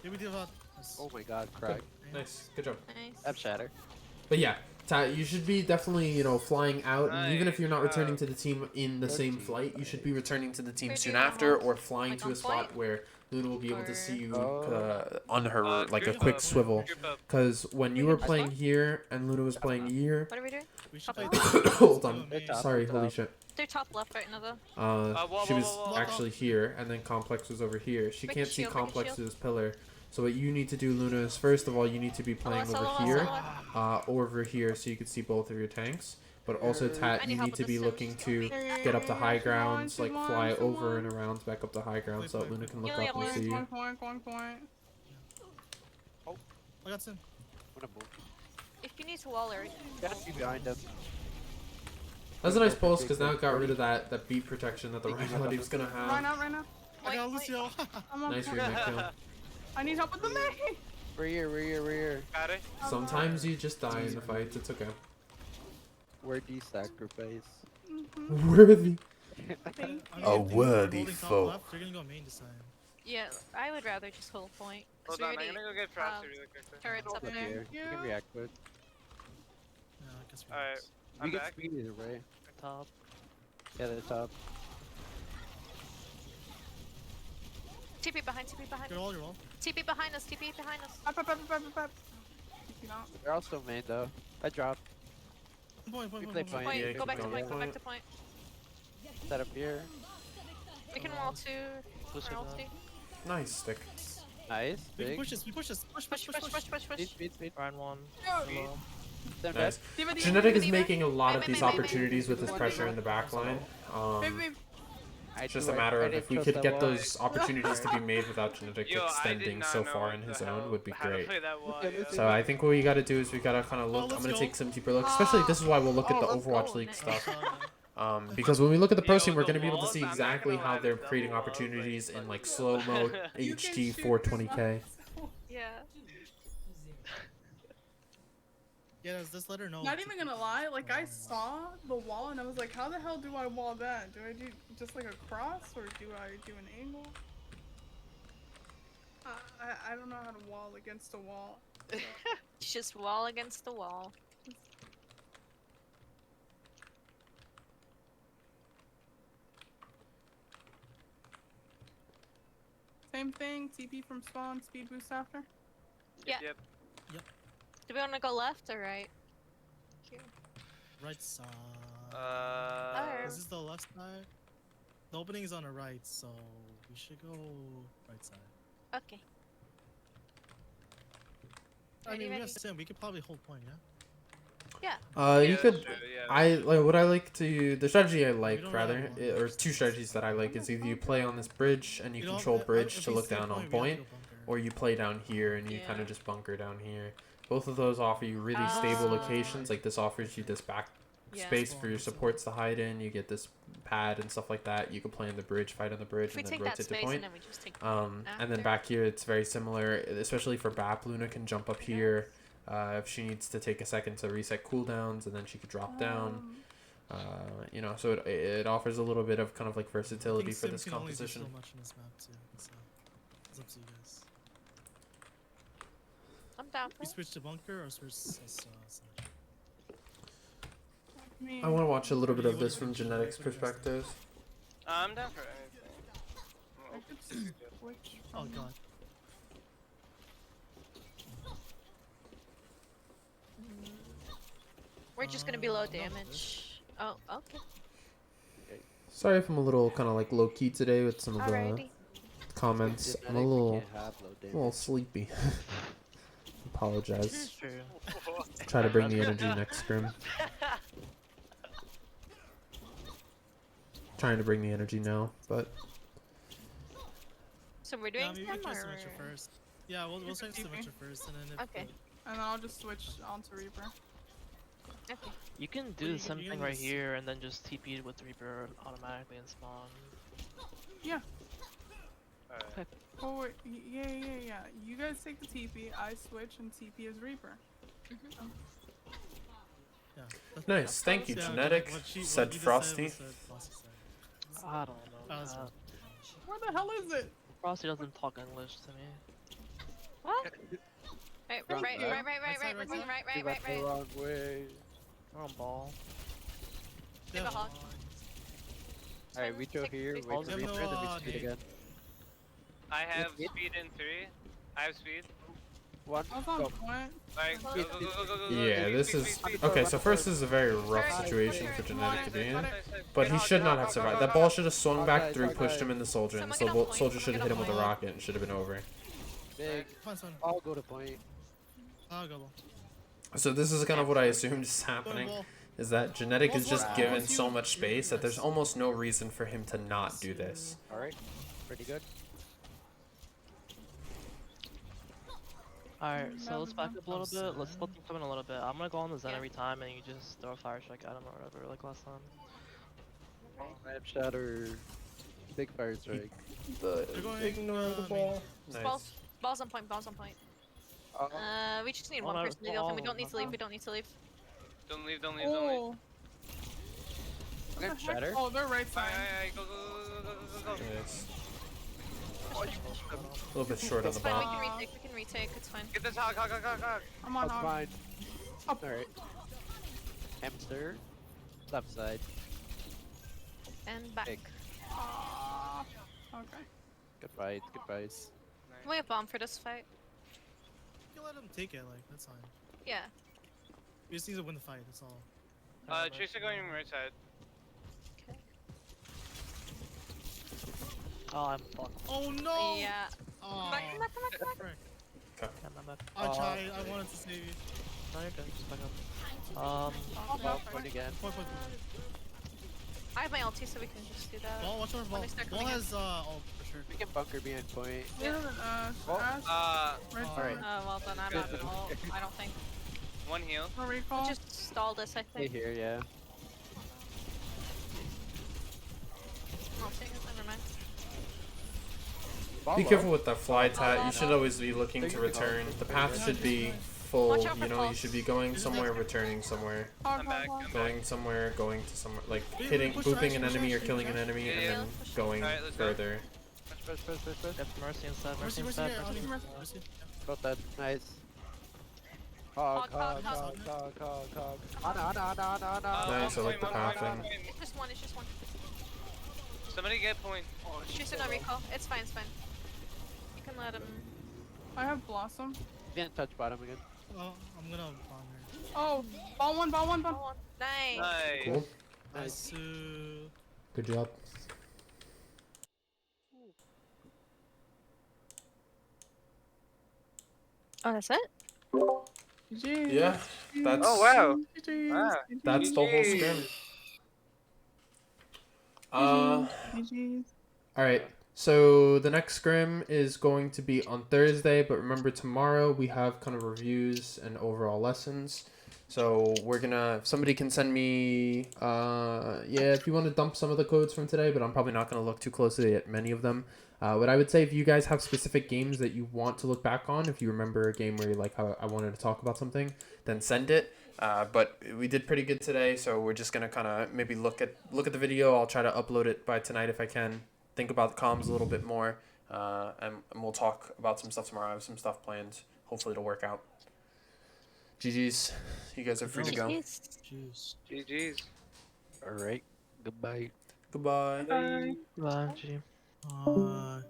Maybe do about. Oh my god, crack. Nice, good job. Nice. F shatter. But yeah, you should be definitely, you know, flying out, and even if you're not Nice returning job. to the team in the same flight, you should be returning to the team Where do soon you after, want? or flying Like to on a spot point? where Luna will be able to Or- see you Oh. on her, like a Group quick up, swivel. group up. Because when you We were can playing just here and Luna was playing here, What are we doing? We should Top play. left? hold on, Good job. sorry, Good holy job. shit. They're top left right now though. Wall, She wall, was wall, wall. actually here, and then Complex was over here. She Break a can't see shield, break a shield. Complex's pillar. So what you need to do, Luna, is first of all you need to be playing LOS, over LOS, here, LOS. over here, so you can see both of your tanks. But also, I Tat, need you help need with to the be Sims. looking to get up to high grounds, like fly over and around, back up to high ground, so that Luna can look Yeah, up and yeah, see you. Point. I got some. Wanna move? If you need to wall her, Got you behind him. That's a nice pulse, because now it got rid of that beat protection that the Rhino was gonna Right have. now, right now. I got Wait, Lucio. I'm on Nice point. remake kill. I need help with the main. We're here. Got it. Sometimes you just die in the fights, it's okay. Where do you sacrifice? Worthy. A worthy foe. Left, you're gonna go main this time. yeah, I would rather just hold point. 'Cause Hold we on, I'm already gonna go get Frosty really quickly. turrets up Up there. here. You can react quick. Yeah, I guess we. Alright, We I'm get back. speed either way. Top. Yeah, the top. TP behind, TP behind. You're all. TP behind us, TP behind us. Up. You know. They're also main though. I dropped. Point. We play point. Point, Yeah, go back to keep point, go going. back to point. Set up here. We can wall two. Push or it ult up. two. Nice stick. Nice. We Big. push this. Push. Push. Speed. Round one. Below. Stand Nice. back. Genetic is making a lot of Wait, these wait, wait, opportunities with his pressure in the backline. I It's just do a it. matter I of didn't if we trust could that get wall. those opportunities to be made without Genetic Yo, I did extending not so know far what in the his hell- own would be how to great. play that wall, Okay, yeah. So I think what we gotta do is we gotta kind of look. let's I'm gonna go. take some deeper looks, especially this is why we'll look at the let's Overwatch go, League nice. stuff. Because when we look at the pro Yo, scene, we're the gonna be able to walls, see I'm not exactly gonna how lie, they're the creating double walls, opportunities like, in like fucking slow mo You can HD shoot 420k. Yeah. Yeah, just let her know. Not even gonna lie, like I saw the wall and I was like, how the hell do I wall that? Do I do just like a cross or do I do an angle? I don't know how to wall against a wall. Just wall against the wall. Same thing, TP from spawn, speed boost after. Yeah. Yep. Do we want to go left or right? Right side. Alright. This is the left side. The opening is on the right, so we should go right side. Okay. I Ready, mean, we ready? have Sim. We could probably hold point, yeah? Yeah. You Yeah, could. that's true, yeah. I like what I like to the strategy I like don't rather, have one. or two strategies that I like is either you play on this bridge and you know, control bridge if to we look stay down on we have to point, go bunker. or you play down here and you kind Yeah. of just bunker down here. Both of those offer you really stable Ah. locations. Like this offers you this back Yeah. space for your supports to hide in. You get this pad and stuff like that. You can play on the bridge, fight on the bridge, If we and then take that rotate to space point. and then we just take And then after. back here, it's very similar, especially for BAP. Luna can jump up here if she needs to take a second to reset cooldowns, and then she could drop down. You know, so it offers a little bit of kind of like I versatility think for Sim this can only do composition. so much in this map too, so it's up to you guys. I'm down for We it. switch to bunker or switch side? I want to watch a little bit of this from Genetics' perspective. I'm down for anything. I could switch Oh from god. We're just gonna be low damage. Oh, okay. Sorry if I'm a little kind of like low key today with some of the Alrighty. comments. I'm a Genetic, we little, can't have low damage. sleepy. Apologize. It's true. Try to bring the energy next scrim. Trying to bring the energy now, but So we're Yeah, doing I mean, we Sim can or... Symmetra first. Yeah, we'll start TP. Symmetra first, and then if Okay. and then I'll just switch onto Reaper. Okay. You can you do can- the same you thing can right use- here and then just TP with Reaper automatically and spawn. Alright. Oh wait, yeah. You guys take the TP, I switch, and TP is Reaper. yeah. That's- nice. Thank you, yeah, Genetic. what you Said just Frosty. was what Frosty said. I don't know. That was man. Where the hell is it? Frosty doesn't talk English to me. Right, Wrong right, side. right, right, right, right, Right right, side. right, We right, went right, the right. wrong way. Oh, ball. Give a hug. Alright, we throw Take here, three wait for steps. Reaper, then we speed Nade. again. I have speed? speed in 3. I have speed. One, I was on go. point. Alright, go, Speed, go, go, go, go, go, go. Yeah, Speed, this speed, is speed, speed. okay. So first, this is a very rough Alright, situation push for her. Genetic to be in. Nice, nice, nice. But Get he hog, should get not hog, have hog, survived. hog, That hog, ball hog. should have swung Hog back guys, through, hog pushed guys. him in the soldier, and Someone get a point. soldier should have Someone hit him get with a a point. rocket and should have been over. Big. Fine, fine. All go to point. I'll go. So this is kind of what I assumed is Going happening. ball. Is that Genetic is just Wow. given so much space that there's almost no reason for him to not do this. Alright. Pretty good. Alright, so let's back up a little bit. Let's split them in a little bit. I'm gonna go on the Zen Yeah. every time, and you just throw a fire strike at him or whatever, like last time. Map shatter. Big fire strike. They're going, Ignore the ball. Nice. Balls on point, balls on point. We just need Oh, one no, person to deal with him. We oh, don't need to leave, we don't need to leave. Don't leave, don't leave, don't leave. Oh. What Map the heck? shatter. Oh, they're right side. Alright, go, go, go, go, go, go, go. Yes. A little bit short on It's the fine, we ball. can retake, we can retake, it's fine. Get this hog, hog, hog, hog, hog. I'm on That's hog. fine. Up. Alright. Hamster. Left side. And back. Big. Ah. Okay. Good fight, good fights. Can we have bomb for this fight? You can let him take it, like, that's fine. Yeah. We just need to win the fight, that's all. Tracer going right side. Okay. Oh, I'm fucked. Oh no! Yeah. Oh, Back, come back, come back, come back. frick. Yeah, I'm back. I tried, I wanted to save you. No, you're good. Just back up. Oh, Ball point again. Point, point, point. I have my ulti, so we can just do that. Ball, watch out for ball. they start Ball coming in. has, ult for sure. We can bunker behind point. They're Oh. Ash. Right Alright. side. Oh, well done, I'm not at all, I don't think. One heal. No recall. Just stall this, I Stay think. here, yeah. Oh, take it, never mind. Ball Be low. careful with the fly tat. You should always be looking to return. The path should be full. Watch out for You know, you should be going somewhere, returning somewhere, Hog, I'm hog, back, hog. I'm back. going somewhere, going to somewhere, like Wait, hitting, push booping Ash, an push enemy or Ash, killing push an Ash. enemy, Yeah, and yeah. then Push. going Alright, let's go. further. Push. Yep, Mercy instead. Mercy Mercy, instead. here, Mercy on you. instead. Mercy. Got that. Nice. Hog. Ana. Nice, I like the One point, pathing. one point. It's just one. Somebody get point. Tracer no recall. It's fine, it's fine. You can let him. I have Blossom. Can't touch bottom again. Oh, I'm gonna bomb her. Oh, ball one, ball one, ball. Oh, nice. Nice. Cool. Nice. Good job. Oh, that's it? GG's. Yeah, that's Oh, wow. GG's. Wow. that's the whole GG. scrim. GG's. All right. So the next scrim is going to be on Thursday, but remember tomorrow we have kind of reviews and overall lessons. So we're gonna, if somebody can send me, if you want to dump some of the codes from today, but I'm probably not gonna look too closely at many of them. What I would say, if you guys have specific games that you want to look back on, if you remember a game where you're like, I wanted to talk about something, then send it. But we did pretty good today, so we're just gonna kind of maybe look at the video. I'll try to upload it by tonight if I can. Think about the comms a little bit more, and we'll talk about some stuff tomorrow. I have some stuff planned. Hopefully it'll work out. GG's. You guys are free to go. Jeez. GG's. Alright. Goodbye. Goodbye. Bye. Bye, G. Uh,